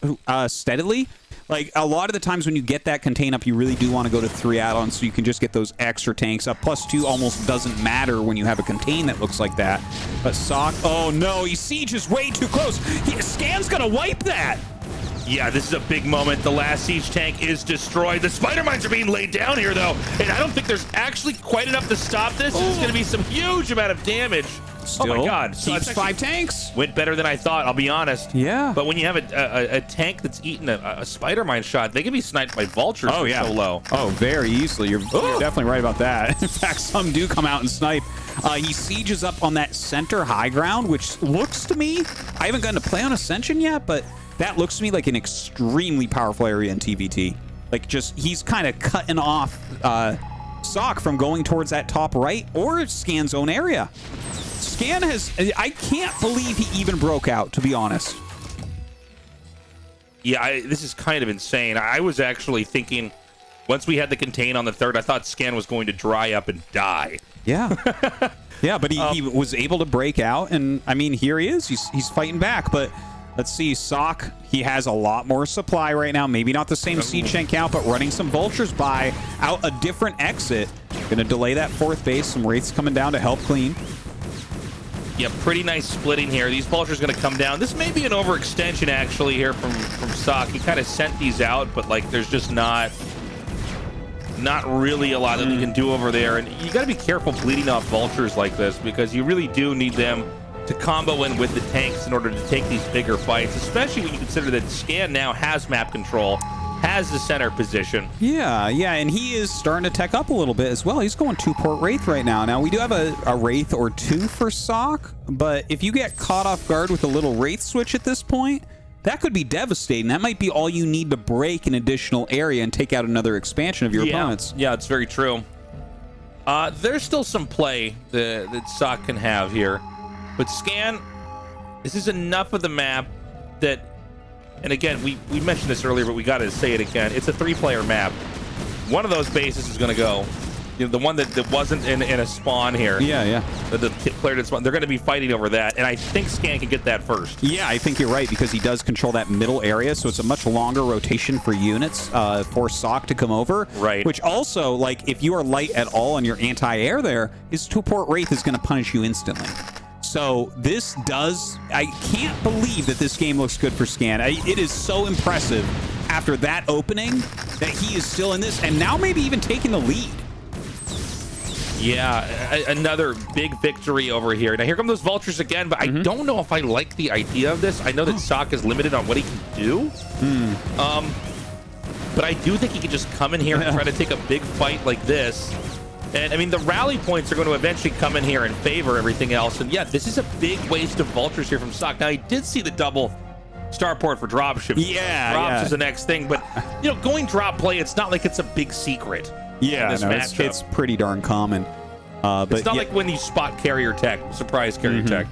steadily. Like, a lot of the times when you get that contain up, you really do want to go to 3 add-ons so you can just get those extra tanks up. +2 almost doesn't matter when you have a contain that looks like that. But sSak, oh no, he sieges way too close. Scan's gonna wipe that. Yeah, this is a big moment. The last siege tank is destroyed. The spider mines are being laid down here, though, and I don't think there's actually quite enough to stop this. It's going to be some huge amount of damage. Still, oh my god, so keeps 5 tanks. Went better than I thought, I'll be honest. Yeah. But when you have a tank that's eaten a spider mine shot, they can be sniped by vultures so low. Oh, very easily. You're definitely right about that. In fact, some do come out and snipe. He sieges up on that center high ground, which looks to me, I haven't gotten to play on Ascension yet, but that looks to me like an extremely powerful area in TVT. Like, just, he's kind of cutting off sSak from going towards that top right or Scan's own area. Scan has, I can't believe he even broke out, to be honest. Yeah, this is kind of insane. I was actually thinking, once we had the contain on the third, I thought Scan was going to dry up and die. Yeah. Yeah, but he was able to break out, and, I mean, here he is. He's fighting back, but let's see, sSak, he has a lot more supply right now. Maybe not the same siege tank count, but running some vultures by out a different exit. Going to delay that 4th base. Some Wraiths coming down to help clean. Yeah, pretty nice splitting here. These vultures going to come down. This may be an overextension, actually, here from sSak. He kind of sent these out, but, like, there's just not really a lot that he can do over there. And you got to be careful bleeding off vultures like this, because you really do need them to combo in with the tanks in order to take these bigger fights, especially when you consider that Scan now has map control, has the center position. Yeah, and he is starting to tech up a little bit as well. He's going 2-port Wraith right now. Now, we do have a Wraith or 2 for sSak, but if you get caught off guard with a little Wraith switch at this point, that could be devastating. That might be all you need to break an additional area and take out another expansion of your opponents. Yeah, it's very true. There's still some play that sSak can have here. But Scan, This is enough of the map that, and again, we mentioned this earlier, but we got to say it again. It's a 3-player map. One of those bases is going to go. You know, the one that wasn't in a spawn here. Yeah. The player didn't spawn. They're going to be fighting over that, and I think Scan can get that first. Yeah, I think you're right, because he does control that middle area, so it's a much longer rotation for units for sSak to come over. Right. Which also, like, if you are light at all on your anti-air there, his 2-port Wraith is going to punish you instantly. So this does... I can't believe that this game looks good for Scan. It is so impressive after that opening that he is still in this, and now maybe even taking the lead. Yeah, another big victory over here. Now here come those vultures again, but I don't know if I like the idea of this. I know that sSak is limited on what he can do. But I do think he can just come in here and try to take a big fight like this. And I mean, the rally points are going to eventually come in here and favor everything else. And yeah, this is a big waste of vultures here from sSak. Now, I did see the double starport for dropships. Yeah, Drops is the next thing. But, you know, going drop play, it's not like it's a big secret. Yeah, this matchup. it's pretty darn common. But it's not like when you spot carrier tech, surprise carrier tech.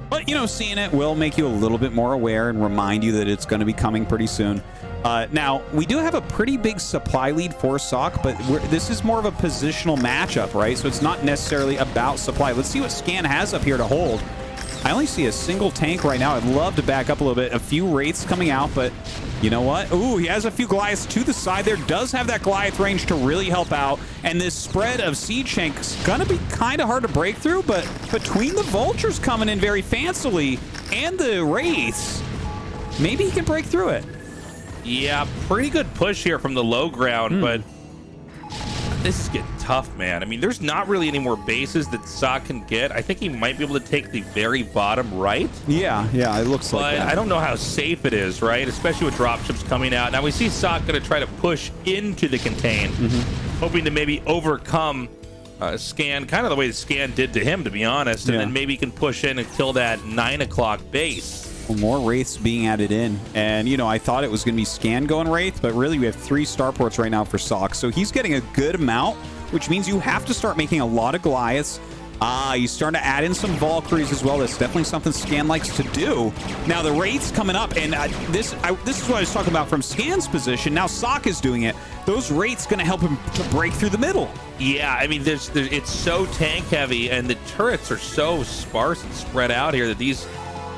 But, you know, seeing it will make you a little bit more aware and remind you that it's going to be coming pretty soon. Now, we do have a pretty big supply lead for sSak, but this is more of a positional matchup, right? So it's not necessarily about supply. Let's see what Scan has up here to hold. I only see a single tank right now. I'd love to back up a little bit. A few Wraiths coming out, but you know what? Ooh, he has a few Goliaths to the side there. Does have that Goliath range to really help out. And this spread of Siege Tank's gonna be kind of hard to break through, but between the Vultures coming in very fancily and the Wraiths, maybe he can break through it. Yeah, pretty good push here from the low ground, but this is getting tough, man. I mean, there's not really any more bases that sSak can get. I think he might be able to take the very bottom right. Yeah, it looks like that. But I don't know how safe it is, right? Especially with dropships coming out. Now we see sSak going to try to push into the contain, hoping to maybe overcome Scan, kind of the way that Scan did to him, to be honest, and then maybe he can push in and kill that 9 o'clock base. More Wraiths being added in, and you know, I thought it was going to be Scan going Wraith, but really we have 3 starports right now for sSak, so he's getting a good amount, which means you have to start making a lot of Goliaths. You start to add in some Valkyries as well. That's definitely something Scan likes to do. Now the Wraiths coming up, and this is what I was talking about from Scan's position. Now sSak is doing it. Those Wraiths going to help him to break through the middle. Yeah, I mean, it's so tank heavy, and the turrets are so sparse and spread out here that these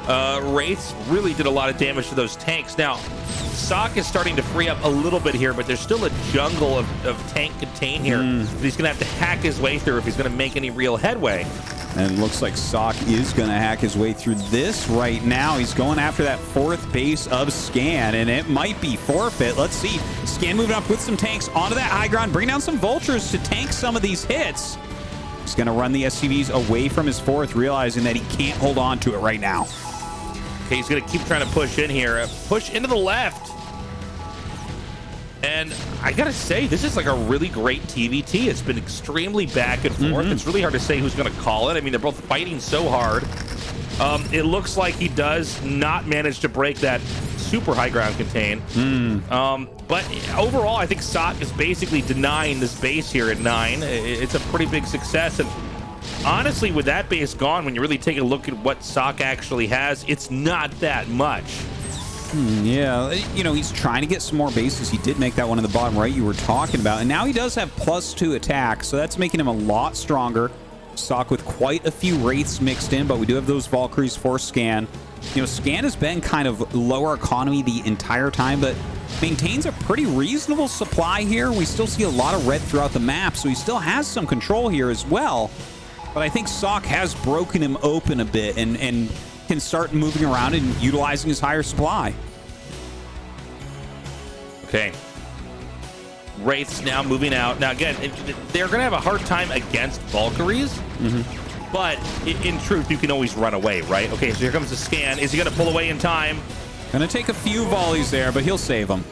Wraiths really did a lot of damage to those tanks. Now, sSak is starting to free up a little bit here, but there's still a jungle of tank contain here that he's going to have to hack his way through if he's going to make any real headway. And it looks like sSak is going to hack his way through this right now. He's going after that 4th base of Scan, and it might be forfeit. Let's see. Scan moving up with some tanks onto that high ground, bring down some Vultures to tank some of these hits. He's going to run the SCVs away from his 4th, realizing that he can't hold on to it right now. Okay, he's going to keep trying to push in here. Push into the left. And I got to say, this is like a really great TVT. It's been extremely back and forth. It's really hard to say who's going to call it. I mean, they're both fighting so hard. It looks like he does not manage to break that super high ground contain. But overall, I think sSak is basically denying this base here at 9. It's a pretty big success. And honestly, with that base gone, when you really take a look at what sSak actually has, it's not that much. Yeah, you know, he's trying to get some more bases. He did make that one in the bottom right you were talking about. And now he does have +2 attack, so that's making him a lot stronger. sSak with quite a few Wraiths mixed in, but we do have those Valkyries for Scan. You know, Scan has been kind of lower economy the entire time, but maintains a pretty reasonable supply here. We still see a lot of red throughout the map, so he still has some control here as well. But I think sSak has broken him open a bit and can start moving around and utilizing his higher supply. Okay. Wraiths now moving out. Now, again, they're going to have a hard time against Valkyries, but in truth, you can always run away, right? Okay, so here comes the Scan. Is he going to pull away in time? Gonna take a few volleys there, but he'll save them.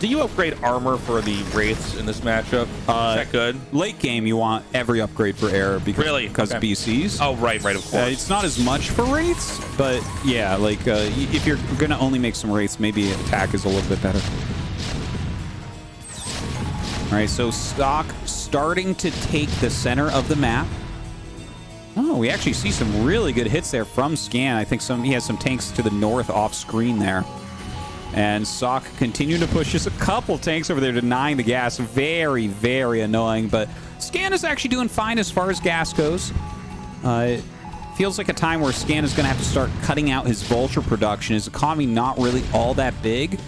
Do you upgrade armor for the Wraiths in this matchup? Is that good? Late game, you want every upgrade for air because of BCs. Oh, right, of course. It's not as much for Wraiths, but yeah, like if you're gonna only make some Wraiths, maybe attack is a little bit better. All right, so sSak starting to take the center of the map. Oh, we actually see some really good hits there from Scan. I think he has some tanks to the north off screen there. And sSak continuing to push just a couple tanks over there, denying the gas. Very, very annoying. But Scan is actually doing fine as far as gas goes. It feels like a time where Scan is going to have to start cutting out his Vulture production. His economy not really all that big.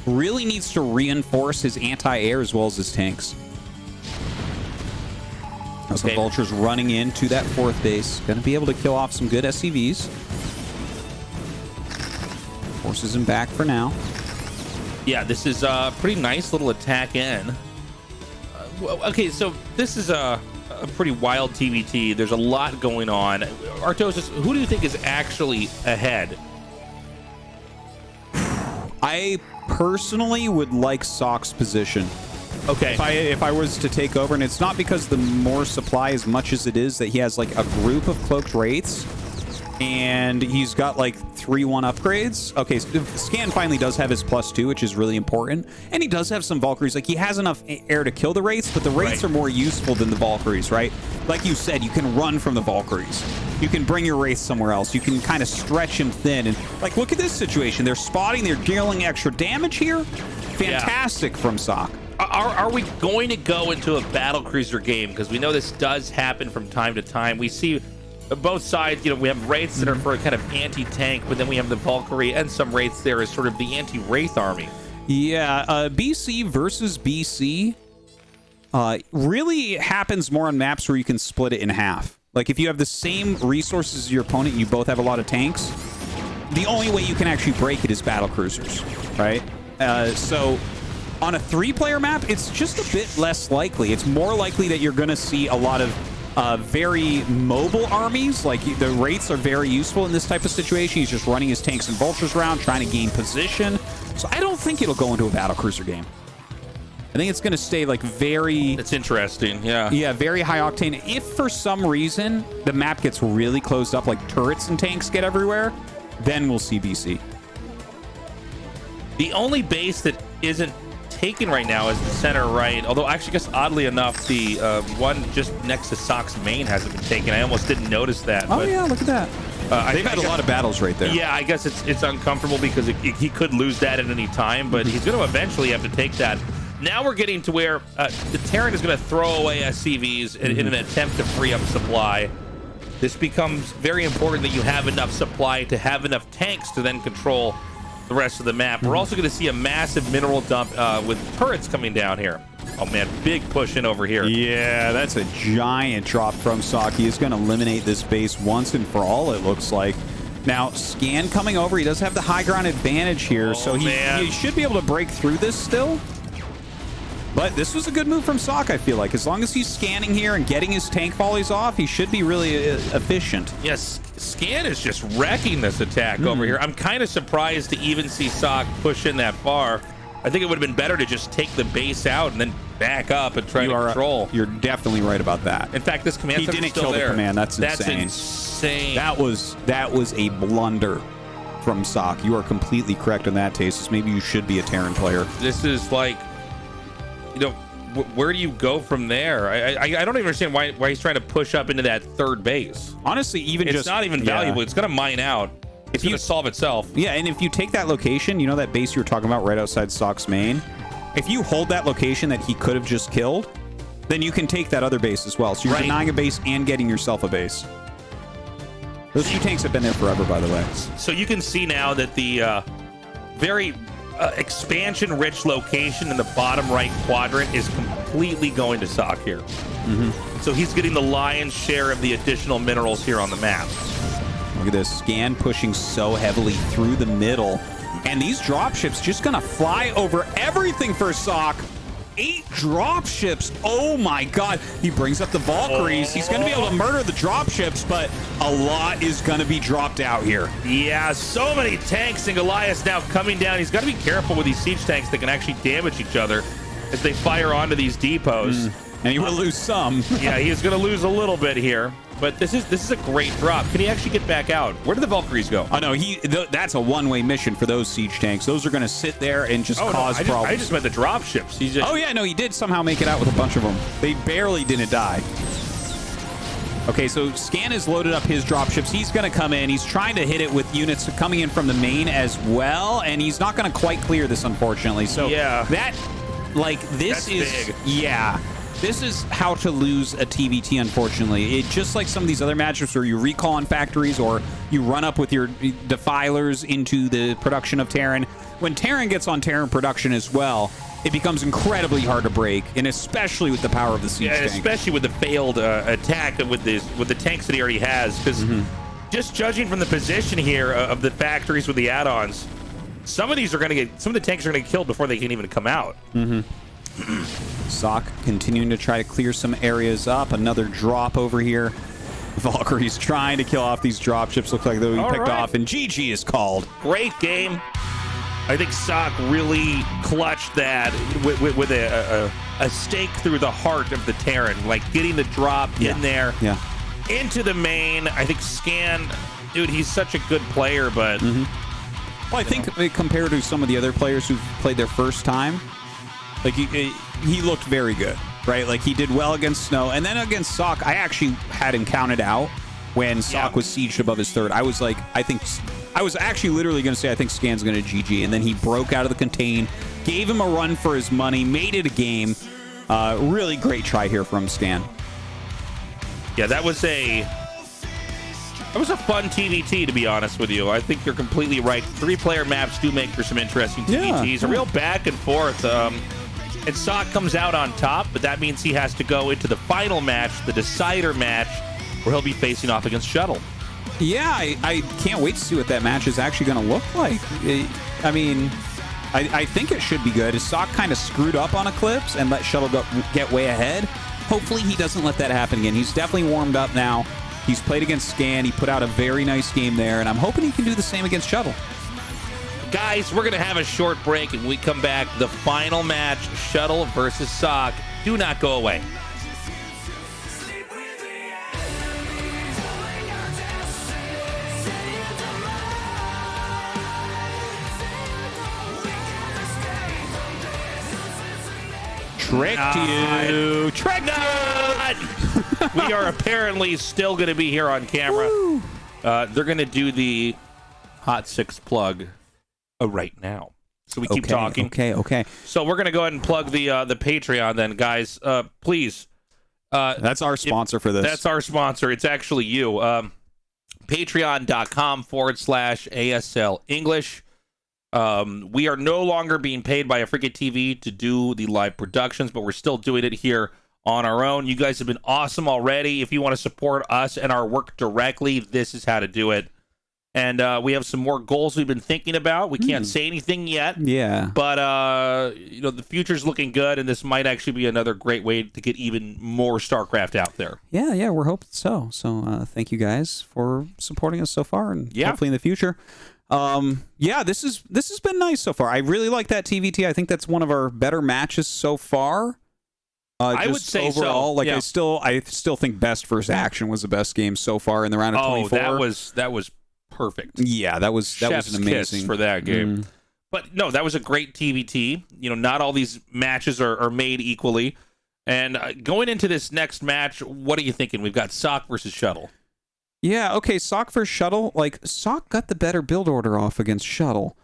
Really needs to reinforce his anti-air as well as his tanks. So Vulture's running into that 4th base. Going to be able to kill off some good SCVs. Forces him back for now. Yeah, this is a pretty nice little attack in. Okay, so this is a pretty wild TVT. There's a lot going on. Artosis, who do you think is actually ahead? I personally would like sSak's position. Okay. If I was to take over, and it's not because the more supply as much as it is that he has like a group of cloaked wraiths, and he's got like 3-1 upgrades. Okay, Scan finally does have his +2, which is really important, and he does have some Valkyries. Like, he has enough air to kill the wraiths, but the wraiths are more useful than the Valkyries, right? Like you said, you can run from the Valkyries. You can bring your wraiths somewhere else. You can kind of stretch him thin. And like, look at this situation. They're spotting. They're dealing extra damage here. Fantastic from sSak. Are we going to go into a battlecruiser game? Because we know this does happen from time to time. We see both sides, you know, we have wraiths that are for a kind of anti-tank, but then we have the Valkyrie and some wraiths there as sort of the anti-wraith army. Yeah, BC versus BC really happens more on maps where you can split it in half. Like, if you have the same resources as your opponent, you both have a lot of tanks, the only way you can actually break it is battlecruisers, right? So on a 3-player map, it's just a bit less likely. It's more likely that you're going to see a lot of very mobile armies. Like, the wraiths are very useful in this type of situation. He's just running his tanks and vultures around, trying to gain position. So I don't think it'll go into a battlecruiser game. I think it's going to stay like very... It's interesting, yeah. Yeah, very high octane. If for some reason the map gets really closed up, like turrets and tanks get everywhere, then we'll see BC. The only base that isn't taken right now is the center right. Although, actually, I guess oddly enough, the one just next to sSak's main hasn't been taken. I almost didn't notice that. Oh, but, yeah, look at that. They've had a lot of battles right there. Yeah, I guess it's uncomfortable because he could lose that at any time, but he's going to eventually have to take that. Now we're getting to where the Terran is going to throw away SCVs in an attempt to free up supply. This becomes very important that you have enough supply to have enough tanks to then control the rest of the map. We're also going to see a massive mineral dump with turrets coming down here. Oh man, big push in over here. Yeah, that's a giant drop from sSak. He is going to eliminate this base once and for all, it looks like. Now, Scan coming over. He does have the high ground advantage here, so he should be able to break through this still. But this was a good move from sSak, I feel like. As long as he's scanning here and getting his tank volleys off, he should be really efficient. Yes, Scan is just wrecking this attack over here. I'm kind of surprised to even see sSak push in that far. I think it would have been better to just take the base out and then back up and try to control. You're definitely right about that. In fact, this command center is still kill there. The command. That's insane. That's insane. That was a blunder from sSak. You are completely correct on that, Tastosis. Maybe you should be a Terran player. This is like, you know, where do you go from there? I don't even understand why he's trying to push up into that third base. Honestly, it's not even valuable. It's going to mine out. It's going to solve itself. Yeah, and if you take that location, you know that base you were talking about right outside sSak's main? If you hold that location that he could have just killed, then you can take that other base as well. So you're denying a base and getting yourself a base. Those 2 tanks have been there forever, by the way. So you can see now that the very expansion-rich location in the bottom right quadrant is completely going to sSak here. So he's getting the lion's share of the additional minerals here on the map. Look at this. Scan pushing so heavily through the middle. And these dropships just going to fly over everything for sSak. 8 dropships. Oh, my God. He brings up the Valkyries. He's going to be able to murder the dropships, but a lot is going to be dropped out here. Yeah, so many tanks and Goliaths now coming down. He's got to be careful with these siege tanks that can actually damage each other as they fire onto these depots. And he will lose some. Yeah, he is going to lose a little bit here. But this is a great drop. Can he actually get back out? Where did the Valkyries go? Oh, no, that's a one-way mission for those siege tanks. Those are going to sit there and just cause problems. I just meant the drop ships. Oh, yeah, no, he did somehow make it out with a bunch of them. They barely didn't die. Okay, so Scan has loaded up his dropships. He's going to come in. He's trying to hit it with units coming in from the main as well, and he's not going to quite clear this, unfortunately. So yeah, this is big. Yeah. This is how to lose a TVT, unfortunately. Just like some of these other matchups where you recall on factories or you run up with your defilers into the production of Terran. When Terran gets on Terran production as well, it becomes incredibly hard to break, and especially with the power of the siege tank. Especially with the failed attack with the tanks that he already has. Because just judging from the position here of the factories with the add-ons, some of the tanks are going to get killed before they can even come out. sSak continuing to try to clear some areas up. Another drop over here. Valkyrie's trying to kill off these dropships. Looks like they'll be picked off, and GG is called. Great game. I think sSak really clutched that with a stake through the heart of the Terran, like getting the drop in there into the main. I think Scan, dude, he's such a good player, but well, I think compared to some of the other players who've played their first time, like he looked very good, right? Like he did well against Snow, and then against sSak, I actually had him counted out when sSak was sieged above his third. I was like, I was actually literally going to say I think Scan's going to GG, and then he broke out of the contain, gave him a run for his money, made it a game. Really great try here from Scan. Yeah, that was a fun TVT, to be honest with you. I think you're completely right. 3-player maps do make for some interesting TVTs. A real back and forth. And sSak comes out on top, but that means he has to go into the final match, the decider match, where he'll be facing off against Shuttle. Yeah, I can't wait to see what that match is actually going to look like. I mean, I think it should be good. sSak kind of screwed up on Eclipse and let Shuttle get way ahead. Hopefully he doesn't let that happen again. He's definitely warmed up now. He's played against Scan. He put out a very nice game there, and I'm hoping he can do the same against Shuttle. Guys, we're going to have a short break, and when we come back, the final match, Shuttle versus sSak. Do not go away. Tricked you. We are apparently still going to be here on camera. They're going to do the Hot 6 plug right now. So we keep talking. Okay. So we're going to go ahead and plug the Patreon then, guys. Please. That's our sponsor for this. That's our sponsor. It's actually you. Patreon.com/ASL English. We are no longer being paid by AfreecaTV to do the live productions, but we're still doing it here on our own. You guys have been awesome already. If you want to support us and our work directly, this is how to do it. And we have some more goals we've been thinking about. We can't say anything yet. Yeah. But, the future's looking good, and this might actually be another great way to get even more StarCraft out there. Yeah, we're hoping so. So thank you guys for supporting us so far, and hopefully in the future. This has been nice so far. I really like that TVT. I think that's one of our better matches so far. I would say overall, so. I still think Best First Action was the best game so far in the round of 24. That was perfect. Yeah, that was an amazing kiss for that game. But no, that was a great TVT. Not all these matches are made equally. And going into this next match, what are you thinking? We've got sSak versus Shuttle. Yeah, okay, sSak versus Shuttle. Like, sSak got the better build order off against Shuttle.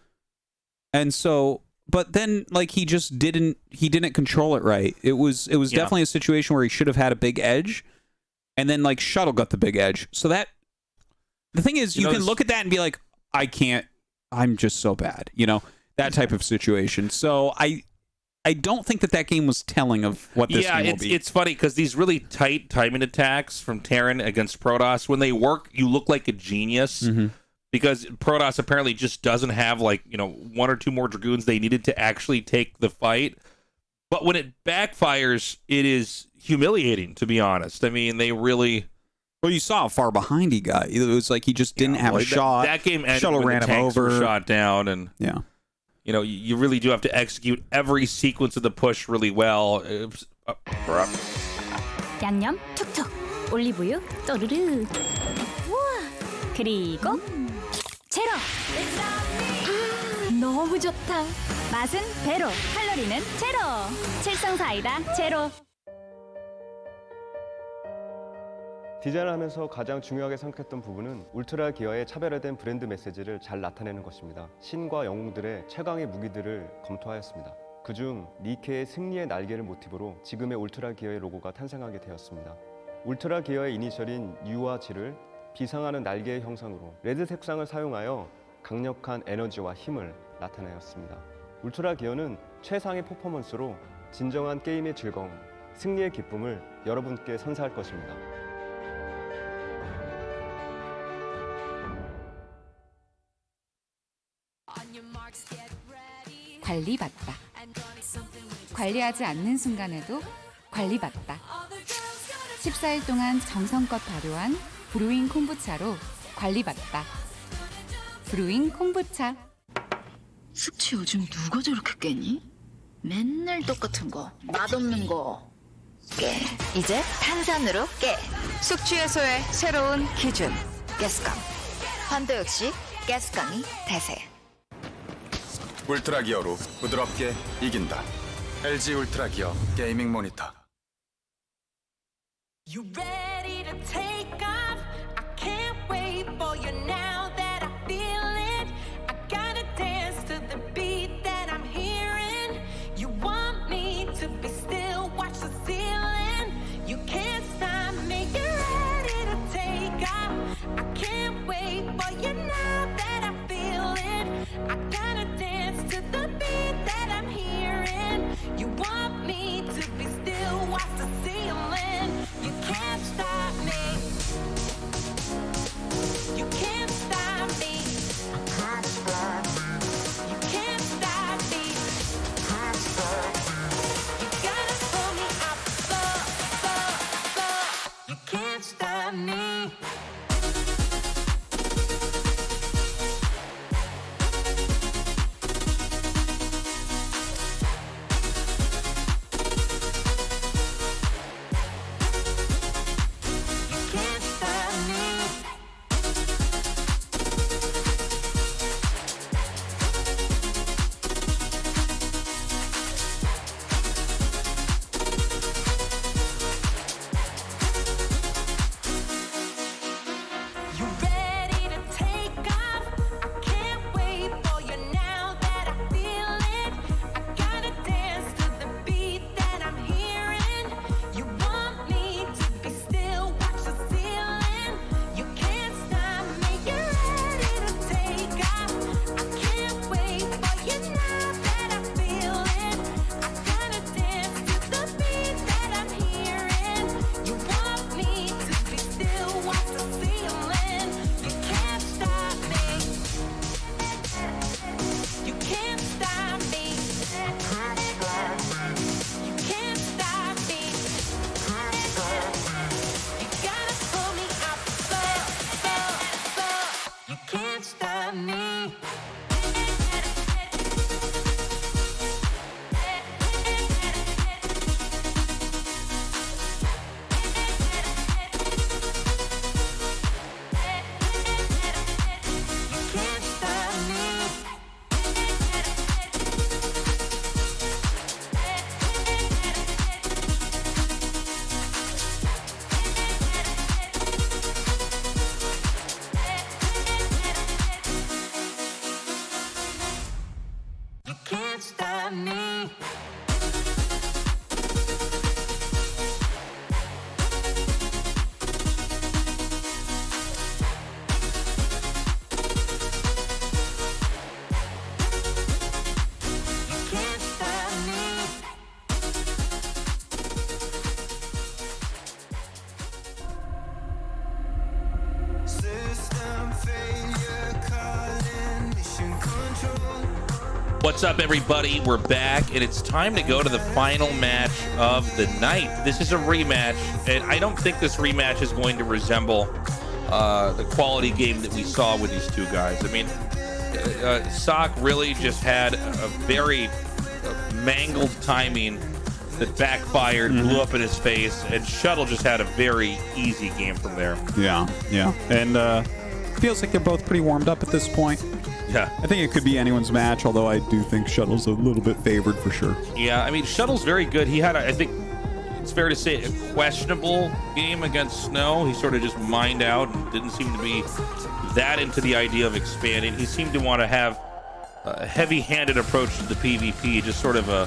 And so, but then, like, he didn't control it right. It was definitely a situation where he should have had a big edge. And then, like, Shuttle got the big edge. So the thing is, you can look at that and be like, I'm just so bad. That type of situation. So I don't think that game was telling of what this game will be. Yeah, it's funny because these really tight timing attacks from Terran against Protoss, when they work, you look like a genius because Protoss apparently just doesn't have one or two more Dragoons they needed to actually take the fight. But when it backfires, it is humiliating, to be honest. I mean, they really... Well, you saw how far behind he got. It was like he just didn't have a shot. That game ended Shuttle when ran the him tanks over. were shot down, and you really do have to execute every sequence of the push really well. 양념 툭툭, 올리브유 또르르. 우와, 그리고 제로. 너무 좋다. 맛은 배로, 칼로리는 제로. 칠성사이다 제로. 디자인을 하면서 가장 중요하게 생각했던 부분은 울트라 기어의 차별화된 브랜드 메시지를 잘 나타내는 것입니다. 신과 영웅들의 최강의 무기들을 검토하였습니다. 그중 니케의 승리의 날개를 모티브로 지금의 울트라 기어의 로고가 탄생하게 되었습니다. 울트라 기어의 이니셜인 U와 G를 비상하는 날개의 형상으로 레드 색상을 사용하여 강력한 에너지와 힘을 나타내었습니다. 울트라 기어는 최상의 퍼포먼스로 진정한 게임의 즐거움, 승리의 기쁨을 여러분께 선사할 것입니다. 관리받다. 관리하지 않는 순간에도 관리받다. 14일 동안 정성껏 발효한 브루잉 콤부차로 관리받다. 브루잉 콤부차. 숙취 요즘 누가 저렇게 깨니? 맨날 똑같은 거, 맛없는 거 깨. 이제 탄산으로 깨. 숙취 해소의 새로운 기준. 가스강. 환도 역시 가스강이 대세. 울트라 기어로 부드럽게 이긴다. LG 울트라 기어 게이밍 모니터. You ready to take off? I can't wait for you now that I feel it. I gotta dance to the beat that I'm hearing. You want me to be still, watch the ceiling. You can't stop me, you're ready to take off. I can't wait for you now that I feel it. I gotta dance to the beat that I'm hearing. You want me to be still, watch the ceiling. You can't stop me. You can't stop me. You can't stop me. You gotta pull me up, You can't stop me. What's up, everybody? We're back, and it's time to go to the final match of the night. This is a rematch, and I don't think this rematch is going to resemble the quality game that we saw with these two guys. I mean, sSak really just had a very mangled timing that backfired, blew up in his face, and Shuttle just had a very easy game from there. Yeah, yeah. And feels like they're both pretty warmed up at this point. Yeah. I think it could be anyone's match, although I do think Shuttle's a little bit favored for sure. Yeah, I mean, Shuttle's very good. He had, I think, it's fair to say, a questionable game against Snow. He sort of just mined out and didn't seem to be that into the idea of expanding. He seemed to want to have a heavy-handed approach to the PvP, just sort of an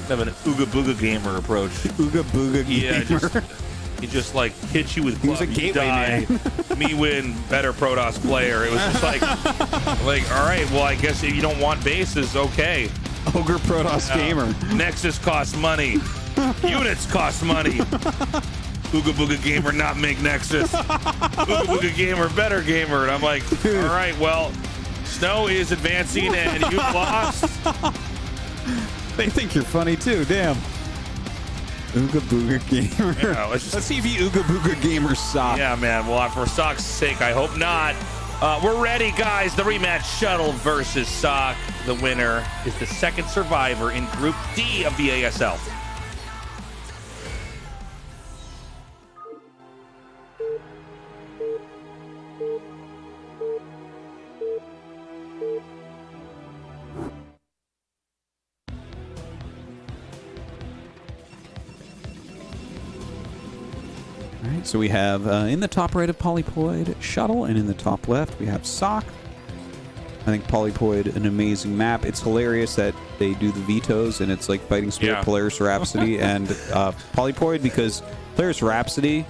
Ooga Booga gamer approach. Ooga Booga gamer. He just like hits you with He was club, a you gateway die, man. me win, better Protoss player. It was just like, all right, well, I guess if you don't want bases, okay. Ogre Protoss gamer. Nexus costs money. Units cost money. Ooga Booga gamer not make Nexus. Ooga Booga gamer better gamer. And I'm like, all right, well, Snow is advancing and you lost. They think you're funny too. Damn. Ooga Booga gamer. Yeah, let's see if you Ooga Booga gamer sock. Yeah, man. Well, for Sock's sake, I hope not. We're ready, guys. The rematch, Shuttle versus Sock. The winner is the second survivor in Group D of the ASL. All right, so we have in the top right of Polypoid, Shuttle, and in the top left we have Sock. I think Polypoid, an amazing map. It's hilarious that they do the vetoes and it's like Fighting Spirit, Polaris Rhapsody, and Polypoid, because Polaris Rhapsody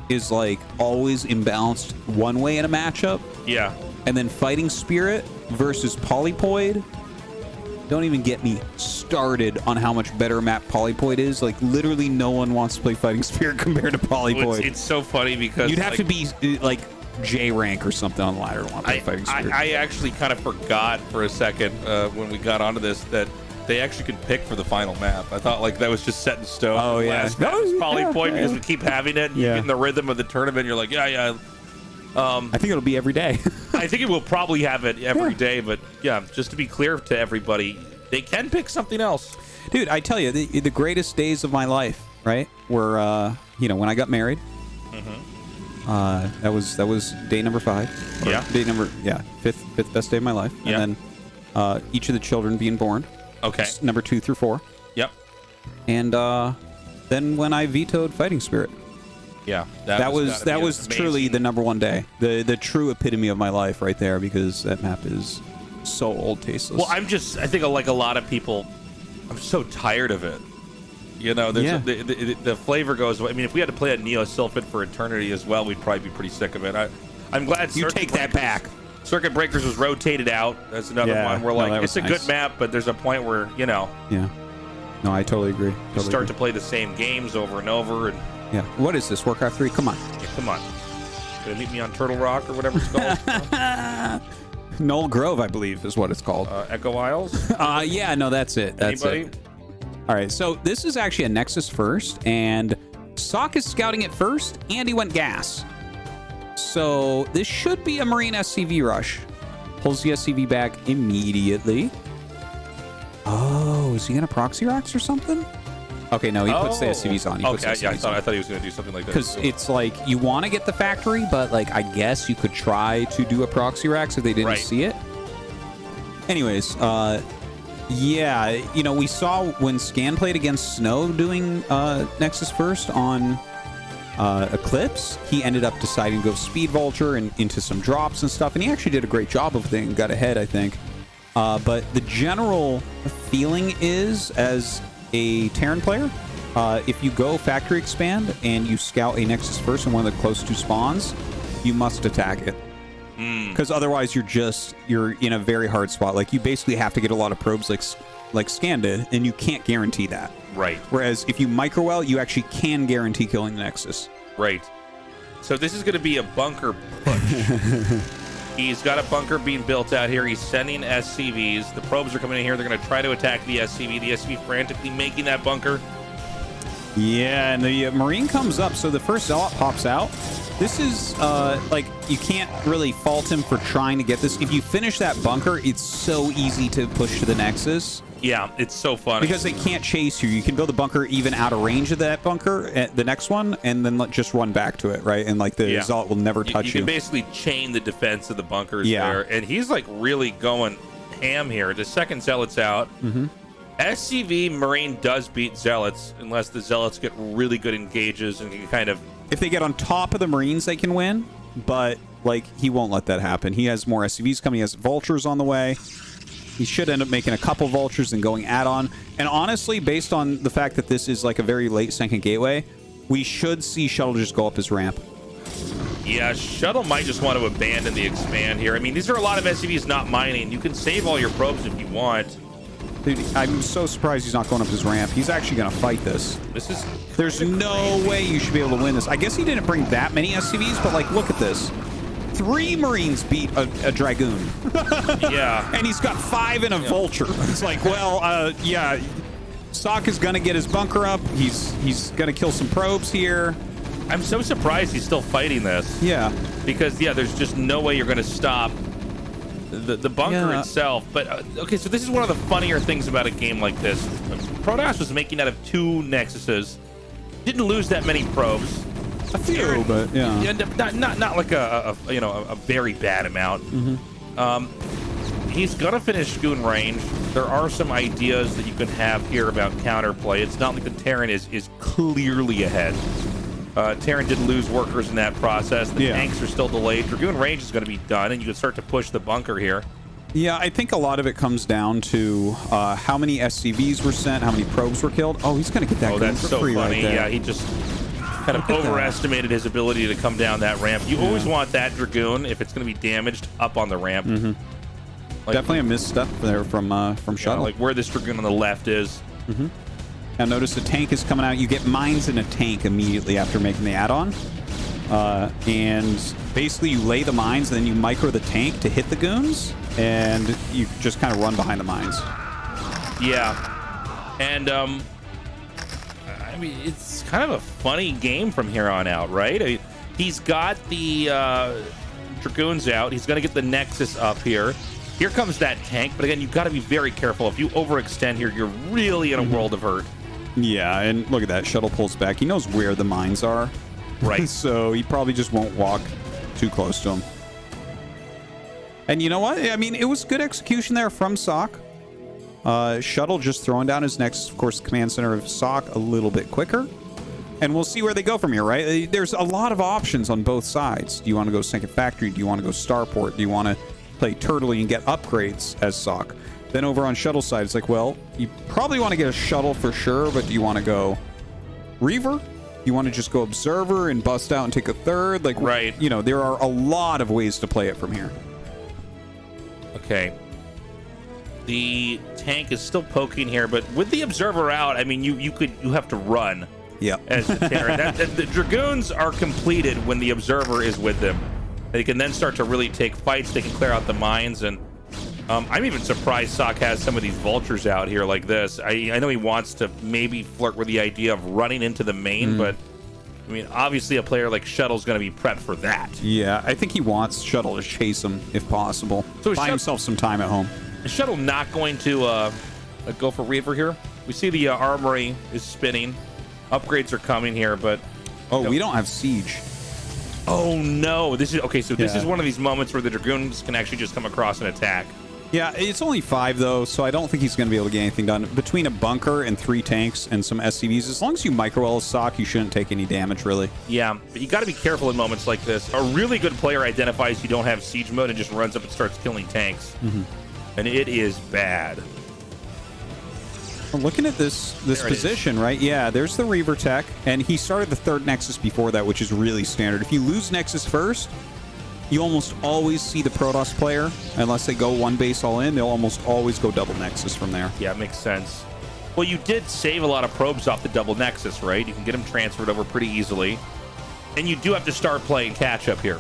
is like always imbalanced one way in a matchup. Yeah. And then Fighting Spirit versus Polypoid. Don't even get me started on how much better map Polypoid is. Like, literally no one wants to play Fighting Spirit compared to Polypoid. It's so funny because you'd have to be like J rank or something on the ladder to want to play Fighting Spirit. I actually kind of forgot for a second when we got onto this that they actually could pick for the final map. I thought like that was just set in stone. Oh, yeah. Last map was Polypoid because we keep having it. And you Yeah. get in the rhythm of the tournament. You're like, yeah. I think it'll be every day. I think it will probably have it every day, but yeah, just to be clear to everybody, they can pick something else. Dude, I tell you, the greatest days of my life, right, were when I got married. That was day number 5. Yeah. Day number fifth best day of my life. Yeah. And then each of the children being born. Okay. Number 2 through 4. Yep. And then when I vetoed Fighting Spirit. Yeah. That was truly the number 1 day. The true epitome of my life right there, because that map is so old, tasteless. Well, I think like a lot of people, I'm so tired of it. You know, the flavor goes away. I mean, if we had to play at Neo Sylphid for eternity as well, we'd probably be pretty sick of it. I'm glad you take that back. Circuit Breakers was rotated out. That's another one where like it's a good map, but there's a point where Yeah. No, I totally agree. you start to play the same games over and over. And Yeah. What is this? Warcraft 3? Come on. yeah, come on, gonna meet me on Turtle Rock or whatever it's called. Knoll Grove, I believe, is what it's called. Echo Isles. Yeah, no, that's it. That's Anybody? it. All right, so this is actually a Nexus first, and Sock is scouting it first, and he went gas. So this should be a Marine SCV rush. Pulls the SCV back immediately. Oh, is he gonna proxy racks or something? Okay, no, he puts the SCVs on. He puts Okay, the yeah, I SCVs on. thought he was gonna do something like that. Because it's like you want to get the factory, but like I guess you could try to do a proxy racks if they didn't see it. Anyways, yeah, we saw when Scan played against Snow doing Nexus first on Eclipse, he ended up deciding to go Speed Vulture and into some drops and stuff, and he actually did a great job of it and got ahead, I think. But the general feeling is, as a Terran player, if you go factory expand and you scout a Nexus first in one of the close to spawns, you must attack it. Because otherwise you're in a very hard spot. Like, you basically have to get a lot of probes like Scan did, and you can't guarantee that. Right. Whereas if you microwell, you actually can guarantee killing the Nexus. Right. So this is going to be a bunker push. He's got a bunker being built out here. He's sending SCVs. The probes are coming in here. They're going to try to attack the SCV. The SCV frantically making that bunker. Yeah, and the Marine comes up, so the first Zealot pops out. This is, like, you can't really fault him for trying to get this. If you finish that bunker, it's so easy to push to the Nexus. Yeah, it's so funny. Because they can't chase you. You can build a bunker even out of range of that bunker, the next one, and then just run back to it, right? And, like, the Zealot will never touch you. You can basically chain the defense of the bunkers there. And he's, like, really going ham here. The second Zealot's out. SCV Marine does beat Zealots unless the Zealots get really good engages and can kind of... If they get on top of the Marines, they can win. But, like, he won't let that happen. He has more SCVs coming. He has Vultures on the way. He should end up making a couple Vultures and going add-on. And honestly, based on the fact that this is like a very late second gateway, we should see Shuttle just go up his ramp. Yeah, Shuttle might just want to abandon the expand here. I mean, these are a lot of SCVs not mining. You can save all your probes if you want. Dude, I'm so surprised he's not going up his ramp. He's actually going to fight this. There's no way you should be able to win this. I guess he didn't bring that many SCVs, but, like, look at this. 3 Marines beat a Dragoon. Yeah. And he's got 5 in a Vulture. It's like, well, yeah, sSak is going to get his bunker up. He's going to kill some probes here. I'm so surprised he's still fighting this. Yeah. Because, yeah, there's just no way you're going to stop the bunker itself. But, okay, so this is one of the funnier things about a game like this. Protoss was making out of 2 Nexuses. Didn't lose that many probes. A few, but yeah. Not like a very bad amount. He's gonna finish Goon range. There are some ideas that you can have here about counterplay. It's not like the Terran is clearly ahead. Terran did lose workers in that process. The tanks are still delayed. Dragoon range is going to be done, and you can start to push the bunker here. Yeah, I think a lot of it comes down to how many SCVs were sent, how many probes were killed. Oh, he's going to get that gun for free right there. Yeah, he just kind of overestimated his ability to come down that ramp. You always want that Dragoon, if it's going to be damaged, up on the ramp. Like, definitely a misstep there from Shuttle. Like where this Dragoon on the left is. Now notice the tank is coming out. You get mines in a tank immediately after making the add-on. And basically you lay the mines, and then you micro the tank to hit the goons, and you just kind of run behind the mines. Yeah. And, I mean, it's kind of a funny game from here on out, right? I mean, he's got the Dragoons out. He's going to get the Nexus up here. Here comes that tank, but again, you've got to be very careful. If you overextend here, you're really in a world of hurt. Yeah, and look at that. Shuttle pulls back. He knows where the mines are. Right. So he probably just won't walk too close to them. And you know what? I mean, it was good execution there from sSak. Shuttle just throwing down his Nexus. Of course, the command center of sSak a little bit quicker. And we'll see where they go from here, right? There's a lot of options on both sides. Do you want to go second factory? Do you want to go starport? Do you want to play turtling and get upgrades as sSak? Then over on Shuttle side, it's like, well, you probably want to get a Shuttle for sure, but do you want to go Reaver? You want to just go Observer and bust out and take a third? Like, right. You know, there are a lot of ways to play it from here. Okay. The tank is still poking here, but with the Observer out, I mean, you have to run. Yeah. As the Terran. The Dragoons are completed when the Observer is with them. They can then start to really take fights. They can clear out the mines, and I'm even surprised sSak has some of these Vultures out here like this. I know he wants to maybe flirt with the idea of running into the main, but I mean, obviously a player like Shuttle's going to be prepped for that. Yeah, I think he wants Shuttle to chase him if possible. So buy himself some time at home. Is Shuttle not going to go for Reaver here? We see the armory is spinning. Upgrades are coming here, but we don't have siege. Oh no! This is okay. So this is one of these moments where the Dragoons can actually just come across and attack. Yeah, it's only 5 though, so I don't think he's going to be able to get anything done. Between a bunker and 3 tanks and some SCVs, as long as you micro sSak, you shouldn't take any damage really. Yeah, but you got to be careful in moments like this. A really good player identifies you don't have siege mode and just runs up and starts killing tanks, and it is bad. Well, looking at this position, right? Yeah, there's the Reaver tech, and he started the 3rd Nexus before that, which is really standard. If you lose Nexus first, you almost always see the Protoss player, unless they go one base all in, they'll almost always go double Nexus from there. Yeah, it makes sense. Well, you did save a lot of probes off the double Nexus, right? You can get them transferred over pretty easily. And you do have to start playing catch-up here.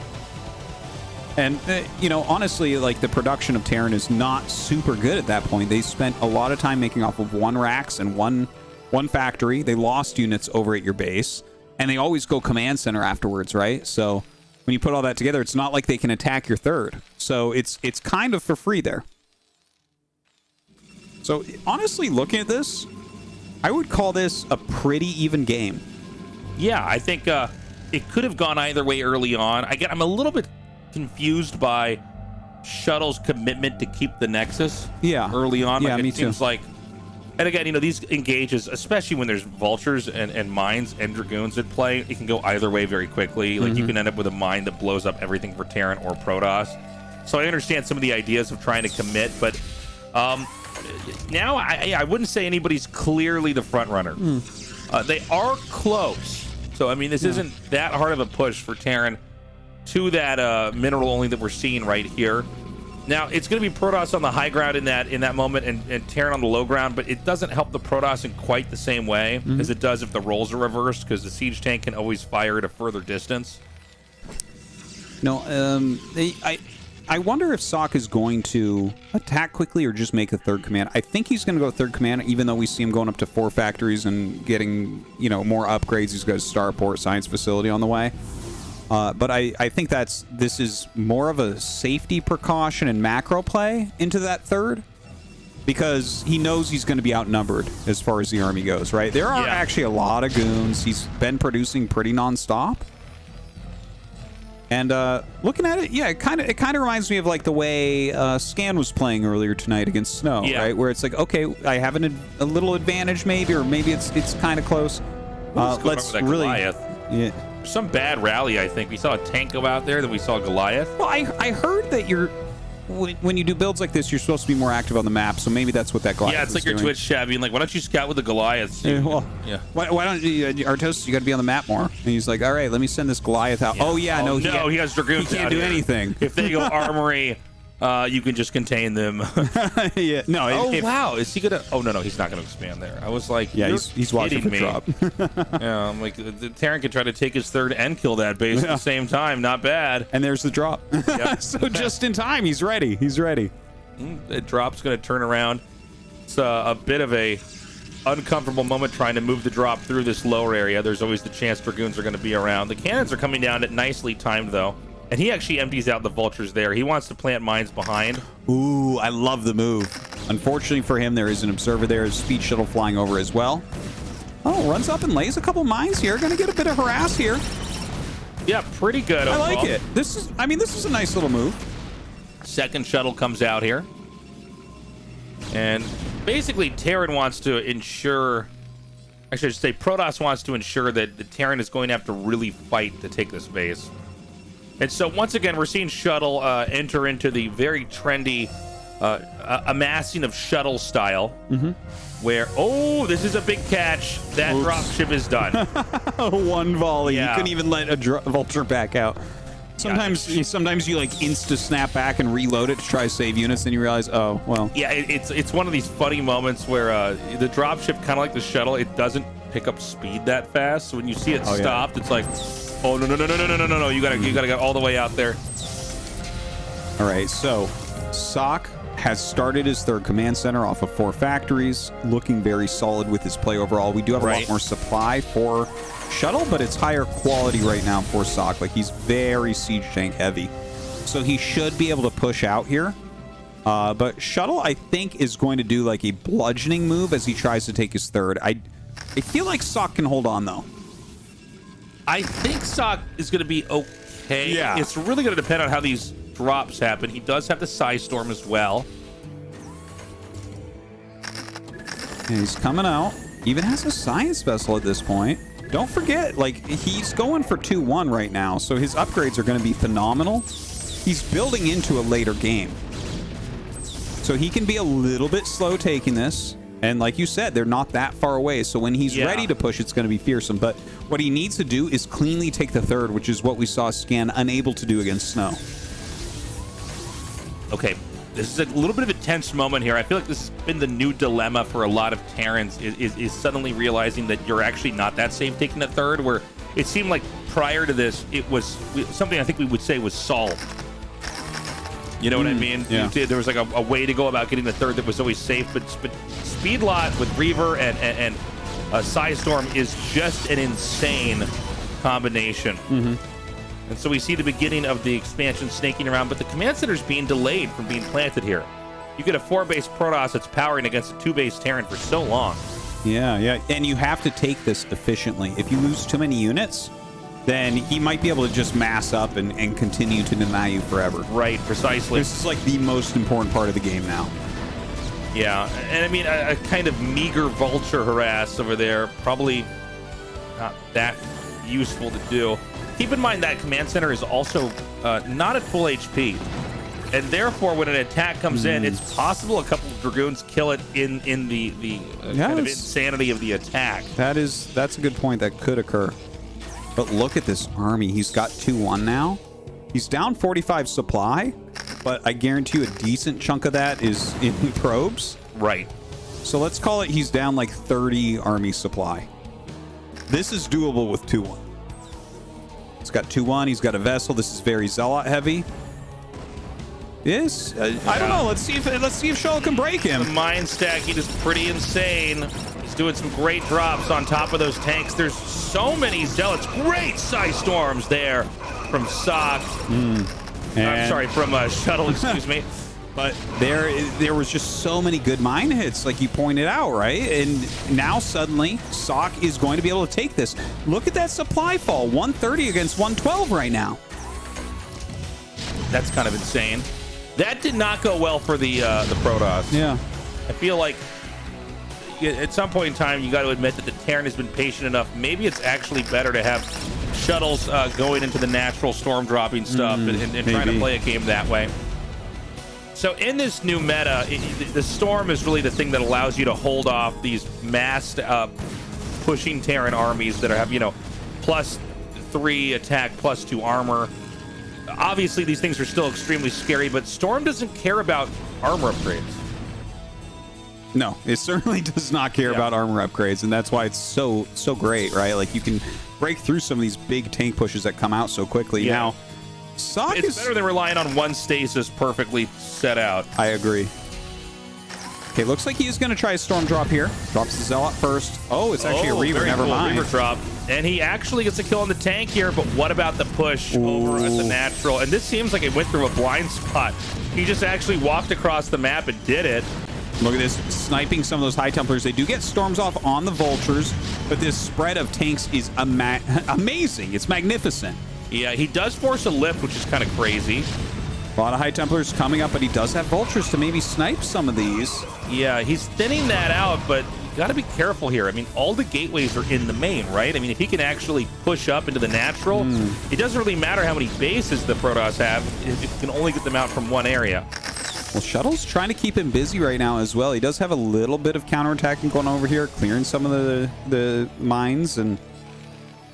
And, you know, honestly, like, the production of Terran is not super good at that point. They spent a lot of time making off of 1 racks and one factory. They lost units over at your base, and they always go command center afterwards, right? So when you put all that together, it's not like they can attack your 3rd. So it's kind of for free there. So honestly, looking at this, I would call this a pretty even game. Yeah, I think it could have gone either way early on. I'm a little bit confused by Shuttle's commitment to keep the Nexus. Yeah. Early on. Yeah, like, me it seems too. like And again, these engages, especially when there's vultures and mines and dragoons at play, it can go either way very quickly. Like you can end up with a mine that blows up everything for Terran or Protoss. So I understand some of the ideas of trying to commit, but now I wouldn't say anybody's clearly the front runner. They are close. So I mean, this isn't that hard of a push for Terran to that mineral only that we're seeing right here. Now, it's going to be Protoss on the high ground in that moment and Terran on the low ground, but it doesn't help the Protoss in quite the same way as it does if the roles are reversed, because the siege tank can always fire at a further distance. No, I wonder if sSak is going to attack quickly or just make a third command. I think he's going to go third command, even though we see him going up to 4 factories and getting, more upgrades. He's got a starport science facility on the way. But I think this is more of a safety precaution and macro play into that third, because he knows he's going to be outnumbered as far as the army goes, right? There are actually a lot of goons. He's been producing pretty nonstop. And looking at it, it kind of reminds me of like the way Scan was playing earlier tonight against Snow, right? Where it's like, okay, I have a little advantage maybe, or maybe it's kind of close. Let's really, Goliath? Some bad rally, I think. We saw a tank go out there, then we saw Goliath. Well, I heard that when you do builds like this, you're supposed to be more active on the map, so maybe that's what that Goliath is. Yeah, it's like your doing. Twitch chat being like, why don't you scout with the Goliaths? Why don't you, Tastosis, you got to be on the map more? And he's like, all right, let me send this Goliath out. Oh, yeah, no, he has dragoons. He can't do anything. If they go armory, you can just contain them. Wow. Is he gonna? Oh no, he's not gonna expand there. I was like, he's watching for drop. Yeah, I'm like, the Terran can try to take his third and kill that base at the same time. Not bad. And there's the drop. So just in time, he's ready. The drop's gonna turn around. It's a bit of a uncomfortable moment trying to move the drop through this lower area. There's always the chance dragoons are gonna be around. The cannons are coming down at nicely timed though. And he actually empties out the vultures there. He wants to plant mines behind. Ooh, I love the move. Unfortunately for him, there is an observer there. His speed shuttle flying over as well. Oh, runs up and lays a couple mines here. Going to get a bit of harass here. Yeah, pretty good. I like it. This is a nice little move. Second shuttle comes out here. And basically, Terran wants to ensure... Actually, I should say Protoss wants to ensure that the Terran is going to have to really fight to take this base. And so once again, we're seeing Shuttle enter into the very trendy amassing of Shuttle style, where, this is a big catch. That dropship is done. One volley. You couldn't even let a vulture back out. Sometimes you like insta snap back and reload it to try to save units, and you realize, oh, well. Yeah, it's one of these funny moments where the dropship, kind of like the Shuttle, it doesn't pick up speed that fast. So when you see it stopped, it's like... Oh, no. You gotta get all the way out there. All right, so sSak has started his third command center off of 4 factories, looking very solid with his play overall. We do have a lot more supply for Shuttle, but it's higher quality right now for sSak. Like, he's very siege tank heavy. So he should be able to push out here. But Shuttle, I think, is going to do like a bludgeoning move as he tries to take his third. I feel like sSak can hold on, though. I think sSak is going to be okay. Yeah. It's really going to depend on how these drops happen. He does have the Psy Storm as well. And he's coming out. Even has a science vessel at this point. Don't forget, like, he's going for 2-1 right now, so his upgrades are going to be phenomenal. He's building into a later game. So he can be a little bit slow taking this. And like you said, they're not that far away. So when he's ready to push, it's going to be fearsome. But what he needs to do is cleanly take the third, which is what we saw Scan unable to do against Snow. Okay, this is a little bit of a tense moment here. I feel like this has been the new dilemma for a lot of Terrans, is suddenly realizing that you're actually not that safe taking the third, where it seemed like prior to this, it was something I think we would say was solved. You know what I mean? Yeah. There was like a way to go about getting the third that was always safe, but Speed Lot with Reaver and Psy Storm is just an insane combination. And so we see the beginning of the expansion snaking around, but the command center's being delayed from being planted here. You get a 4-base Protoss that's powering against a 2-base Terran for so long. Yeah. And you have to take this efficiently. If you lose too many units, then he might be able to just mass up and continue to deny you forever. Right, precisely. This is like the most important part of the game now. Yeah, and I mean, a kind of meager vulture harass over there, probably not that useful to do. Keep in mind that command center is also not at full HP, and therefore when an attack comes in, it's possible a couple of Dragoons kill it in the kind of insanity of the attack. That's a good point. That could occur. But look at this army. He's got 2-1 now. He's down 45 supply, but I guarantee you a decent chunk of that is in probes. Right. So let's call it he's down like 30 army supply. This is doable with 2-1. He's got 2-1. He's got a vessel. This is very zealot heavy. Yes. I don't know. Let's see if Shuttle can break him. The mine stacking is pretty insane. He's doing some great drops on top of those tanks. There's so many zealots. Great size storms there from sSak. I'm sorry, from Shuttle. Excuse me. But there was just so many good mine hits, like you pointed out, right? And now suddenly sSak is going to be able to take this. Look at that supply fall, 130 against 112 right now. That's kind of insane. That did not go well for the Protoss. Yeah. I feel like at some point in time, you got to admit that the Terran has been patient enough. Maybe it's actually better to have shuttles going into the natural storm dropping stuff and trying to play a game that way. So in this new meta, the storm is really the thing that allows you to hold off these massed pushing Terran armies that have, +3 attack, +2 armor. Obviously, these things are still extremely scary, but Storm doesn't care about armor upgrades. No, it certainly does not care about armor upgrades, and that's why it's so great, right? Like, you can break through some of these big tank pushes that come out so quickly. Yeah. Now, sSak it's better than relying on one stasis perfectly set out. I agree. Okay, looks like he's going to try a storm drop here. Drops the Zealot first. Oh, it's actually a Reaver. Very Never cool mind. Reaver drop. And he actually gets a kill on the tank here, but what about the push over at the natural? And this seems like it went through a blind spot. He just actually walked across the map and did it. Look at this, sniping some of those High Templars. They do get storms off on the Vultures, but this spread of tanks is amazing. It's magnificent. Yeah, he does force a lift, which is kind of crazy. A lot of High Templars coming up, but he does have Vultures to maybe snipe some of these. Yeah, he's thinning that out, but you got to be careful here. I mean, all the gateways are in the main, right? I mean, if he can actually push up into the natural, it doesn't really matter how many bases the Protoss have if you can only get them out from one area. Well, Shuttle's trying to keep him busy right now as well. He does have a little bit of counterattacking going over here, clearing some of the mines, and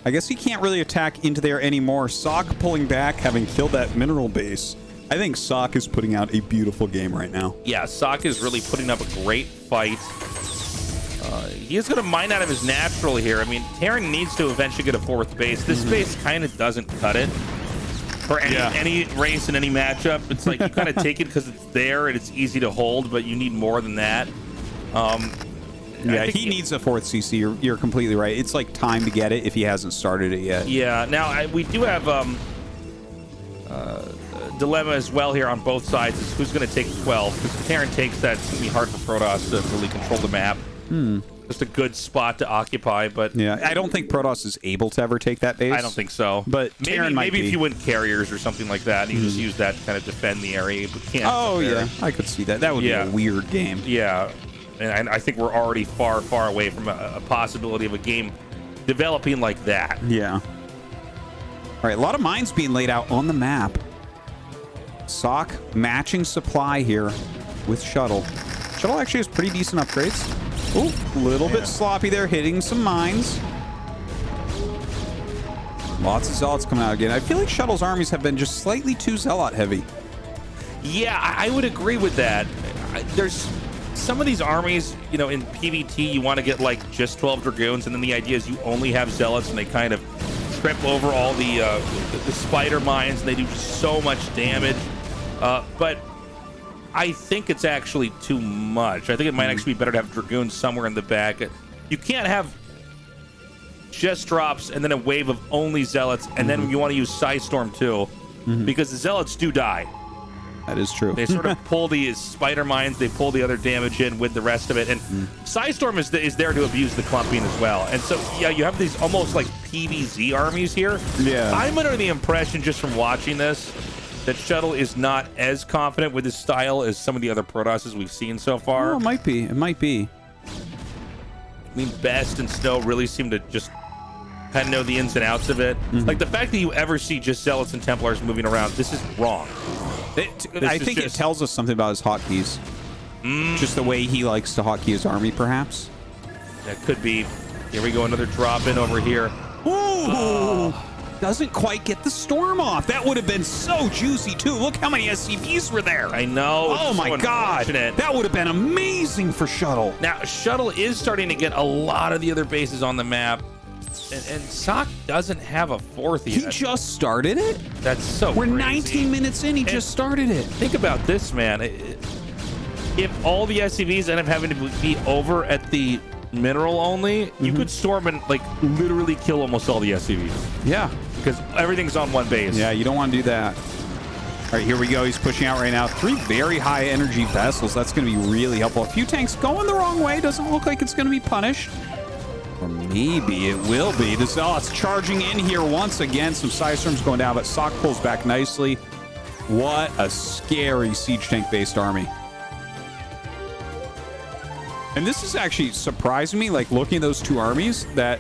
I guess he can't really attack into there anymore. sSak pulling back, having killed that mineral base. I think sSak is putting out a beautiful game right now. Yeah, sSak is really putting up a great fight. He is going to mine out of his natural here. I mean, Terran needs to eventually get a fourth base. This base kind of doesn't cut it for any race in any matchup. It's like you kind of take it because it's there and it's easy to hold, but you need more than that. Yeah, he needs a fourth CC. You're completely right. It's like time to get it if he hasn't started it yet. Yeah, now we do have dilemma as well here on both sides is who's going to take 12, because if Terran takes that, it's going to be hard for Protoss to really control the map. Just a good spot to occupy, but yeah, I don't think Protoss is able to ever take that base. I don't think so. But Terran might maybe be. if you went carriers or something like that, and you just use that to kind of defend the area, but can't. Oh yeah, I could see that. That would be a weird game. Yeah, and I think we're already far away from a possibility of a game developing like that. Yeah. All right, a lot of mines being laid out on the map. sSak matching supply here with Shuttle. Shuttle actually has pretty decent upgrades. Ooh, a little bit sloppy there, hitting some mines. Lots of Zealots coming out again. I feel like Shuttle's armies have been just slightly too Zealot heavy. Yeah, I would agree with that. There's some of these armies, in PvT, you want to get like just 12 Dragoons, and then the idea is you only have Zealots, and they kind of trip over all the spider mines, and they do so much damage. But I think it's actually too much. I think it might actually be better to have Dragoons somewhere in the back. You can't have just drops and then a wave of only Zealots, and then you want to use Psystorm too, because the Zealots do die. That is true. They sort of pull the spider mines, they pull the other damage in with the rest of it, and Psystorm is there to abuse the clumping as well. And so, yeah, you have these almost like PvZ armies here. Yeah. I'm under the impression, just from watching this, that Shuttle is not as confident with his style as some of the other Protosses we've seen so far. Oh, it might be. It might be. I mean, Best and Snow really seem to just kind of know the ins and outs of it. Like the fact that you ever see just Zealots and Templars moving around, this is wrong. I think it tells us something about his hotkeys. Just the way he likes to hotkey his army, perhaps. That could be. Here we go, another drop in over here. Ooh! Doesn't quite get the storm off. That would have been so juicy, too. Look how many SCVs were there. I know. Oh, my God. That would have been amazing for Shuttle. Now, Shuttle is starting to get a lot of the other bases on the map. And sSak doesn't have a fourth yet. He just started it? That's so We're crazy. 19 minutes in. He just started it. Think about this, man. If all the SCVs end up having to be over at the mineral only, you could storm and like literally kill almost all the SCVs. Yeah. Because everything's on one base. Yeah, you don't want to do that. All right, here we go. He's pushing out right now. 3 very high energy vessels. That's going to be really helpful. A few tanks going the wrong way. Doesn't look like it's going to be punished. Or maybe it will be. The Zealots charging in here once again. Some Psystorms going down, but sSak pulls back nicely. What a scary siege tank-based army. And this is actually surprising me, like looking at those two armies, that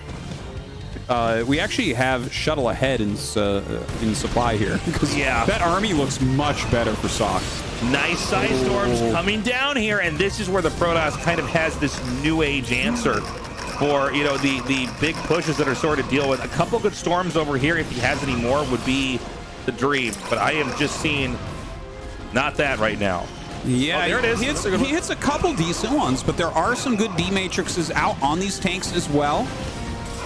we actually have Shuttle ahead in supply here. Because that army looks much better for sSak. Nice Psystorms coming down here, and this is where the Protoss kind of has this new age answer for, you know, the big pushes that are sort of deal with. A couple good storms over here, if he has any more, would be the dream. But I am just seeing not that right now. Yeah, there it is. He hits a couple decent ones, but there are some good D-matrices out on these tanks as well.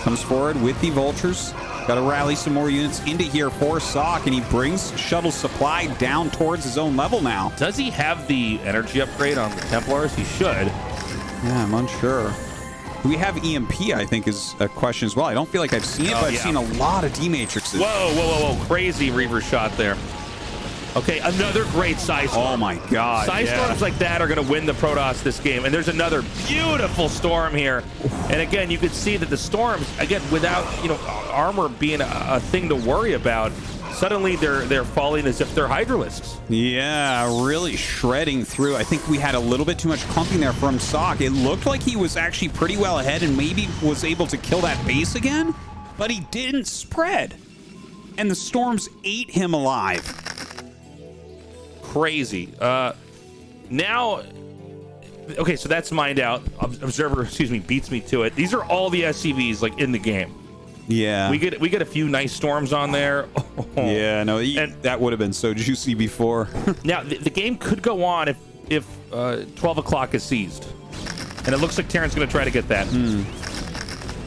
Comes forward with the Vultures. Got to rally some more units into here for sSak, and he brings Shuttle supply down towards his own level now. Does he have the energy upgrade on the Templars? He should. Yeah, I'm unsure. Do we have EMP, I think, is a question as well. I don't feel like I've seen it, but I've seen a lot of D-matrices. Whoa. Crazy Reaver shot there. Okay, another great Psystorm. Oh my God. Psystorms like that are going to win the Protoss this game. And there's another beautiful storm here. And again, you could see that the storms, again, without, you know, armor being a thing to worry about, suddenly they're falling as if they're Hydralisks. Yeah, really shredding through. I think we had a little bit too much clumping there from sSak. It looked like he was actually pretty well ahead and maybe was able to kill that base again, but he didn't spread. And the storms ate him alive. Crazy. Now, okay, so that's mined out. Observer, beats me to it. These are all the SCVs like in the game. Yeah, we get a few nice storms on there. Yeah, no, that would have been so juicy before. Now the game could go on if 12 o'clock is seized, and it looks like Terran's going to try to get that.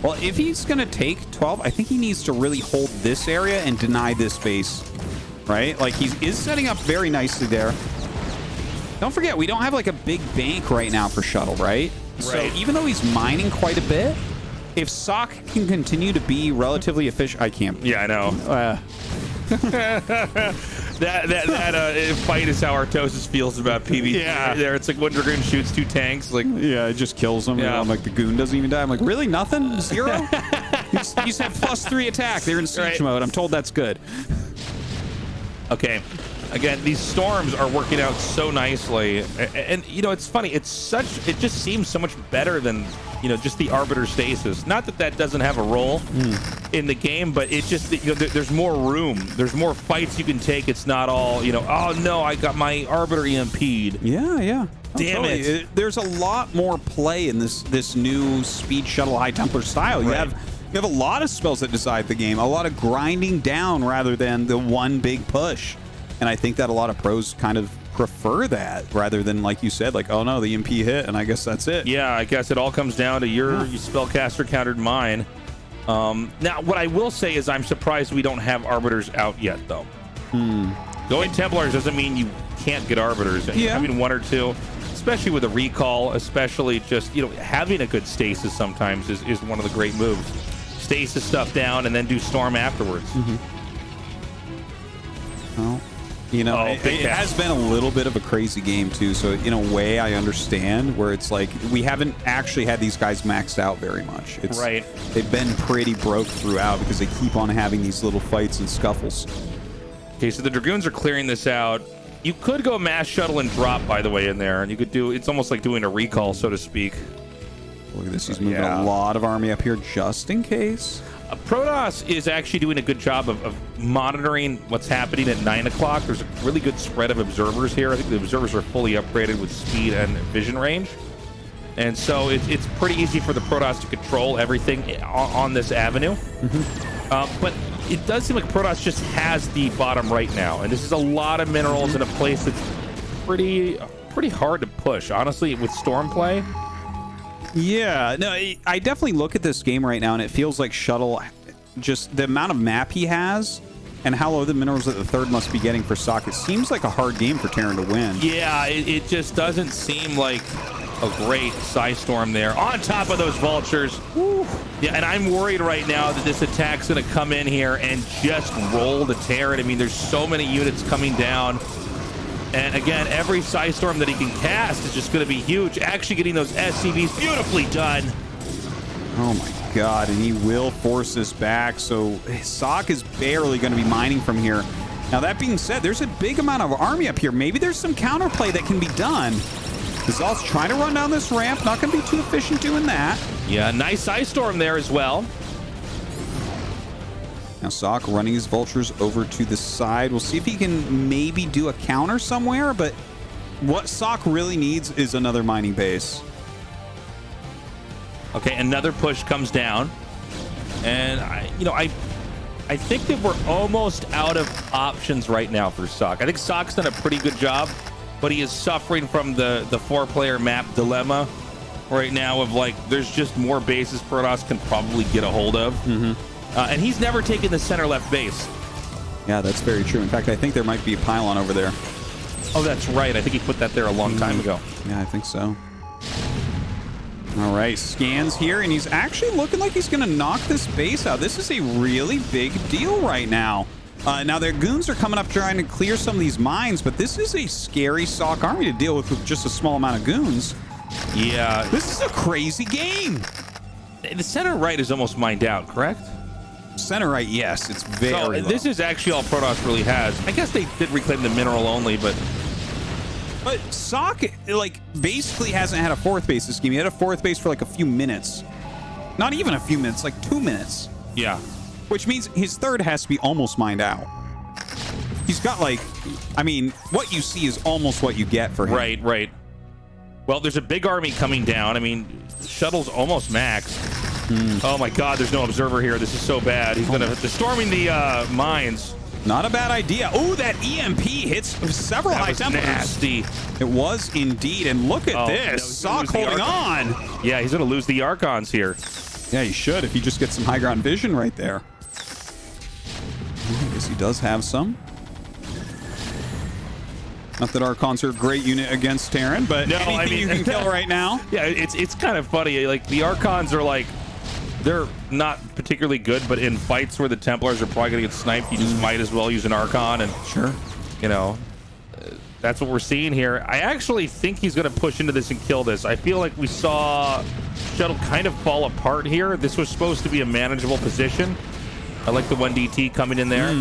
Well, if he's going to take 12, I think he needs to really hold this area and deny this base. Right? Like, he is setting up very nicely there. Don't forget, we don't have, like, a big bank right now for Shuttle, right? So even though he's mining quite a bit, if sSak can continue to be relatively efficient... I can't... Yeah, I know. That fight is how Tastosis feels about PvP. Yeah. There, it's like when Dragoon shoots 2 tanks. Like, yeah, it just kills them. Yeah. I'm like, the goon doesn't even die. I'm like, really? Nothing? 0? You just have +3 attack. They're in siege mode. I'm told that's good. Okay, again, these storms are working out so nicely, and you know, it's funny. It just seems so much better than, you know, just the Arbiter stasis. Not that doesn't have a role in the game, but it just, you know, there's more room. There's more fights you can take. It's not all, you know, oh no, I got my Arbiter EMP'd. Yeah. Damn it. There's a lot more play in this new Speed Shuttle High Templar style. You have a lot of spells that decide the game, a lot of grinding down rather than the one big push. And I think that a lot of pros kind of prefer that rather than, like you said, like, oh no, the EMP hit and I guess that's it. Yeah, I guess it all comes down to your spellcaster countered mine. Now, what I will say is I'm surprised we don't have Arbiters out yet, though. Going Templars doesn't mean you can't get Arbiters. Yeah. Having 1 or 2, especially with a recall, especially just, you know, having a good stasis sometimes is one of the great moves. Stasis stuff down and then do storm afterwards. Well, you know, it has been a little bit of a crazy game too, so in a way I understand where it's like we haven't actually had these guys maxed out very much. They've been pretty broke throughout because they keep on having these little fights and scuffles. Okay, so the Dragoons are clearing this out. You could go mass shuttle and drop, by the way, in there, and you could do. It's almost like doing a recall, so to speak. Look at this. He's moving a lot of army up here just in case. Protoss is actually doing a good job of monitoring what's happening at 9 o'clock. There's a really good spread of observers here. I think the observers are fully upgraded with speed and vision range. And so it's pretty easy for the Protoss to control everything on this avenue. But it does seem like Protoss just has the bottom right now. And this is a lot of minerals in a place that's pretty hard to push, honestly, with storm play. Yeah, no, I definitely look at this game right now, and it feels like Shuttle, just the amount of map he has and how low the minerals that the third must be getting for sSak. It seems like a hard game for Terran to win. Yeah, it just doesn't seem like a great Psystorm there. On top of those Vultures. Woo. Yeah, and I'm worried right now that this attack's going to come in here and just roll the Terran. I mean, there's so many units coming down. And again, every Psystorm that he can cast is just going to be huge. Actually getting those SCVs beautifully done. Oh my god, and he will force this back. So sSak is barely going to be mining from here. Now that being said, there's a big amount of army up here. Maybe there's some counterplay that can be done. Zal's trying to run down this ramp. Not going to be too efficient doing that. Yeah, nice Psystorm there as well. Now sSak running his Vultures over to the side. We'll see if he can maybe do a counter somewhere, but what sSak really needs is another mining base. Okay, another push comes down. And, I think that we're almost out of options right now for sSak. I think sSak's done a pretty good job, but he is suffering from the 4-player map dilemma right now of, like, there's just more bases Protoss can probably get a hold of. And he's never taken the center-left base. Yeah, that's very true. In fact, I think there might be a pylon over there. Oh, that's right. I think he put that there a long time ago. Yeah, I think so. All right, scans here, and he's actually looking like he's going to knock this base out. This is a really big deal right now. Now, their goons are coming up trying to clear some of these mines, but this is a scary sSak army to deal with just a small amount of goons. Yeah. This is a crazy game. The center right is almost mined out, correct? Center right, yes. It's very low. This is actually all Protoss really has. I guess they did reclaim the mineral only, but sSak, like, basically hasn't had a fourth base this game. He had a fourth base for like a few minutes. Not even a few minutes, like 2 minutes. Yeah. Which means his third has to be almost mined out. He's got, like, I mean, what you see is almost what you get for him. Right, right. Well, there's a big army coming down. I mean, Shuttle's almost maxed. Oh my god, there's no observer here. This is so bad. He's they're storming the mines. Not a bad idea. Oh, that EMP hits several high temperatures. Nasty. It was indeed. And look at this. sSak holding on. Yeah, he's going to lose the Archons here. Yeah, he should if he just gets some high ground vision right there. I guess he does have some. Not that Archons are a great unit against Terran, but no, anything you can kill right now. Yeah, it's kind of funny. Like, the Archons are like, they're not particularly good, but in fights where the Templars are probably going to get sniped, you just might as well use an Archon. And sure, that's what we're seeing here. I actually think he's going to push into this and kill this. I feel like we saw Shuttle kind of fall apart here. This was supposed to be a manageable position. I like the 1DT coming in there.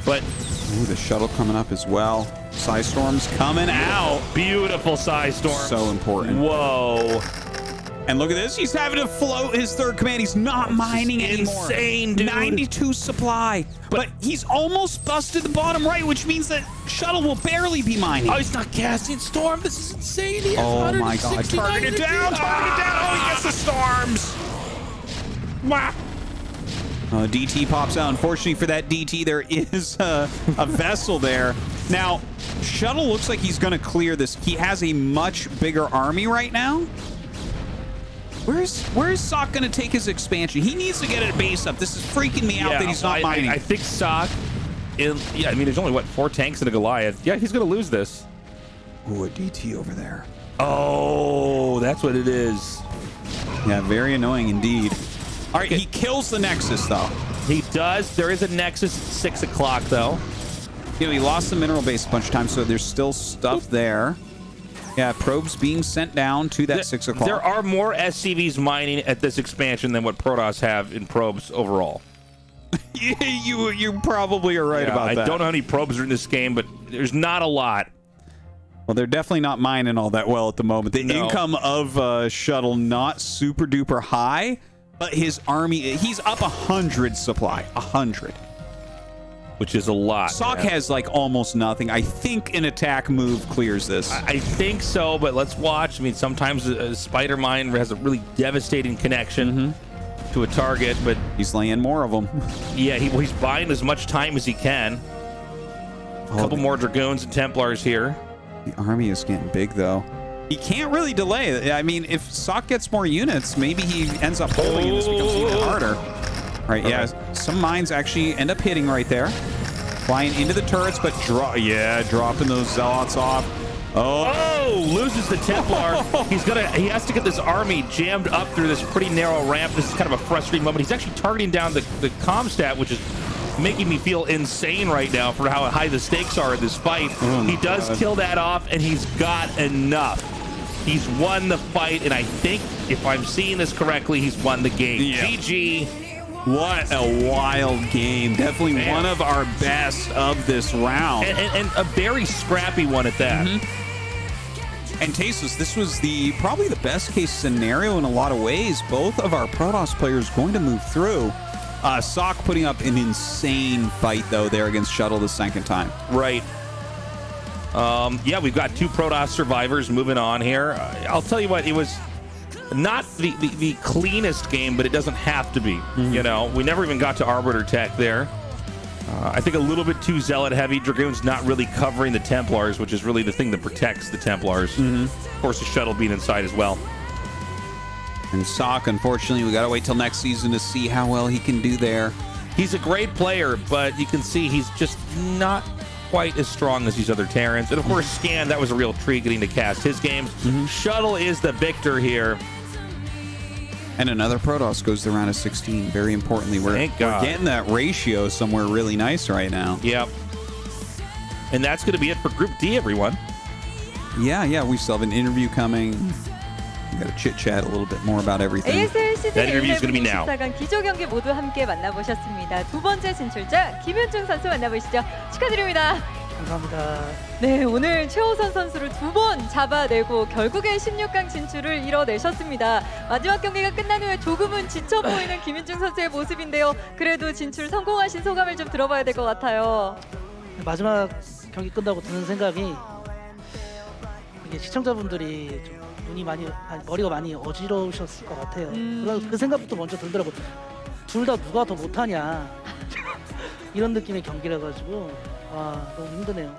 But ooh, the Shuttle coming up as well. Psystorm's coming out. Beautiful Psystorm. So important. Whoa. And look at this. He's having to float his third command. He's not mining anymore. Insane, dude. 92 supply. But he's almost busted the bottom right, which means that Shuttle will barely be mining. Oh, he's not casting Storm. This is insane. He has oh my god. Target it down. Target it down. Oh, he gets the storms. Wow. DT pops out. Unfortunately for that DT, there is a vessel there. Now, Shuttle looks like he's going to clear this. He has a much bigger army right now. Where is sSak going to take his expansion? He needs to get a base up. This is freaking me out that he's not mining. I think sSak, I mean, there's only, what, 4 tanks and a Goliath. Yeah, he's going to lose this. Ooh, a DT over there. Oh, that's what it is. Yeah, very annoying indeed. All right, he kills the Nexus, though. He does. There is a Nexus at 6 o'clock, though. He lost the mineral base a bunch of times, so there's still stuff there. Yeah, probes being sent down to that 6 o'clock. There are more SCVs mining at this expansion than what Protoss have in probes overall. You probably are right about I that. don't know how many probes are in this game, but there's not a lot. Well, they're definitely not mining all that well at the moment. The income of Shuttle not super duper high, but his army, he's up 100 supply, 100. Which is a lot. sSak has like almost nothing. I think an attack move clears this. I think so, but let's watch. I mean, sometimes a spider mine has a really devastating connection to a target, but he's laying more of them. Yeah, he's buying as much time as he can. A couple more Dragoons and Templars here. The army is getting big, though. He can't really delay. I mean, if sSak gets more units, maybe he ends up holding and this becomes even harder. All right, yeah, some mines actually end up hitting right there. Flying into the turrets, but dropping those zealots off. Oh, loses the Templar. He has to get this army jammed up through this pretty narrow ramp. This is kind of a frustrating moment. He's actually targeting down the comm stat, which is making me feel insane right now for how high the stakes are in this fight. He does kill that off, and he's got enough. He's won the fight, and I think, if I'm seeing this correctly, he's won the game. Yeah. GG. What a wild game. Definitely one of our best of this round. And a very scrappy one at that. And Tastosis, this was probably the best case scenario in a lot of ways. Both of our Protoss players going to move through. sSak putting up an insane fight, though, there against Shuttle the second time. Right. Yeah, we've got 2 Protoss survivors moving on here. I'll tell you what, it was not the cleanest game, but it doesn't have to be. You know, we never even got to Arbiter Tech there. I think a little bit too Zealot heavy. Dragoon's not really covering the Templars, which is really the thing that protects the Templars. Of course, the Shuttle being inside as well. And sSak, unfortunately, we got to wait till next season to see how well he can do there. He's a great player, but you can see he's just not quite as strong as these other Terrans. And of course, Scan, that was a real treat getting to cast his games. Shuttle is the victor here. And another Protoss goes the round of 16. Very importantly, we're getting that ratio somewhere really nice right now. Yep. And that's going to be it for Group D, everyone. Yeah, we still have an interview coming. We got to chit-chat a little bit more about everything. ASL 시즌 That interview is going to be now. 24강 기조 경기 모두 함께 만나보셨습니다. 두 번째 진출자 김윤중 선수 만나보시죠. 축하드립니다. 감사합니다. 네, 오늘 최호선 선수를 2번 잡아내고 결국엔 16강 진출을 이뤄내셨습니다. 마지막 경기가 끝난 후에 조금은 지쳐 보이는 김윤중 선수의 모습인데요. 그래도 진출 성공하신 소감을 좀 들어봐야 될 것 같아요. 마지막 경기 끝나고 드는 생각이 이게 시청자분들이 좀 머리가 많이 어지러우셨을 것 같아요. 그 생각부터 먼저 들더라고요. 둘 다 누가 더 못하냐 이런 느낌의 경기라 가지고 너무 힘드네요.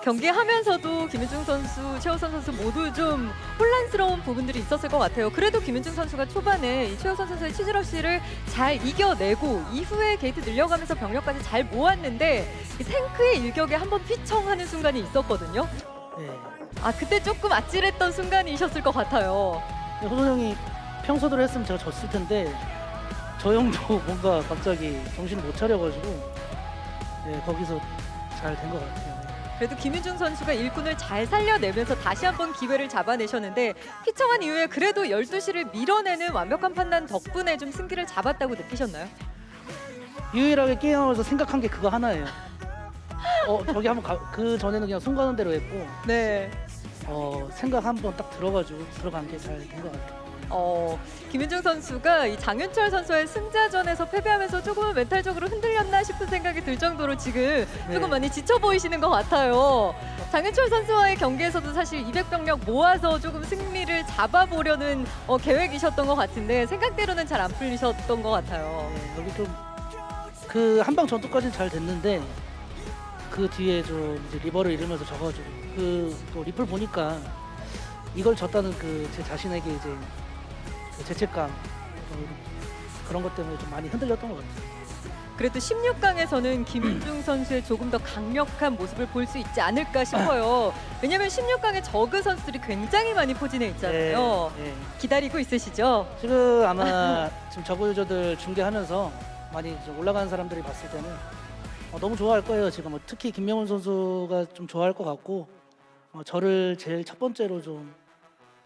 경기하면서도 김윤중 선수, 최호선 선수 모두 좀 혼란스러운 부분들이 있었을 것 같아요. 그래도 김윤중 선수가 초반에 이 최호선 선수의 치즈러쉬를 잘 이겨내고 이후에 게이트 늘려가면서 병력까지 잘 모았는데 이 탱크의 일격에 한번 휘청하는 순간이 있었거든요. 네. 그때 조금 아찔했던 순간이셨을 것 같아요. 호선 형이 평소대로 했으면 제가 졌을 텐데 저 형도 뭔가 갑자기 정신을 못 차려가지고 거기서 잘 된 것 같아요. 그래도 김윤중 선수가 일꾼을 잘 살려내면서 다시 한번 기회를 잡아내셨는데 휘청한 이후에 그래도 12시를 밀어내는 완벽한 판단 덕분에 좀 승기를 잡았다고 느끼셨나요? 유일하게 게임하면서 생각한 게 그거 하나예요. 저기 한번 그 전에는 그냥 손 가는 대로 했고 생각 한번 딱 들어간 게 잘 된 것 같아요. 김윤중 선수가 이 장윤철 선수의 승자전에서 패배하면서 조금은 멘탈적으로 흔들렸나 싶은 생각이 들 정도로 지금 조금 많이 지쳐 보이시는 것 같아요. 장윤철 선수와의 경기에서도 사실 200병력 모아서 조금 승리를 잡아보려는 계획이셨던 것 같은데 생각대로는 잘 안 풀리셨던 것 같아요. 여기 좀 그 한방 전투까지는 잘 됐는데 그 뒤에 좀 이제 리버를 잃으면서 져가지고 또 리플 보니까 이걸 졌다는 제 자신에게 이제 죄책감 그런 것 때문에 좀 많이 흔들렸던 것 같아요. 그래도 16강에서는 김윤중 선수의 조금 더 강력한 모습을 볼 수 있지 않을까 싶어요. 왜냐면 16강에 저그 선수들이 굉장히 많이 포진해 있잖아요. 기다리고 있으시죠? 지금 아마 지금 저그 유저들 중계하면서 많이 올라가는 사람들이 봤을 때는 너무 좋아할 거예요. 지금 특히 김명훈 선수가 좀 좋아할 것 같고 저를 제일 첫 번째로 좀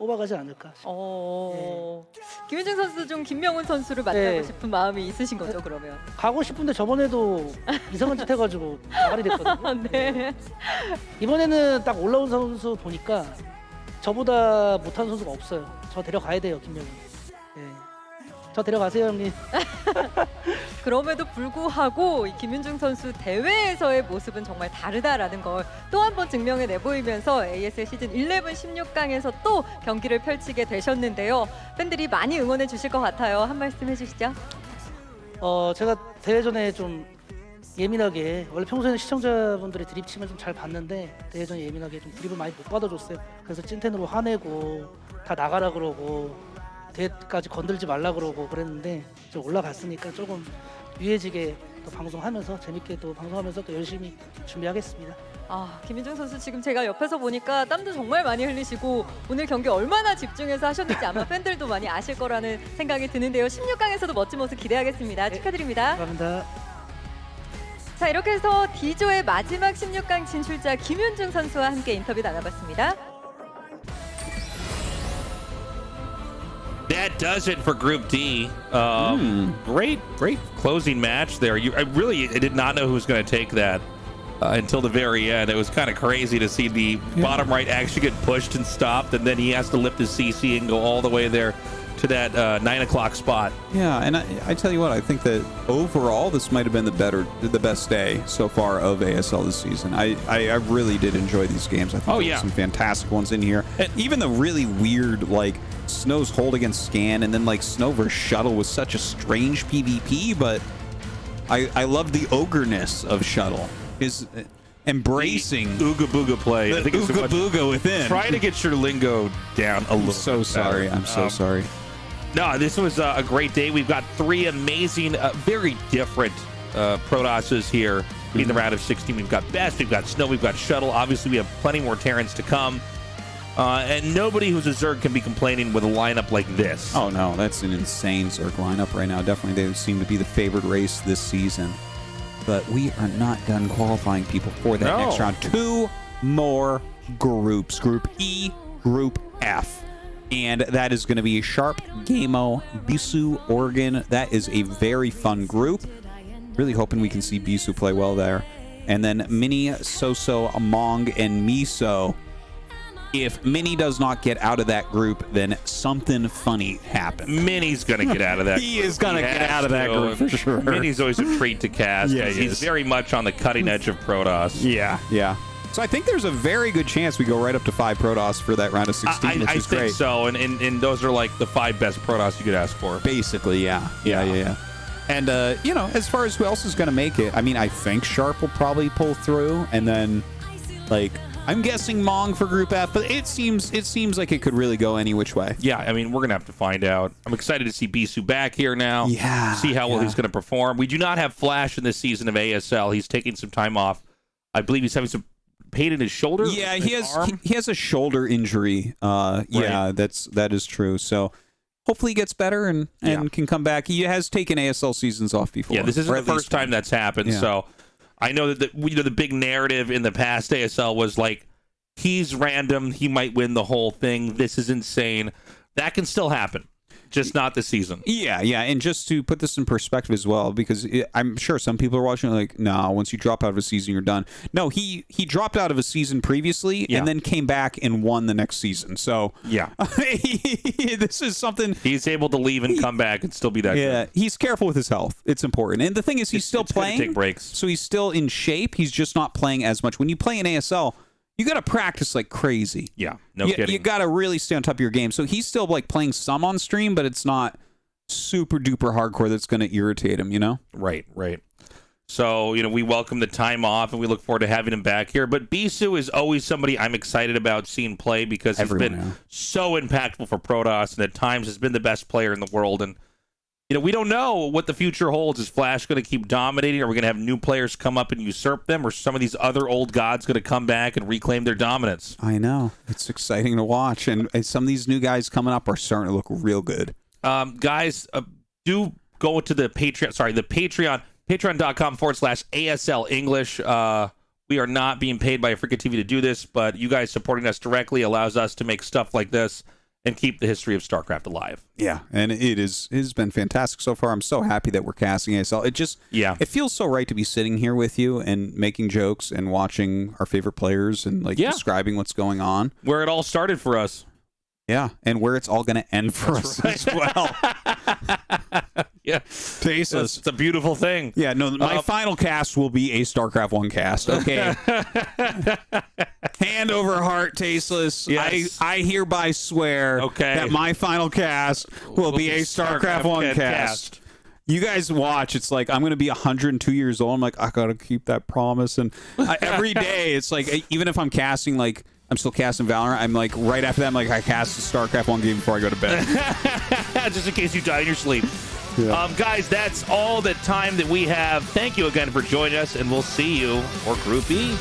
뽑아가지 않을까 싶어요. 김윤중 선수 좀 김명훈 선수를 만나고 싶은 마음이 있으신 거죠, 그러면? 가고 싶은데 저번에도 이상한 짓 해가지고 나가리 됐거든요. 네. 이번에는 딱 올라온 선수 보니까 저보다 못하는 선수가 없어요. 저 데려가야 돼요, 김명훈. 저 데려가세요, 형님. 그럼에도 불구하고 이 김윤중 선수 대회에서의 모습은 정말 다르다라는 걸 또 한 번 증명해 내보이면서 ASL 시즌 11 16강에서 또 경기를 펼치게 되셨는데요. 팬들이 많이 응원해 주실 것 같아요. 한 말씀 해주시죠. 제가 대회 전에 좀 예민하게, 원래 평소에는 시청자분들의 드립침을 좀 잘 봤는데 대회 전에 예민하게 좀 드립을 많이 못 받아줬어요. 그래서 찐텐으로 화내고 다 나가라 그러고 대회까지 건들지 말라 그러고 그랬는데 이제 올라갔으니까 조금 유해지게 또 방송하면서 재밌게 또 방송하면서 또 열심히 준비하겠습니다. 김윤중 선수 지금 제가 옆에서 보니까 땀도 정말 많이 흘리시고 오늘 경기 얼마나 집중해서 하셨는지 아마 팬들도 많이 아실 거라는 생각이 드는데요. 16강에서도 멋진 모습 기대하겠습니다. 축하드립니다. 감사합니다. 자, 이렇게 해서 D조의 마지막 16강 진출자 김윤중 선수와 함께 인터뷰 나눠봤습니다. That does it for Group D. Great closing match there. I did not know who was going to take that until the very end. It was kind of crazy to see the bottom right actually get pushed and stopped, and then he has to lift his CC and go all the way there to that 9 o'clock spot. Yeah, and I tell you what, I think that overall this might have been the best day so far of ASL this season. I really did enjoy these games. I think there were some fantastic ones in here. And even the really weird, like, Snow's hold against Scan, and then like Snow versus Shuttle was such a strange PvP, but I love the ogreness of Shuttle. His embracing the Ooga Booga play. The Ooga Booga within. Try to get your lingo down a little bit. So sorry. I'm so sorry. No, this was a great day. We've got three amazing, very different Protosses here in the round of 16. We've got Best, we've got Snow, we've got Shuttle. Obviously, we have plenty more Terrans to come. And nobody who's a Zerg can be complaining with a lineup like this. Oh, no, that's an insane Zerg lineup right now. Definitely, they seem to be the favored race this season. But we are not done qualifying people for that next round. 2 more groups. Group E, Group F. And that is going to be Sharp, Gamo, Bisu, Oregon. That is a very fun group. Really hoping we can see Bisu play well there. And then Mini, Soso, Among, and Miso. If Mini does not get out of that group, then something funny happened. Mini's going to get out of that group. He is going to get out of that group for sure. Mini's always a treat to cast. Yeah, he's very much on the cutting edge of Protoss. Yeah. So I think there's a very good chance we go right up to 5 Protoss for that round of 16, which is great. I think so, and those are like the 5 best Protoss you could ask for. Basically, yeah. And, as far as who else is going to make it, I mean, I think Sharp will probably pull through, and then, like, I'm guessing Mong for Group F, but it seems like it could really go any which way. Yeah, I mean, we're going to have to find out. I'm excited to see Bisu back here now. Yeah. See how well he's going to perform. We do not have Flash in this season of ASL. He's taking some time off. I believe he's having some pain in his shoulder. Yeah, he has a shoulder injury. Yeah, that is true. So hopefully he gets better and can come back. He has taken ASL seasons off before. Yeah, this isn't the first time that's happened. Yeah. So I know that the big narrative in the past ASL was like, he's random, he might win the whole thing. This is insane. That can still happen. Just not this season. Yeah, and just to put this in perspective as well, because I'm sure some people are watching like, no, once you drop out of a season, you're done. No, he dropped out of a season previously and then came back and won the next season. So this is something. He's able to leave and come back and still be that good. He's careful with his health. It's important. And the thing is, he's still playing. Take breaks. So he's still in shape. He's just not playing as much. When you play in ASL, you got to practice like crazy. Yeah, no kidding. You got to really stay on top of your game. So he's still like playing some on stream, but it's not super duper hardcore that's going to irritate him, Right. So, we welcome the time off and we look forward to having him back here. But Bisu is always somebody I'm excited about seeing play because he's been so impactful for Protoss and at times has been the best player in the world. And we don't know what the future holds. Is Flash going to keep dominating? Are we going to have new players come up and usurp them? Or some of these other old gods going to come back and reclaim their dominance? I know. It's exciting to watch. And some of these new guys coming up are starting to look real good. Guys, do go to the Patreon, patreon.com/ASL English. We are not being paid by AfreecaTV to do this, but you guys supporting us directly allows us to make stuff like this and keep the history of StarCraft alive. Yeah, and it has been fantastic so far. I'm so happy that we're casting ASL. It feels so right to be sitting here with you and making jokes and watching our favorite players and describing what's going on. Where it all started for us. Yeah, and where it's all going to end for us as well. Yeah, Tastosis. It's a beautiful thing. Yeah, no, my final cast will be a StarCraft 1 cast. Okay. Hand over heart, Tastosis. Yes. I hereby swear that my final cast will be a StarCraft 1 cast. You guys watch. It's like I'm going to be 102 years old. I'm like, I got to keep that promise. And every day, it's like, even if I'm casting, like, I'm still casting Valorant, I'm like, right after that, I'm like, I cast a StarCraft 1 game before I go to bed. Just in case you die in your sleep. Yeah. Guys, that's all the time that we have. Thank you again for joining us, and we'll see you, or Group E,